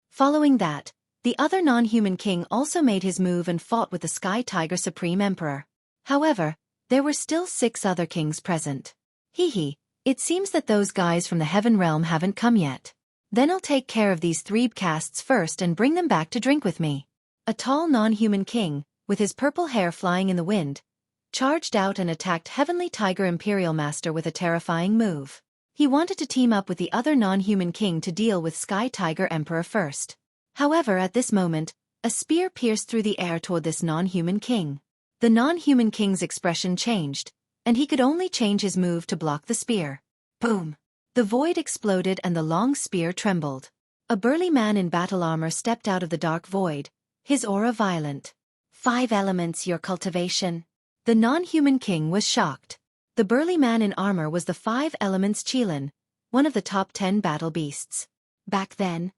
Following that, the other non-human king also made his move and fought with the Sky Tiger Supreme Emperor. However, there were still 6 other kings present. It seems that those guys from the heaven realm haven't come yet. Then I'll take care of these 3 castes first and bring them back to drink with me. A tall non-human king, with his purple hair flying in the wind, charged out and attacked Heavenly Tiger Imperial Master with a terrifying move. He wanted to team up with the other non-human king to deal with Sky Tiger Emperor first. However, at this moment, a spear pierced through the air toward this non-human king. The non-human king's expression changed, and he could only change his move to block the spear. Boom! The void exploded and the long spear trembled. A burly man in battle armor stepped out of the dark void, his aura violent. 5 elements, your cultivation. The non-human king was shocked. The burly man in armor was the 5 elements Qilin, one of the top 10 battle beasts. Back then,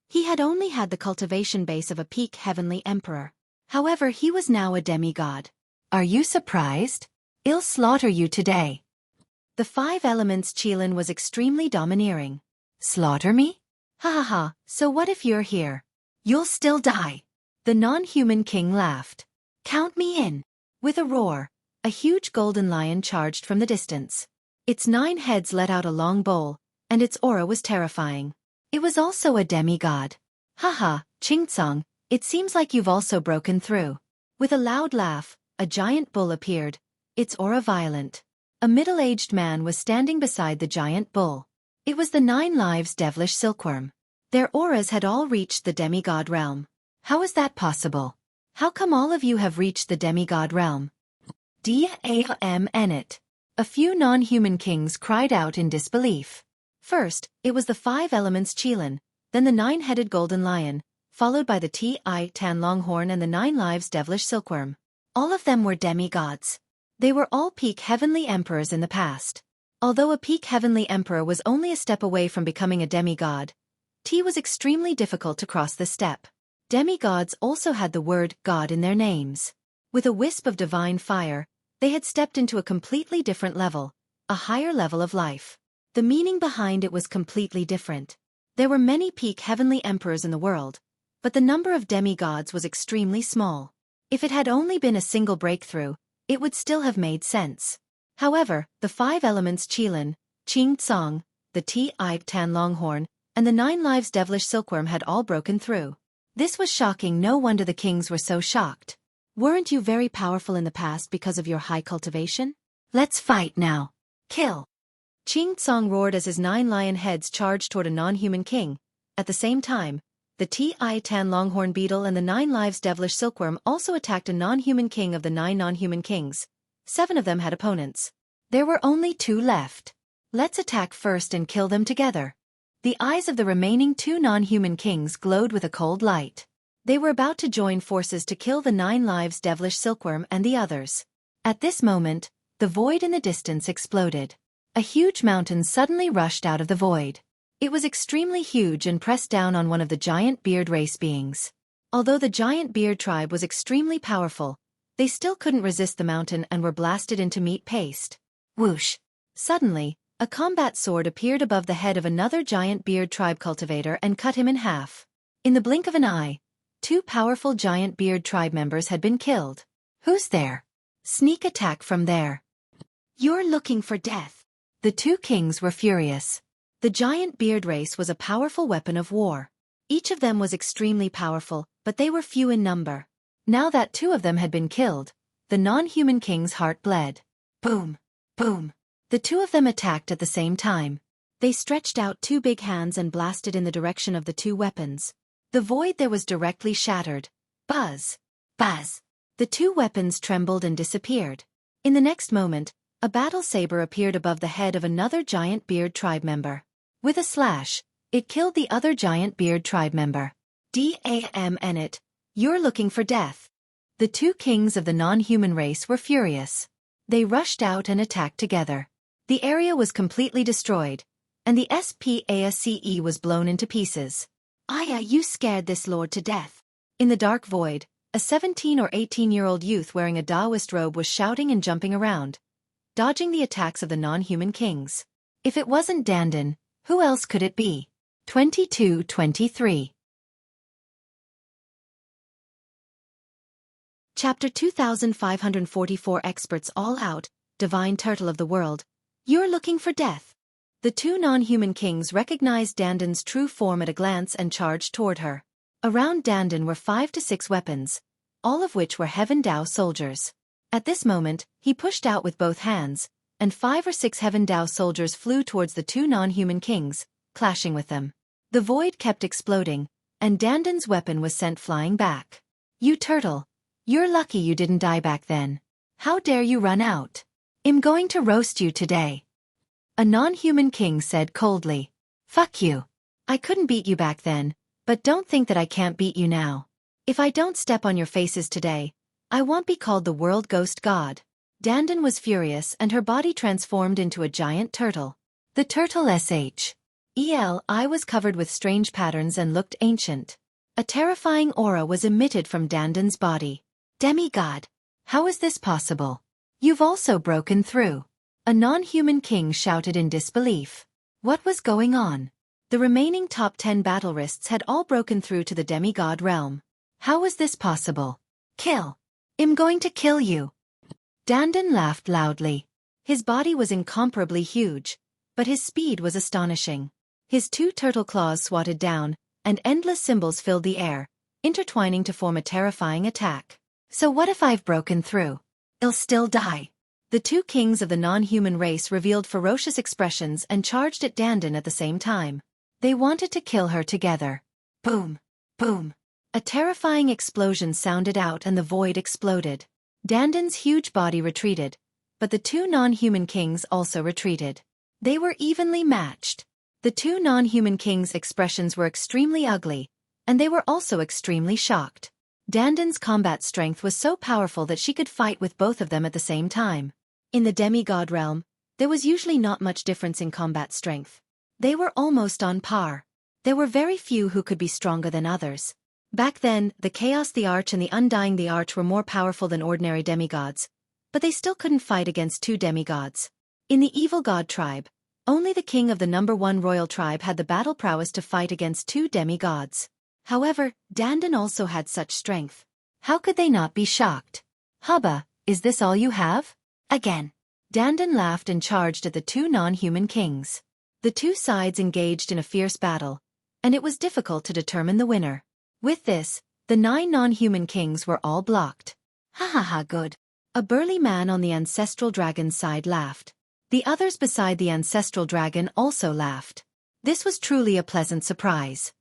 he had only had the cultivation base of a peak heavenly emperor. However, he was now a demigod. Are you surprised? I'll slaughter you today. The 5 elements Qilin was extremely domineering. Slaughter me? Ha ha ha, so what if you're here? You'll still die. The non-human king laughed. Count me in. With a roar, a huge golden lion charged from the distance. Its 9 heads let out a long bowl, and its aura was terrifying. It was also a demigod. Haha, Qingtsong, it seems like you've also broken through. With a loud laugh, a giant bull appeared, its aura violent. A middle-aged man was standing beside the giant bull. It was the 9 lives devilish silkworm. Their auras had all reached the demigod realm. How is that possible? How come all of you have reached the demigod realm? It. A few non-human kings cried out in disbelief. First, it was the 5 elements Qilin, then the 9-headed golden lion, followed by the Tan longhorn and the 9 lives devilish silkworm. All of them were demigods. They were all peak heavenly emperors in the past. Although a peak heavenly emperor was only a step away from becoming a demigod, T was extremely difficult to cross this step. Demigods also had the word God in their names. With a wisp of divine fire, they had stepped into a completely different level, a higher level of life. The meaning behind it was completely different. There were many peak heavenly emperors in the world, but the number of demigods was extremely small. If it had only been a single breakthrough, it would still have made sense. However, the 5 elements Qilin, Qingtsong, the Tan longhorn, and the 9 lives devilish silkworm had all broken through. This was shocking. No wonder the kings were so shocked. Weren't you very powerful in the past because of your high cultivation? Let's fight now. Kill! Qingtsong roared as his 9 lion heads charged toward a non-human king. At the same time, the Tan longhorn beetle and the 9 lives devilish silkworm also attacked a non-human king of the 9 non-human kings. 7 of them had opponents. There were only 2 left. Let's attack first and kill them together. The eyes of the remaining 2 non-human kings glowed with a cold light. They were about to join forces to kill the 9 lives devilish silkworm and the others. At this moment, the void in the distance exploded. A huge mountain suddenly rushed out of the void. It was extremely huge and pressed down on one of the giant beard race beings. Although the giant beard tribe was extremely powerful, they still couldn't resist the mountain and were blasted into meat paste. Whoosh! Suddenly, a combat sword appeared above the head of another giant beard tribe cultivator and cut him in half. In the blink of an eye, 2 powerful giant beard tribe members had been killed. Who's there? Sneak attack from there. You're looking for death. The 2 kings were furious. The giant beard race was a powerful weapon of war. Each of them was extremely powerful, but they were few in number. Now that 2 of them had been killed, the non-human king's heart bled. Boom! Boom! The 2 of them attacked at the same time. They stretched out 2 big hands and blasted in the direction of the 2 weapons. The void there was directly shattered. Buzz! Buzz! The 2 weapons trembled and disappeared. In the next moment, a battle saber appeared above the head of another giant beard tribe member. With a slash, it killed the other giant beard tribe member. Damn it! You're looking for death. The 2 kings of the non-human race were furious. They rushed out and attacked together. The area was completely destroyed, and the SPACE was blown into pieces. Aya, you scared this lord to death. In the dark void, a 17 or 18-year-old youth wearing a Taoist robe was shouting and jumping around, dodging the attacks of the non-human kings. If it wasn't Dandan, who else could it be? 22-23. Chapter 2544 Experts All Out, Divine Turtle of the World. You're looking for death. The 2 non-human kings recognized Dandan's true form at a glance and charged toward her. Around Dandan were 5 to 6 weapons, all of which were Heaven Dao soldiers. At this moment, he pushed out with both hands, and 5 or 6 Heaven Dao soldiers flew towards the 2 non-human kings, clashing with them. The void kept exploding, and Dandan's weapon was sent flying back. You turtle! You're lucky you didn't die back then. How dare you run out? I'm going to roast you today. A non-human king said coldly. Fuck you. I couldn't beat you back then, but don't think that I can't beat you now. If I don't step on your faces today, I won't be called the world ghost god. Dandan was furious and her body transformed into a giant turtle. The turtle SHELI was covered with strange patterns and looked ancient. A terrifying aura was emitted from Dandan's body. Demigod! How is this possible? You've also broken through. A non-human king shouted in disbelief. What was going on? The remaining top 10 battlerists had all broken through to the demigod realm. How was this possible? Kill! I'm going to kill you! Dandan laughed loudly. His body was incomparably huge, but his speed was astonishing. His 2 turtle claws swatted down, and endless symbols filled the air, intertwining to form a terrifying attack. So what if I've broken through? I'll still die. The 2 kings of the non-human race revealed ferocious expressions and charged at Dandan at the same time. They wanted to kill her together. Boom! Boom! A terrifying explosion sounded out and the void exploded. Dandan's huge body retreated, but the 2 non-human kings also retreated. They were evenly matched. The 2 non-human kings' expressions were extremely ugly, and they were also extremely shocked. Dandan's combat strength was so powerful that she could fight with both of them at the same time. In the demigod realm, there was usually not much difference in combat strength. They were almost on par. There were very few who could be stronger than others. Back then, the Chaos the Arch and the Undying the Arch were more powerful than ordinary demigods, but they still couldn't fight against 2 demigods. In the Evil God tribe, only the king of the number 1 royal tribe had the battle prowess to fight against 2 demigods. However, Dandan also had such strength. How could they not be shocked? Hubba, is this all you have? Again. Dandan laughed and charged at the 2 non-human kings. The 2 sides engaged in a fierce battle, and it was difficult to determine the winner. With this, the 9 non-human kings were all blocked. Ha ha ha, good. A burly man on the ancestral dragon's side laughed. The others beside the ancestral dragon also laughed. This was truly a pleasant surprise.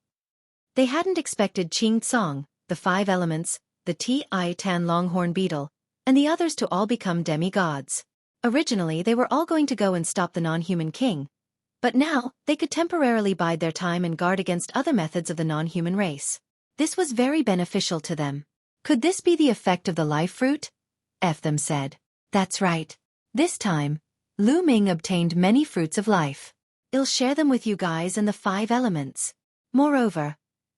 They hadn't expected Ching Tsong, the 5 elements, the Tan longhorn beetle, and the others to all become demigods. Originally they were all going to go and stop the non-human king, but now they could temporarily bide their time and guard against other methods of the non-human race. This was very beneficial to them. Could this be the effect of the life fruit? Them said. That's right. This time, Lu Ming obtained many fruits of life. I'll share them with you guys and the 5 elements. Moreover,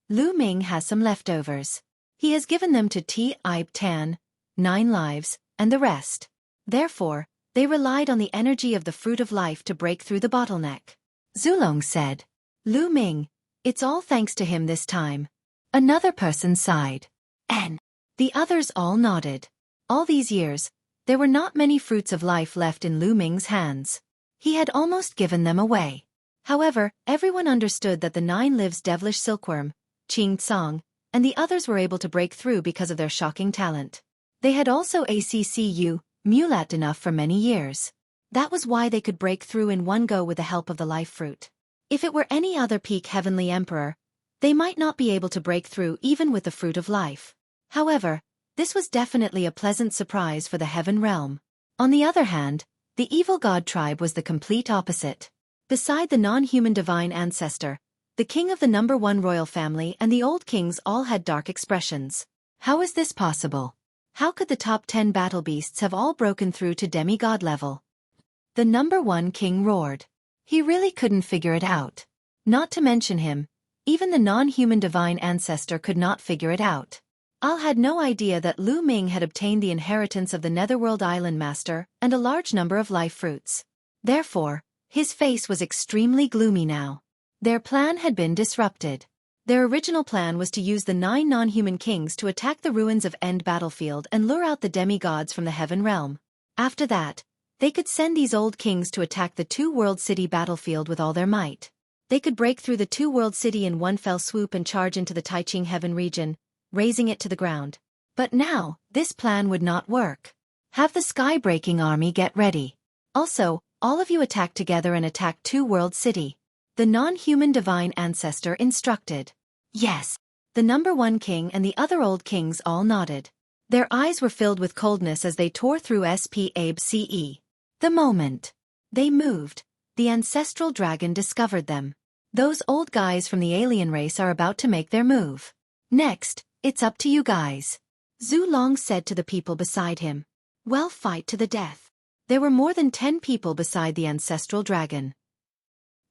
Lu Ming has some leftovers. He has given them to Tan, 9 lives, and the rest. Therefore, they relied on the energy of the fruit of life to break through the bottleneck. Zulong said. Lu Ming, it's all thanks to him this time. Another person sighed. And the others all nodded. All these years, there were not many fruits of life left in Lu Ming's hands. He had almost given them away. However, everyone understood that the 9 lives devilish silkworm, Qing Tsang, and the others were able to break through because of their shocking talent. They had also accu mulat enough for many years. That was why they could break through in one go with the help of the life fruit. If it were any other peak heavenly emperor, they might not be able to break through even with the fruit of life. However, this was definitely a pleasant surprise for the heaven realm. On the other hand, the evil god tribe was the complete opposite. Beside the non-human divine ancestor, the king of the number 1 royal family and the old kings all had dark expressions. How is this possible? How could the top 10 battle beasts have all broken through to demigod level? The number 1 king roared. He really couldn't figure it out. Not to mention him, even the non-human divine ancestor could not figure it out. Al had no idea that Lu Ming had obtained the inheritance of the Netherworld Island Master and a large number of life fruits. Therefore, his face was extremely gloomy now. Their plan had been disrupted. Their original plan was to use the 9 non-human kings to attack the ruins of End Battlefield and lure out the demigods from the heaven realm. After that, they could send these old kings to attack the 2-world city battlefield with all their might. They could break through the 2-world city in one fell swoop and charge into the Taiqing heaven region, razing it to the ground. But now, this plan would not work. Have the sky-breaking army get ready. Also, all of you attack together and attack 2-world city. The non-human divine ancestor instructed. Yes. The number 1 king and the other old kings all nodded. Their eyes were filled with coldness as they tore through SPABCE. The moment they moved, the ancestral dragon discovered them. Those old guys from the alien race are about to make their move. Next, it's up to you guys. Zhu Long said to the people beside him. Well, fight to the death. There were more than 10 people beside the ancestral dragon.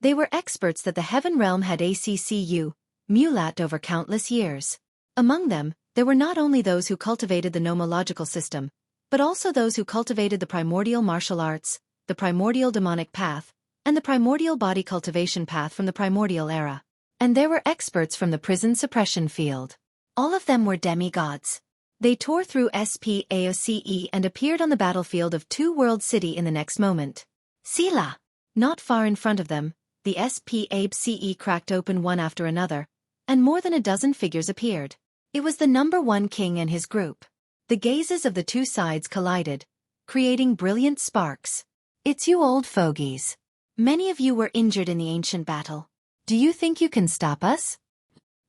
They were experts that the heaven realm had accu mulat over countless years. Among them, there were not only those who cultivated the nomological system, but also those who cultivated the primordial martial arts, the primordial demonic path, and the primordial body cultivation path from the primordial era. And there were experts from the prison suppression field. All of them were demigods. They tore through SPAOCE and appeared on the battlefield of 2-world city in the next moment. Sila! Not far in front of them, the SPABCE cracked open one after another, and more than a dozen figures appeared. It was the number 1 king and his group. The gazes of the 2 sides collided, creating brilliant sparks. It's you old fogies. Many of you were injured in the ancient battle. Do you think you can stop us?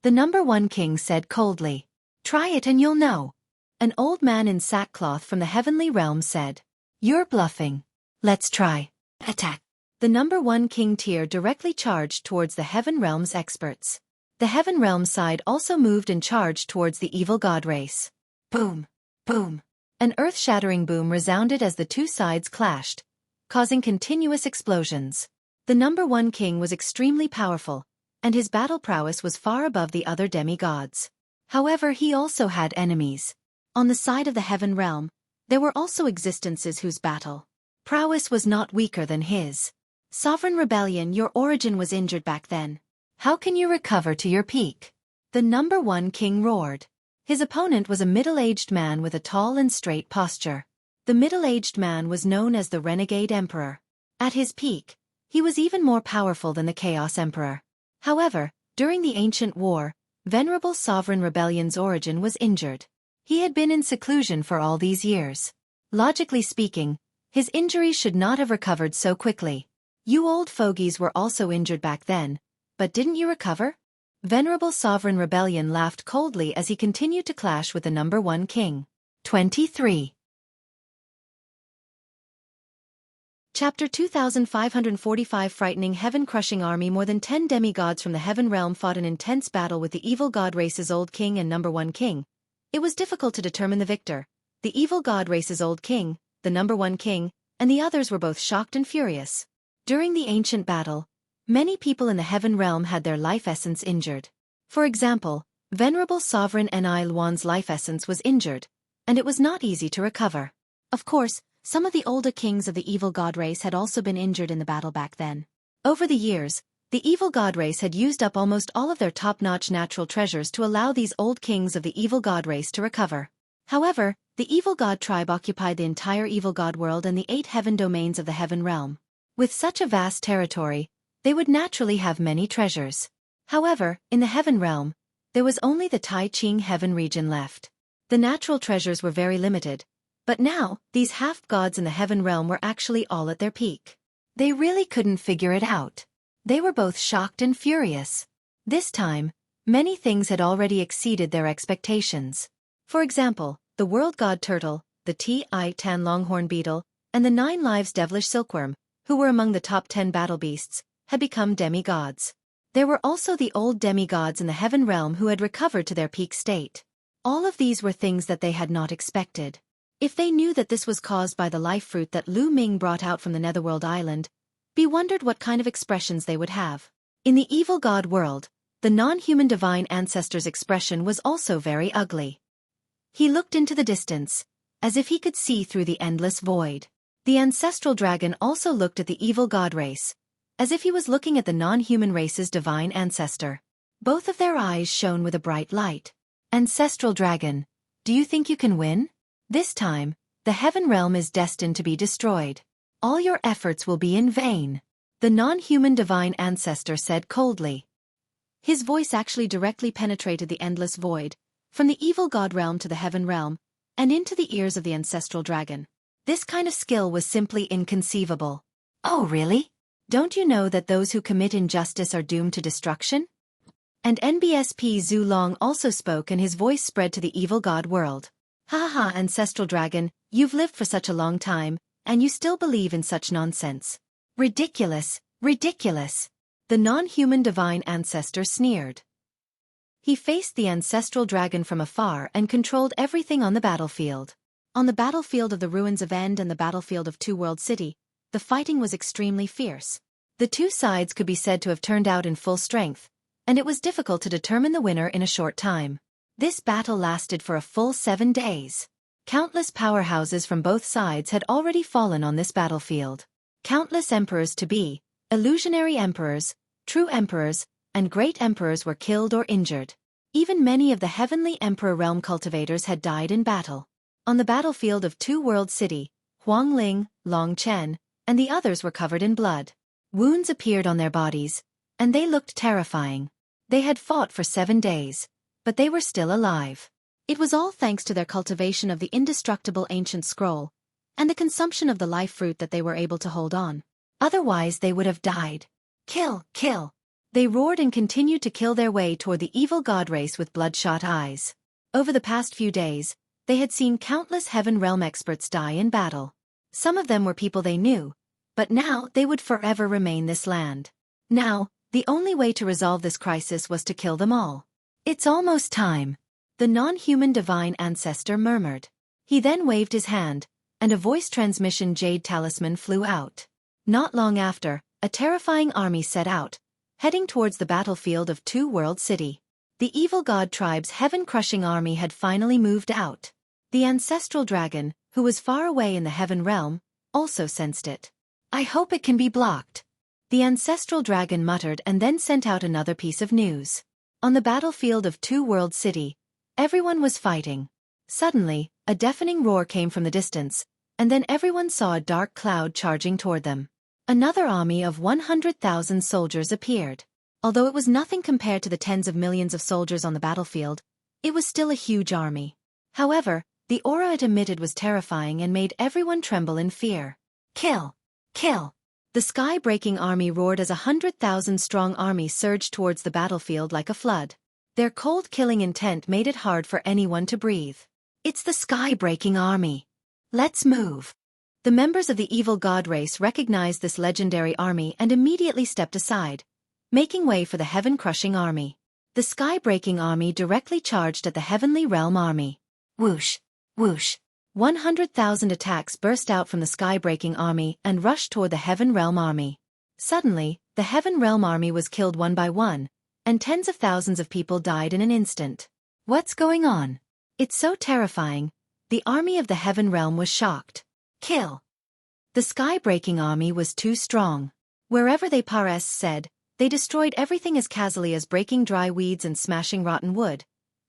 The number 1 king said coldly. Try it and you'll know. An old man in sackcloth from the heavenly realm said. You're bluffing. Let's try. Attack. The number 1 king tier directly charged towards the heaven realm's experts. The heaven realm side also moved and charged towards the evil god race. Boom. Boom. An earth-shattering boom resounded as the 2 sides clashed, causing continuous explosions. The number 1 king was extremely powerful, and his battle prowess was far above the other demigods. However, he also had enemies. On the side of the heaven realm, there were also existences whose battle prowess was not weaker than his. Sovereign Rebellion, your origin was injured back then. How can you recover to your peak? The number 1 king roared. His opponent was a middle-aged man with a tall and straight posture. The middle-aged man was known as the Renegade Emperor. At his peak, he was even more powerful than the Chaos Emperor. However, during the ancient war, Venerable Sovereign Rebellion's origin was injured. He had been in seclusion for all these years. Logically speaking, his injuries should not have recovered so quickly. You old fogies were also injured back then, but didn't you recover? Venerable Sovereign Rebellion laughed coldly as he continued to clash with the number 1 king. 23. Chapter 2545 Frightening Heaven-Crushing Army. More than 10 demigods from the heaven realm fought an intense battle with the evil god race's old king and number 1 king. It was difficult to determine the victor. The evil god race's old king, the number 1 king, and the others were both shocked and furious. During the ancient battle, many people in the heaven realm had their life essence injured. For example, Venerable Sovereign Ni Luan's life essence was injured, and it was not easy to recover. Of course, some of the older kings of the evil god race had also been injured in the battle back then. Over the years, The evil god race had used up almost all of their top-notch natural treasures to allow these old kings of the evil god race to recover. However, the evil god tribe occupied the entire evil god world and the 8 heaven domains of the heaven realm. With such a vast territory, they would naturally have many treasures. However, in the heaven realm, there was only the Tai Ching heaven region left. The natural treasures were very limited, but now, these half-gods in the heaven realm were actually all at their peak. They really couldn't figure it out. They were both shocked and furious. This time, many things had already exceeded their expectations. For example, the world god turtle, the Tan longhorn beetle, and the 9 lives devilish silkworm, who were among the top 10 battle beasts, had become demigods. There were also the old demigods in the heaven realm who had recovered to their peak state. All of these were things that they had not expected. If they knew that this was caused by the life fruit that Lu Ming brought out from the Netherworld Island, be wondered what kind of expressions they would have. In the evil god world, the non-human divine ancestor's expression was also very ugly. He looked into the distance, as if he could see through the endless void. The ancestral dragon also looked at the evil god race, as if he was looking at the non-human race's divine ancestor. Both of their eyes shone with a bright light. Ancestral dragon, do you think you can win? This time, the heaven realm is destined to be destroyed. All your efforts will be in vain, the non-human divine ancestor said coldly. His voice actually directly penetrated the endless void, from the evil god realm to the heaven realm, and into the ears of the ancestral dragon. This kind of skill was simply inconceivable. Oh really? Don't you know that those who commit injustice are doomed to destruction? And NBSP Zhu Long also spoke and his voice spread to the evil god world. Ha ha, ancestral dragon, you've lived for such a long time, and you still believe in such nonsense. Ridiculous, ridiculous. The non-human divine ancestor sneered. He faced the ancestral dragon from afar and controlled everything on the battlefield. On the battlefield of the ruins of End and the battlefield of Two World City, the fighting was extremely fierce. The two sides could be said to have turned out in full strength, and it was difficult to determine the winner in a short time. This battle lasted for a full 7 days. Countless powerhouses from both sides had already fallen on this battlefield. Countless emperors-to-be, illusionary emperors, true emperors, and great emperors were killed or injured. Even many of the heavenly emperor realm cultivators had died in battle. On the battlefield of Two World City, Huang Ling, Long Chen, and the others were covered in blood. Wounds appeared on their bodies, and they looked terrifying. They had fought for 7 days, but they were still alive. It was all thanks to their cultivation of the indestructible ancient scroll, and the consumption of the life fruit that they were able to hold on. Otherwise they would have died. Kill, kill. They roared and continued to kill their way toward the evil god race with bloodshot eyes. Over the past few days, they had seen countless heaven realm experts die in battle. Some of them were people they knew, but now they would forever remain this land. Now, the only way to resolve this crisis was to kill them all. It's almost time, the non-human divine ancestor murmured. He then waved his hand, and a voice transmission jade talisman flew out. Not long after, a terrifying army set out, heading towards the battlefield of Two World City. The evil god tribe's heaven-crushing army had finally moved out. The ancestral dragon, who was far away in the heaven realm, also sensed it. I hope it can be blocked. The ancestral dragon muttered and then sent out another piece of news. On the battlefield of Two World City, everyone was fighting. Suddenly, a deafening roar came from the distance, and then everyone saw a dark cloud charging toward them. Another army of 100,000 soldiers appeared. Although it was nothing compared to the tens of millions of soldiers on the battlefield, it was still a huge army. However, the aura it emitted was terrifying and made everyone tremble in fear. Kill! Kill! The sky-breaking army roared as 100,000-strong army surged towards the battlefield like a flood. Their cold killing intent made it hard for anyone to breathe. It's the sky-breaking army. Let's move. The members of the evil god race recognized this legendary army and immediately stepped aside, making way for the heaven-crushing army. The sky-breaking army directly charged at the heavenly realm army. Whoosh! Whoosh! 100,000 attacks burst out from the sky-breaking army and rushed toward the heaven realm army. Suddenly, the heaven realm army was killed one by one, and tens of thousands of people died in an instant. What's going on? It's so terrifying. The army of the heaven realm was shocked. Kill! The sky-breaking army was too strong. Wherever they said, They destroyed everything as casually as breaking dry weeds and smashing rotten wood,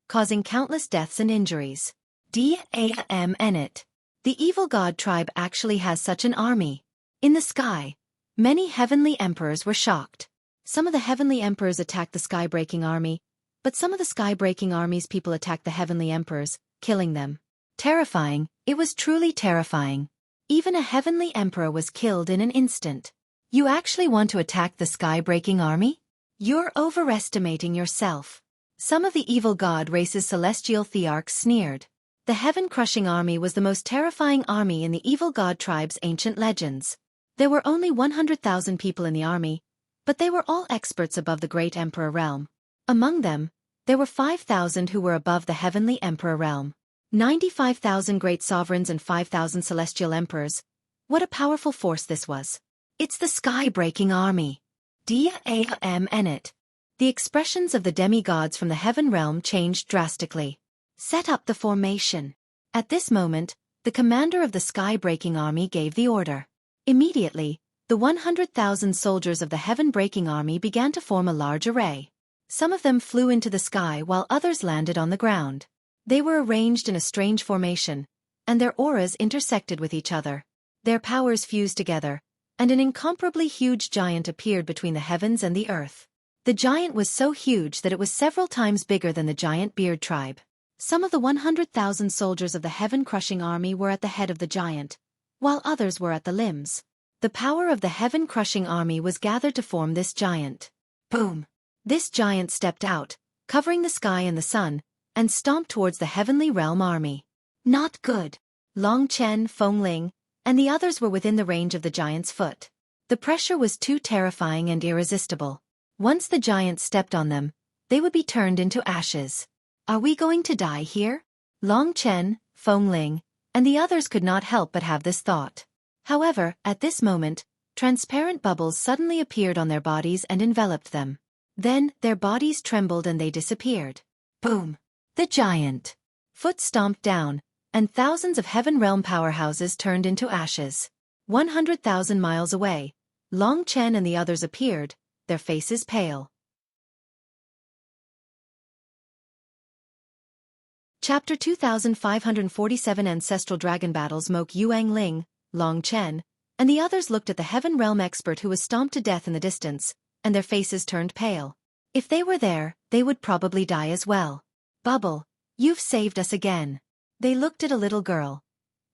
causing countless deaths and injuries. Damn it. The evil god tribe actually has such an army. In the sky, many heavenly emperors were shocked. Some of the heavenly emperors attacked the sky-breaking army, but some of the sky-breaking army's people attacked the heavenly emperors, killing them. Terrifying, it was truly terrifying. Even a heavenly emperor was killed in an instant. You actually want to attack the sky-breaking army? You're overestimating yourself. Some of the evil god race's celestial thearchs sneered. The heaven-crushing army was the most terrifying army in the evil god tribe's ancient legends. There were only 100,000 people in the army, but they were all experts above the great emperor realm. Among them, there were 5,000 who were above the heavenly emperor realm. 95,000 great sovereigns and 5,000 celestial emperors. What a powerful force this was. It's the sky-breaking army. Damn it. The expressions of the demigods from the heaven realm changed drastically. Set up the formation. At this moment, the commander of the sky-breaking army gave the order. Immediately, the 100,000 soldiers of the heaven-breaking army began to form a large array. Some of them flew into the sky while others landed on the ground. They were arranged in a strange formation, and their auras intersected with each other. Their powers fused together, and an incomparably huge giant appeared between the heavens and the earth. The giant was so huge that it was several times bigger than the giant beard tribe. Some of the 100,000 soldiers of the heaven-crushing army were at the head of the giant, while others were at the limbs. The power of the heaven-crushing army was gathered to form this giant. Boom! This giant stepped out, covering the sky and the sun, and stomped towards the heavenly realm army. Not good. Long Chen, Feng Ling, and the others were within the range of the giant's foot. The pressure was too terrifying and irresistible. Once the giant stepped on them, they would be turned into ashes. Are we going to die here? Long Chen, Feng Ling, and the others could not help but have this thought. However, at this moment, transparent bubbles suddenly appeared on their bodies and enveloped them. Then, their bodies trembled and they disappeared. Boom! The giant foot stomped down, and thousands of heaven realm powerhouses turned into ashes. 100,000 miles away, Long Chen and the others appeared, their faces pale. Chapter 2547 Ancestral Dragon Battles. Yuang Ling, Long Chen, and the others looked at the heaven realm expert who was stomped to death in the distance, and their faces turned pale. If they were there, they would probably die as well. Bubble, you've saved us again. They looked at a little girl.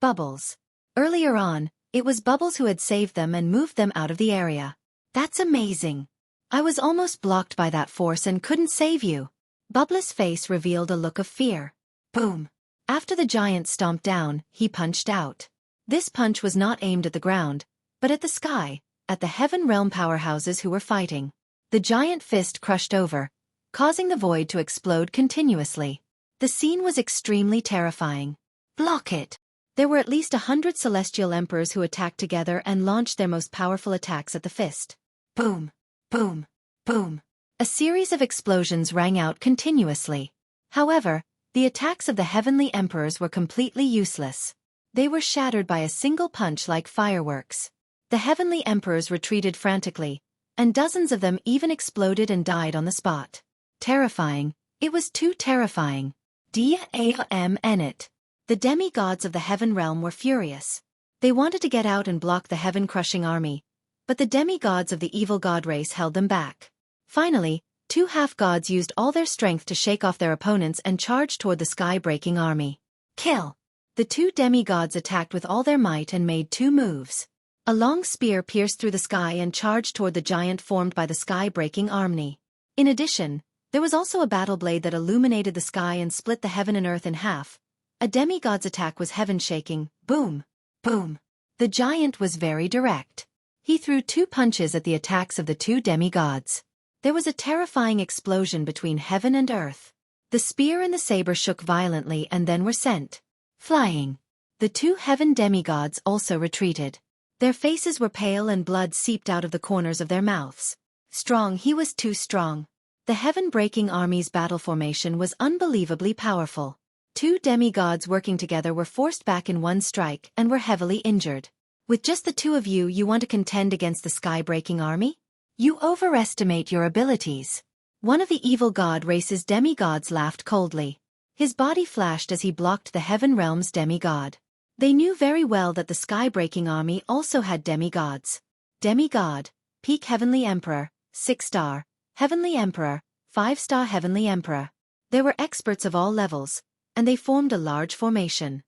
Bubbles. Earlier on, it was Bubbles who had saved them and moved them out of the area. That's amazing. I was almost blocked by that force and couldn't save you. Bubbles' face revealed a look of fear. Boom. After the giant stomped down, he punched out. This punch was not aimed at the ground, but at the sky, at the heaven realm powerhouses who were fighting. The giant fist crushed over, causing the void to explode continuously. The scene was extremely terrifying. Block it! There were at least 100 celestial emperors who attacked together and launched their most powerful attacks at the fist. Boom! Boom! Boom! A series of explosions rang out continuously. However, the attacks of the heavenly emperors were completely useless. They were shattered by a single punch like fireworks. The heavenly emperors retreated frantically, and dozens of them even exploded and died on the spot. Terrifying, it was too terrifying. Damn it. The demigods of the heaven realm were furious. They wanted to get out and block the heaven-crushing army, but the demigods of the evil god race held them back. Finally, two half-gods used all their strength to shake off their opponents and charged toward the sky-breaking army. Kill! The two demigods attacked with all their might and made two moves. A long spear pierced through the sky and charged toward the giant formed by the sky-breaking army. In addition, there was also a battle blade that illuminated the sky and split the heaven and earth in half. A demigod's attack was heaven-shaking. Boom! Boom! The giant was very direct. He threw two punches at the attacks of the two demigods. There was a terrifying explosion between heaven and earth. The spear and the saber shook violently and then were sent flying. The two heaven demigods also retreated. Their faces were pale and blood seeped out of the corners of their mouths. Strong, he was too strong. The heaven-breaking army's battle formation was unbelievably powerful. Two demigods working together were forced back in one strike and were heavily injured. With just the two of you, you want to contend against the sky-breaking army? You overestimate your abilities. One of the evil god race's demigods laughed coldly. His body flashed as he blocked the heaven realm's demigod. They knew very well that the sky-breaking army also had demigods. Demigod, peak heavenly emperor, 6-star, heavenly emperor, 5-star heavenly emperor. There were experts of all levels, and they formed a large formation.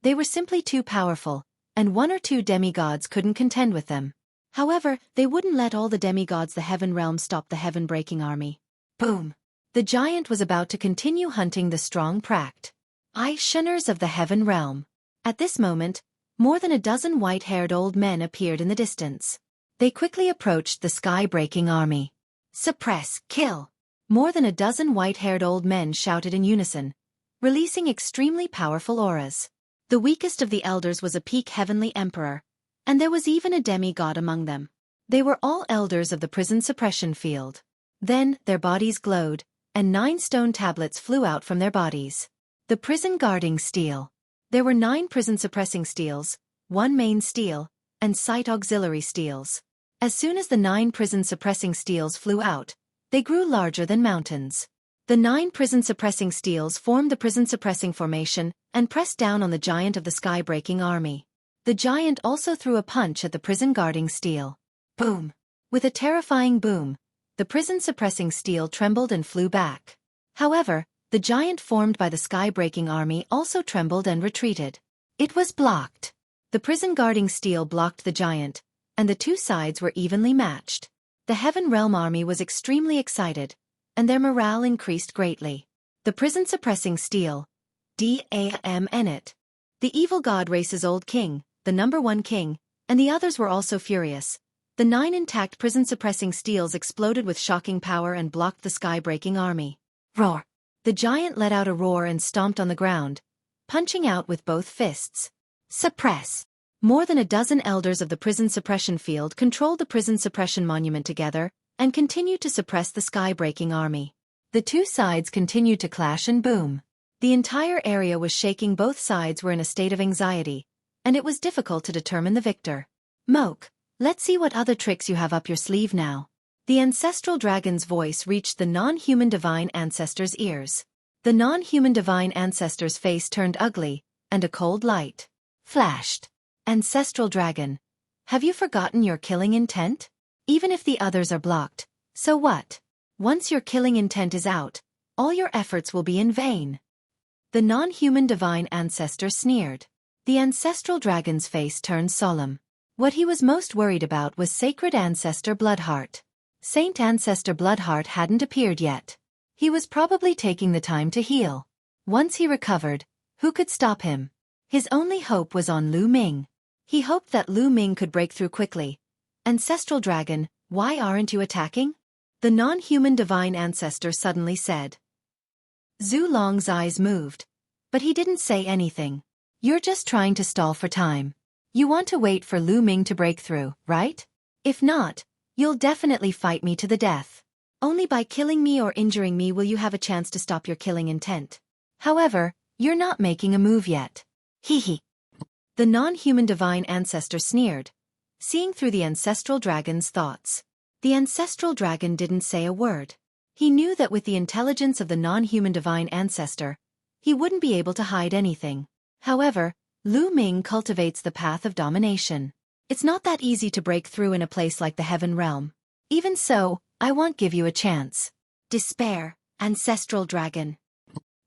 They were simply too powerful, and one or two demigods couldn't contend with them. However, they wouldn't let all the demigods the heaven realm stop the heaven-breaking army. Boom! The giant was about to continue hunting the strong practitioners of the heaven realm. At this moment, more than a dozen white-haired old men appeared in the distance. They quickly approached the sky-breaking army. Suppress, kill! More than a dozen white-haired old men shouted in unison, releasing extremely powerful auras. The weakest of the elders was a peak heavenly emperor, and there was even a demigod among them. They were all elders of the prison suppression field. Then, their bodies glowed, and 9 stone tablets flew out from their bodies. The prison guarding steel. There were 9 prison suppressing steels, 1 main steel, and site auxiliary steels. As soon as the 9 prison suppressing steels flew out, they grew larger than mountains. The 9 prison suppressing steels formed the prison suppressing formation and pressed down on the giant of the sky-breaking army. The giant also threw a punch at the prison guarding steel. Boom! With a terrifying boom, the prison suppressing steel trembled and flew back. However, the giant formed by the sky-breaking army also trembled and retreated. It was blocked. The prison guarding steel blocked the giant, and the two sides were evenly matched. The Heaven Realm army was extremely excited, and their morale increased greatly. The prison suppressing steel, DAMN. The evil god race's old king, the #1 king, and the others were also furious. The 9 intact prison suppressing steels exploded with shocking power and blocked the sky-breaking army. Roar! The giant let out a roar and stomped on the ground, punching out with both fists. Suppress! More than a dozen elders of the prison suppression field controlled the prison suppression monument together and continued to suppress the sky-breaking army. The two sides continued to clash and boom. The entire area was shaking. Both sides were in a state of anxiety, and it was difficult to determine the victor. Moke, let's see what other tricks you have up your sleeve now. The ancestral dragon's voice reached the non-human divine ancestor's ears. The non-human divine ancestor's face turned ugly, and a cold light flashed. Ancestral dragon, have you forgotten your killing intent? Even if the others are blocked, so what? Once your killing intent is out, all your efforts will be in vain. The non-human divine ancestor sneered. The ancestral dragon's face turned solemn. What he was most worried about was sacred ancestor Bloodheart. Saint Ancestor Bloodheart hadn't appeared yet. He was probably taking the time to heal. Once he recovered, who could stop him? His only hope was on Lu Ming. He hoped that Lu Ming could break through quickly. Ancestral dragon, why aren't you attacking? The non-human divine ancestor suddenly said. Zhu Long's eyes moved, but he didn't say anything. You're just trying to stall for time. You want to wait for Lu Ming to break through, right? If not, you'll definitely fight me to the death. Only by killing me or injuring me will you have a chance to stop your killing intent. However, you're not making a move yet. Hee. The non-human divine ancestor sneered, seeing through the ancestral dragon's thoughts. The ancestral dragon didn't say a word. He knew that with the intelligence of the non-human divine ancestor, he wouldn't be able to hide anything. However, Lu Ming cultivates the path of domination. It's not that easy to break through in a place like the Heaven Realm. Even so, I won't give you a chance. Despair, ancestral dragon.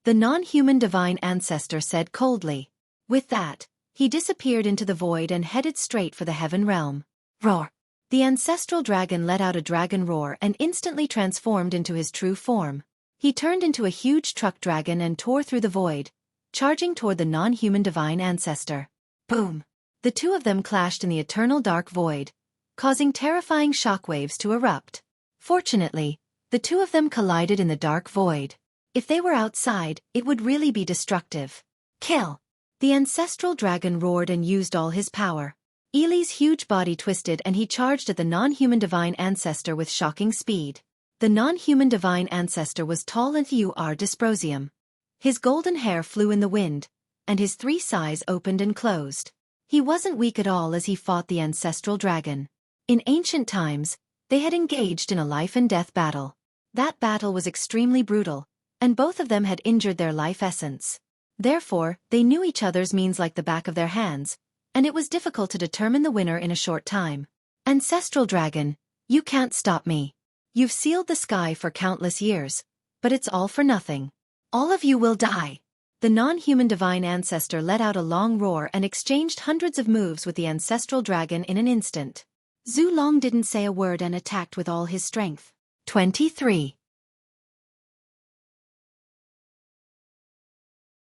The non-human divine ancestor said coldly. With that, he disappeared into the void and headed straight for the Heaven Realm. Roar! The ancestral dragon let out a dragon roar and instantly transformed into his true form. He turned into a huge truck dragon and tore through the void, charging toward the non-human divine ancestor. Boom! The two of them clashed in the eternal dark void, causing terrifying shockwaves to erupt. Fortunately, the two of them collided in the dark void. If they were outside, it would really be destructive. Kill! The ancestral dragon roared and used all his power. Eli's huge body twisted and he charged at the non-human divine ancestor with shocking speed. The non-human divine ancestor was tall and dysprosium. His golden hair flew in the wind, and his 3 eyes opened and closed. He wasn't weak at all as he fought the ancestral dragon. In ancient times, They had engaged in a life-and-death battle. That battle was extremely brutal, and both of them had injured their life essence. Therefore, they knew each other's means like the back of their hands, and it was difficult to determine the winner in a short time. Ancestral dragon, you can't stop me. You've sealed the sky for countless years, but it's all for nothing. All of you will die. The non-human divine ancestor let out a long roar and exchanged hundreds of moves with the ancestral dragon in an instant. Zhu Long didn't say a word and attacked with all his strength. 23.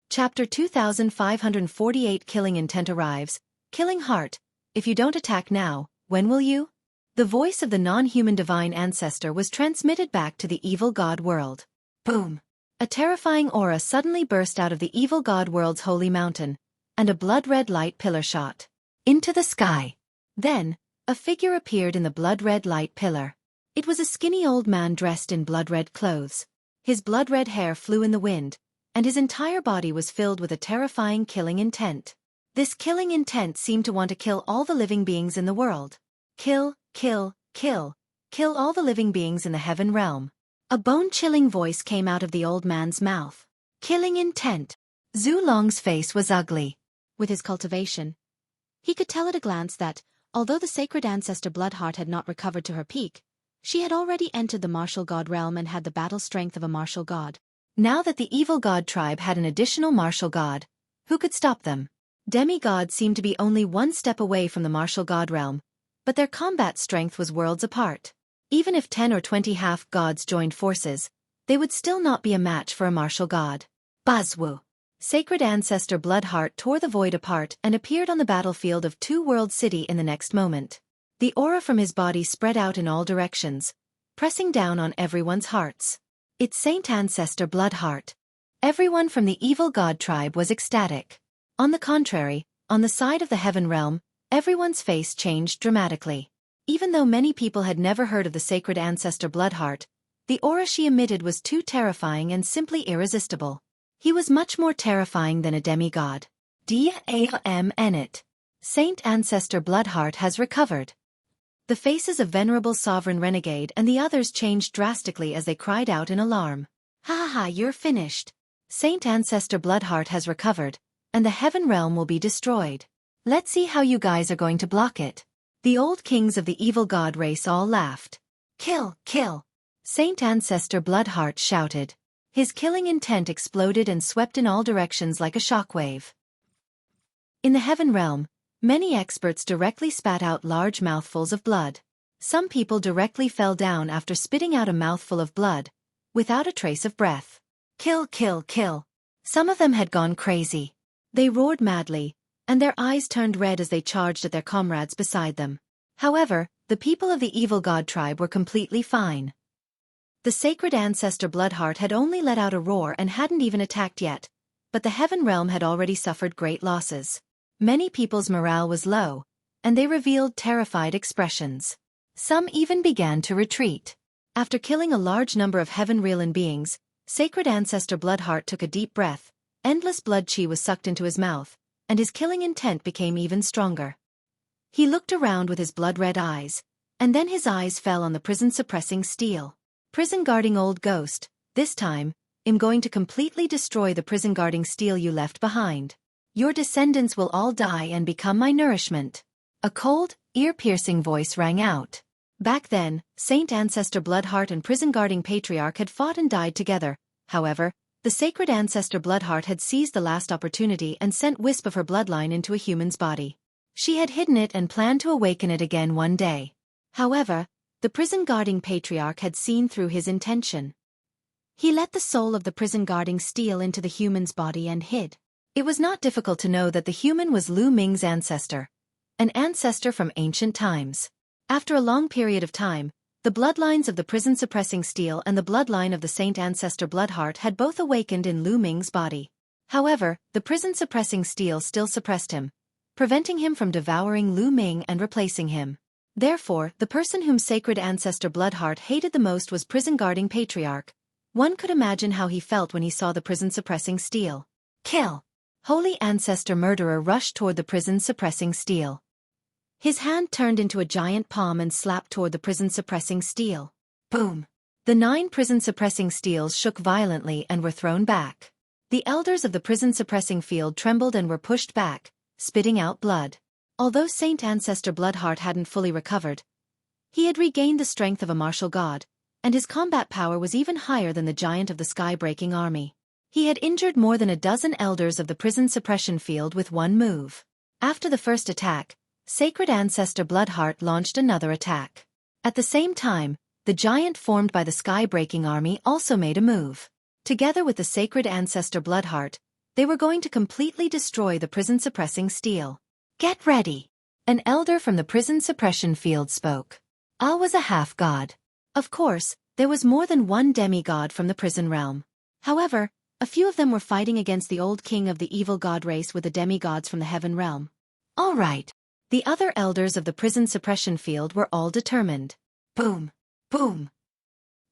Chapter 2548 Killing Intent arrives. Killing Heart, if you don't attack now, when will you? The voice of the non-human divine ancestor was transmitted back to the evil god world. Boom! A terrifying aura suddenly burst out of the evil god world's holy mountain, and a blood-red light pillar shot into the sky. Then, a figure appeared in the blood-red light pillar. It was a skinny old man dressed in blood-red clothes. His blood-red hair flew in the wind, and his entire body was filled with a terrifying killing intent. This killing intent seemed to want to kill all the living beings in the world. Kill, kill, kill. Kill all the living beings in the heaven realm. A bone-chilling voice came out of the old man's mouth. Killing intent. Zhu Long's face was ugly. With his cultivation, he could tell at a glance that, although the sacred ancestor Bloodheart had not recovered to her peak, she had already entered the martial god realm and had the battle strength of a martial god. Now that the evil god tribe had an additional martial god, who could stop them? Demigods seemed to be only one step away from the martial god realm, but their combat strength was worlds apart. Even if 10 or 20 half-gods joined forces, they would still not be a match for a martial god. Buzzwoo! Sacred ancestor Bloodheart tore the void apart and appeared on the battlefield of Two World City in the next moment. The aura from his body spread out in all directions, pressing down on everyone's hearts. It's Saint Ancestor Bloodheart. Everyone from the evil god tribe was ecstatic. On the contrary, on the side of the heaven realm, everyone's face changed dramatically. Even though many people had never heard of the sacred ancestor Bloodheart, the aura she emitted was too terrifying and simply irresistible. He was much more terrifying than a demigod. D.A.M.N.it. Saint Ancestor Bloodheart has recovered. The faces of Venerable Sovereign Renegade and the others changed drastically as they cried out in alarm. Ha ha, you're finished. Saint Ancestor Bloodheart has recovered, and the heaven realm will be destroyed. Let's see how you guys are going to block it. The old kings of the evil god race all laughed. Kill, kill! Saint Ancestor Bloodheart shouted. His killing intent exploded and swept in all directions like a shockwave. In the heaven realm, many experts directly spat out large mouthfuls of blood. Some people directly fell down after spitting out a mouthful of blood, without a trace of breath. Kill, kill, kill! Some of them had gone crazy. They roared madly, and their eyes turned red as they charged at their comrades beside them. However, the people of the evil god tribe were completely fine. The sacred ancestor Bloodheart had only let out a roar and hadn't even attacked yet, but the heaven realm had already suffered great losses. Many people's morale was low, and they revealed terrified expressions. Some even began to retreat. After killing a large number of heaven-realm beings, sacred ancestor Bloodheart took a deep breath. Endless blood chi was sucked into his mouth, and his killing intent became even stronger. He looked around with his blood-red eyes, and then his eyes fell on the prison-suppressing steel. Prison-guarding old ghost, this time, I'm going to completely destroy the prison-guarding steel you left behind. Your descendants will all die and become my nourishment. A cold, ear-piercing voice rang out. Back then, Saint Ancestor Bloodheart and prison-guarding patriarch had fought and died together. However, the sacred ancestor Bloodheart had seized the last opportunity and sent wisp of her bloodline into a human's body. She had hidden it and planned to awaken it again one day. However, the prison-guarding patriarch had seen through his intention. He let the soul of the prison-guarding steal into the human's body and hid. It was not difficult to know that the human was Lu Ming's ancestor, an ancestor from ancient times. After a long period of time, the bloodlines of the prison-suppressing steel and the bloodline of the Saint Ancestor Bloodheart had both awakened in Lu Ming's body. However, the prison-suppressing steel still suppressed him, preventing him from devouring Lu Ming and replacing him. Therefore, the person whom sacred ancestor Bloodheart hated the most was prison-guarding patriarch. One could imagine how he felt when he saw the prison-suppressing steel. Kill! Holy ancestor murderer rushed toward the prison-suppressing steel. His hand turned into a giant palm and slapped toward the prison-suppressing steel. Boom! The 9 prison-suppressing steels shook violently and were thrown back. The elders of the prison-suppressing field trembled and were pushed back, spitting out blood. Although Saint Ancestor Bloodheart hadn't fully recovered, he had regained the strength of a martial god, and his combat power was even higher than the giant of the sky-breaking army. He had injured more than a dozen elders of the prison suppression field with one move. After the first attack, Sacred Ancestor Bloodheart launched another attack. At the same time, the giant formed by the sky-breaking army also made a move. Together with the Sacred Ancestor Bloodheart, they were going to completely destroy the prison-suppressing steel. Get ready! An elder from the prison suppression field spoke. Ah was a half-god. Of course, there was more than one demigod from the prison realm. However, a few of them were fighting against the old king of the evil god race with the demigods from the heaven realm. All right. The other elders of the prison suppression field were all determined. Boom! Boom!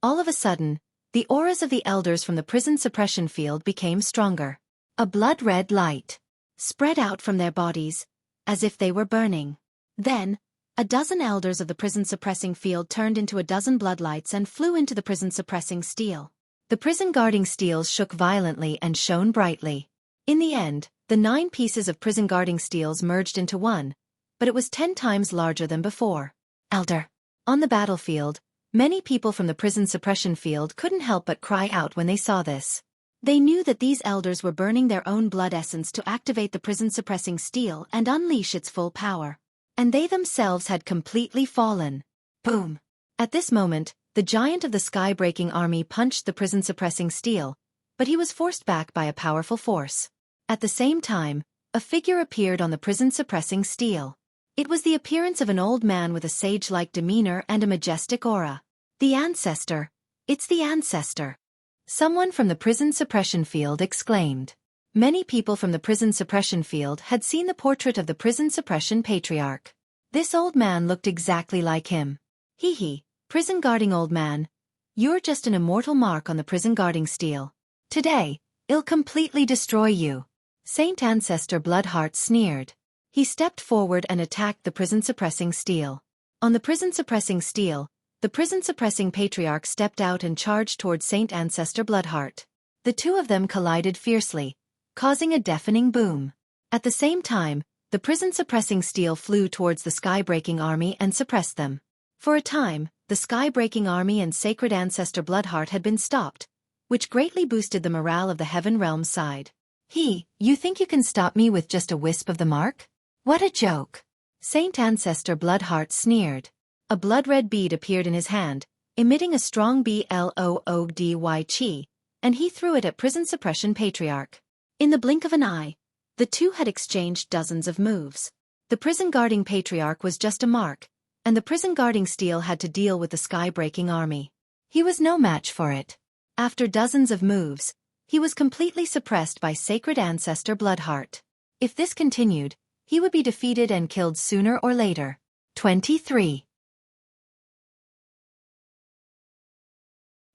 All of a sudden, the auras of the elders from the prison suppression field became stronger. A blood-red light spread out from their bodies, as if they were burning. Then, a dozen elders of the prison-suppressing field turned into a dozen bloodlights and flew into the prison-suppressing steel. The prison-guarding steels shook violently and shone brightly. In the end, the 9 pieces of prison-guarding steels merged into one, but it was 10 times larger than before. Elder. On the battlefield, many people from the prison suppression field couldn't help but cry out when they saw this. They knew that these elders were burning their own blood essence to activate the prison-suppressing steel and unleash its full power. And they themselves had completely fallen. Boom! At this moment, the giant of the sky-breaking army punched the prison-suppressing steel, but he was forced back by a powerful force. At the same time, a figure appeared on the prison-suppressing steel. It was the appearance of an old man with a sage-like demeanor and a majestic aura. The ancestor! It's the ancestor! Someone from the prison suppression field exclaimed. Many people from the prison suppression field had seen the portrait of the prison suppression patriarch. This old man looked exactly like him. Hee, prison guarding old man. You're just an immortal mark on the prison guarding steel. Today, I'll completely destroy you. Saint Ancestor Bloodheart sneered. He stepped forward and attacked the prison-suppressing steel. On the prison-suppressing steel, the prison-suppressing patriarch stepped out and charged toward Saint Ancestor Bloodheart. The two of them collided fiercely, causing a deafening boom. At the same time, the prison-suppressing steel flew towards the sky-breaking army and suppressed them. For a time, the sky-breaking army and Sacred Ancestor Bloodheart had been stopped, which greatly boosted the morale of the Heaven Realm side. You think you can stop me with just a wisp of the mark? What a joke! Saint Ancestor Bloodheart sneered. A blood-red bead appeared in his hand, emitting a strong bloody chi, and he threw it at Prison Suppression Patriarch. In the blink of an eye, the two had exchanged dozens of moves. The prison-guarding Patriarch was just a mark, and the prison-guarding steel had to deal with the sky-breaking army. He was no match for it. After dozens of moves, he was completely suppressed by Sacred Ancestor Bloodheart. If this continued, he would be defeated and killed sooner or later. 23.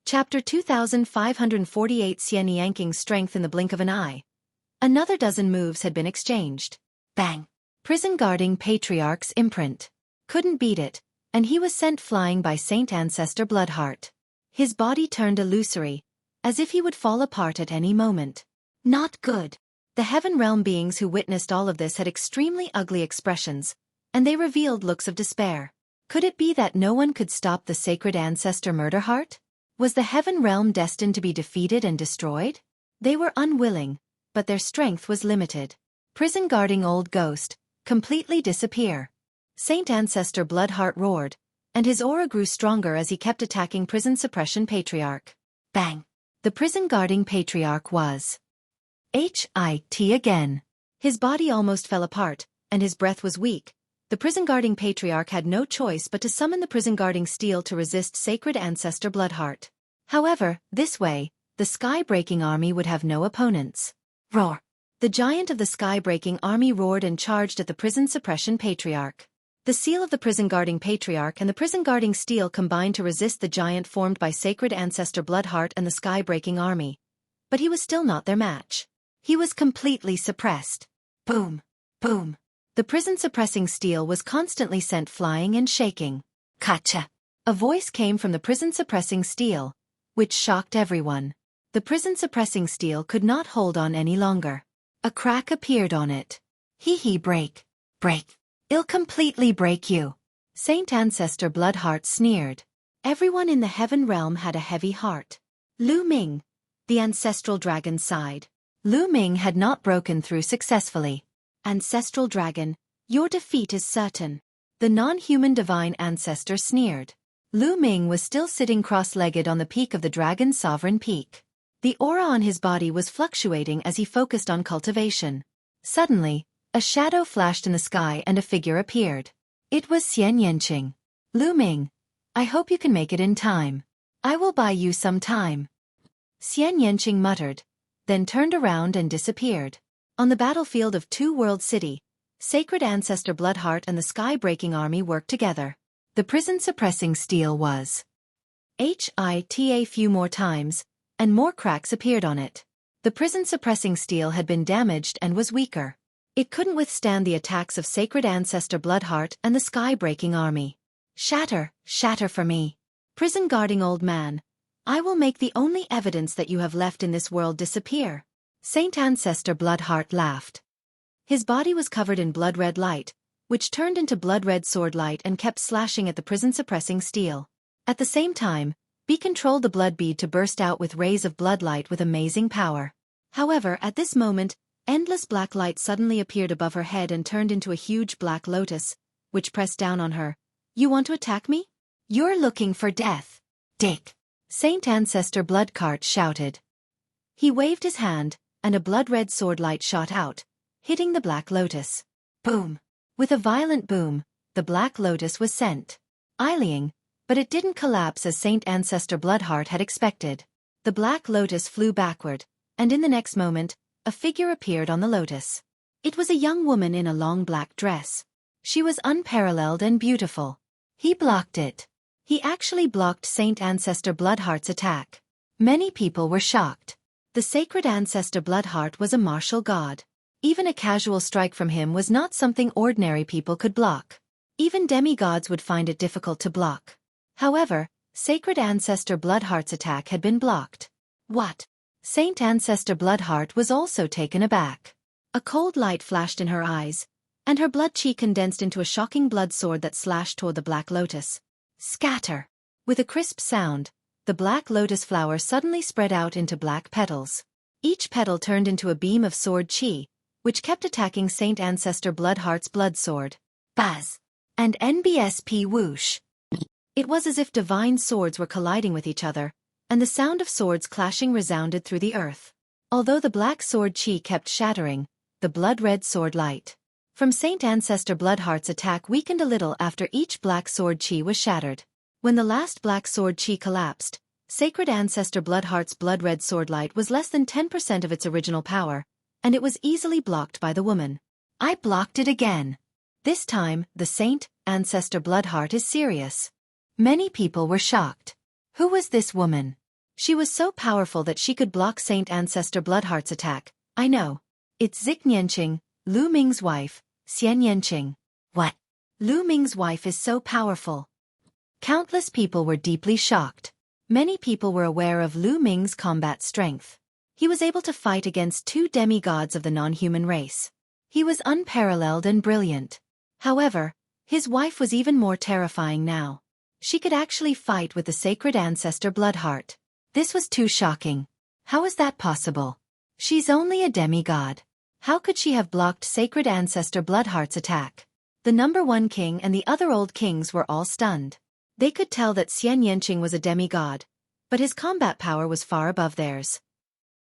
Chapter 2548 Xian yanking strength in the blink of an eye. Another dozen moves had been exchanged. Bang! Prison guarding Patriarch's imprint. Couldn't beat it, and he was sent flying by Saint Ancestor Bloodheart. His body turned illusory, as if he would fall apart at any moment. Not good. The Heaven Realm beings who witnessed all of this had extremely ugly expressions, and they revealed looks of despair. Could it be that no one could stop the Sacred Ancestor Murderheart? Was the Heaven Realm destined to be defeated and destroyed? They were unwilling, but their strength was limited. Prison guarding old ghost, completely disappear. Saint Ancestor Bloodheart roared, and his aura grew stronger as he kept attacking Prison Suppression Patriarch. Bang! The prison guarding Patriarch was hit again. His body almost fell apart, and his breath was weak. The prison-guarding Patriarch had no choice but to summon the prison-guarding steel to resist Sacred Ancestor Bloodheart. However, this way, the sky-breaking army would have no opponents. Roar! The giant of the sky-breaking army roared and charged at the prison-suppression Patriarch. The seal of the prison-guarding Patriarch and the prison-guarding steel combined to resist the giant formed by Sacred Ancestor Bloodheart and the sky-breaking army. But he was still not their match. He was completely suppressed. Boom! Boom! The prison-suppressing steel was constantly sent flying and shaking. Kacha! A voice came from the prison-suppressing steel, which shocked everyone. The prison-suppressing steel could not hold on any longer. A crack appeared on it. Break. Break. It'll completely break you. Saint Ancestor Bloodheart sneered. Everyone in the heaven realm had a heavy heart. Lu Ming, the ancestral dragon, sighed. Lu Ming had not broken through successfully. Ancestral dragon, your defeat is certain. The non-human divine ancestor sneered. Lu Ming was still sitting cross-legged on the peak of the dragon's sovereign peak. The aura on his body was fluctuating as he focused on cultivation. Suddenly, a shadow flashed in the sky and a figure appeared. It was Xian Yanqing. Lu Ming, I hope you can make it in time. I will buy you some time. Xian Yanqing muttered, then turned around and disappeared. On the battlefield of Two World City, Sacred Ancestor Bloodheart and the Sky-Breaking Army worked together. The prison-suppressing steel was hit a few more times, and more cracks appeared on it. The prison-suppressing steel had been damaged and was weaker. It couldn't withstand the attacks of Sacred Ancestor Bloodheart and the Sky-Breaking Army. Shatter, shatter for me. Prison-guarding old man, I will make the only evidence that you have left in this world disappear. Saint Ancestor Bloodheart laughed. His body was covered in blood-red light, which turned into blood-red sword light and kept slashing at the prison-suppressing steel. At the same time, B controlled the blood bead to burst out with rays of blood light with amazing power. However, at this moment, endless black light suddenly appeared above her head and turned into a huge black lotus, which pressed down on her. You want to attack me? You're looking for death. Dick! Saint Ancestor Bloodheart shouted. He waved his hand, and a blood-red sword light shot out, hitting the black lotus. Boom! With a violent boom, the black lotus was sent flying, but it didn't collapse as Saint Ancestor Bloodheart had expected. The black lotus flew backward, and in the next moment, a figure appeared on the lotus. It was a young woman in a long black dress. She was unparalleled and beautiful. He blocked it. He actually blocked Saint Ancestor Bloodheart's attack. Many people were shocked. The Sacred Ancestor Bloodheart was a martial god. Even a casual strike from him was not something ordinary people could block. Even demigods would find it difficult to block. However, Sacred Ancestor Bloodheart's attack had been blocked. What? Saint Ancestor Bloodheart was also taken aback. A cold light flashed in her eyes, and her blood chi condensed into a shocking blood sword that slashed toward the black lotus. Scatter! With a crisp sound, the black lotus flower suddenly spread out into black petals. Each petal turned into a beam of sword chi, which kept attacking Saint Ancestor Bloodheart's blood sword. Buzz! And NBSP whoosh! It was as if divine swords were colliding with each other, and the sound of swords clashing resounded through the earth. Although the black sword chi kept shattering, the blood-red sword light from Saint Ancestor Bloodheart's attack weakened a little after each black sword chi was shattered. When the last black sword chi collapsed, Sacred Ancestor Bloodheart's blood-red sword light was less than 10% of its original power, and it was easily blocked by the woman. I blocked it again. This time, the Saint Ancestor Bloodheart is serious. Many people were shocked. Who was this woman? She was so powerful that she could block Saint Ancestor Bloodheart's attack. I know. It's Zik Nianqing, Lu Ming's wife, Xian Yanqing. What? Lu Ming's wife is so powerful. Countless people were deeply shocked. Many people were aware of Lu Ming's combat strength. He was able to fight against two demigods of the non-human race. He was unparalleled and brilliant. However, his wife was even more terrifying now. She could actually fight with the Sacred Ancestor Bloodheart. This was too shocking. How is that possible? She's only a demigod. How could she have blocked Sacred Ancestor Bloodheart's attack? The number one king and the other old kings were all stunned. They could tell that Xian Yanqing was a demigod, but his combat power was far above theirs.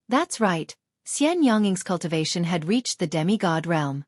That's right, Xian Yanqing's cultivation had reached the demigod realm.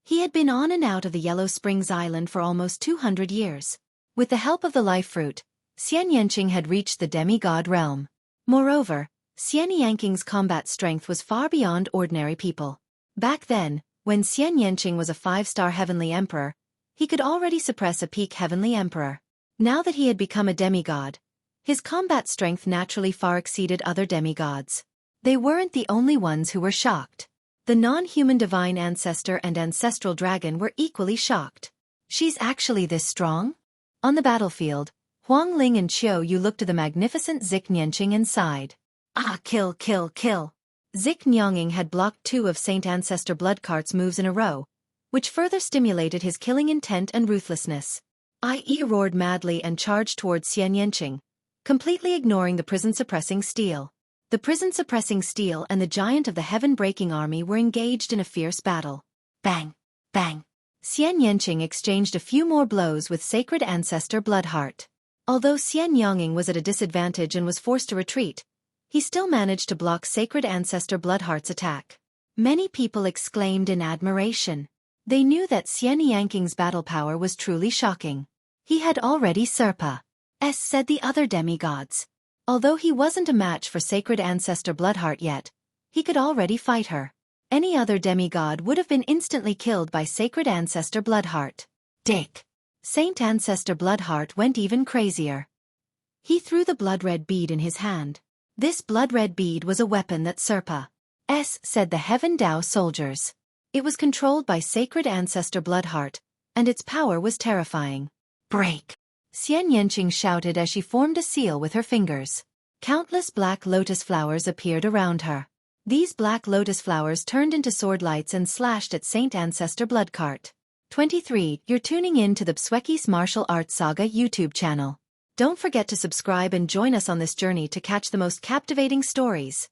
He had been on and out of the Yellow Springs Island for almost 200 years. With the help of the life fruit, Xian Yanqing had reached the demigod realm. Moreover, Xian Yanqing's combat strength was far beyond ordinary people. Back then, when Xian Yanqing was a 5-star heavenly emperor, he could already suppress a peak heavenly emperor. Now that he had become a demigod, his combat strength naturally far exceeded other demigods. They weren't the only ones who were shocked. The non-human divine ancestor and ancestral dragon were equally shocked. She's actually this strong? On the battlefield, Huang Ling and Xiu looked to the magnificent Zik Nianqing and sighed. Ah, kill, kill, kill. Zik Nianqing had blocked 2 of Saint Ancestor Bloodcart's moves in a row, which further stimulated his killing intent and ruthlessness. I.E. roared madly and charged towards Xian Yanqing, completely ignoring the prison-suppressing steel. The prison-suppressing steel and the giant of the heaven-breaking army were engaged in a fierce battle. Bang! Bang! Xian Yanqing exchanged a few more blows with Sacred Ancestor Bloodheart. Although Xian Yanqing was at a disadvantage and was forced to retreat, he still managed to block Sacred Ancestor Bloodheart's attack. Many people exclaimed in admiration. They knew that Xian Yanqing's battle power was truly shocking. He had already Serpa. Said the other demigods. Although he wasn't a match for Sacred Ancestor Bloodheart yet, he could already fight her. Any other demigod would have been instantly killed by Sacred Ancestor Bloodheart. Dick! Saint Ancestor Bloodheart went even crazier. He threw the blood-red bead in his hand. This blood-red bead was a weapon that Serpa said the Heaven Dao soldiers. It was controlled by Sacred Ancestor Bloodheart, and its power was terrifying. Break! Xian Yanqing shouted as she formed a seal with her fingers. Countless black lotus flowers appeared around her. These black lotus flowers turned into sword lights and slashed at Saint Ancestor Bloodcart. 23. You're tuning in to the Xueqi's Martial Arts Saga YouTube channel. Don't forget to subscribe and join us on this journey to catch the most captivating stories.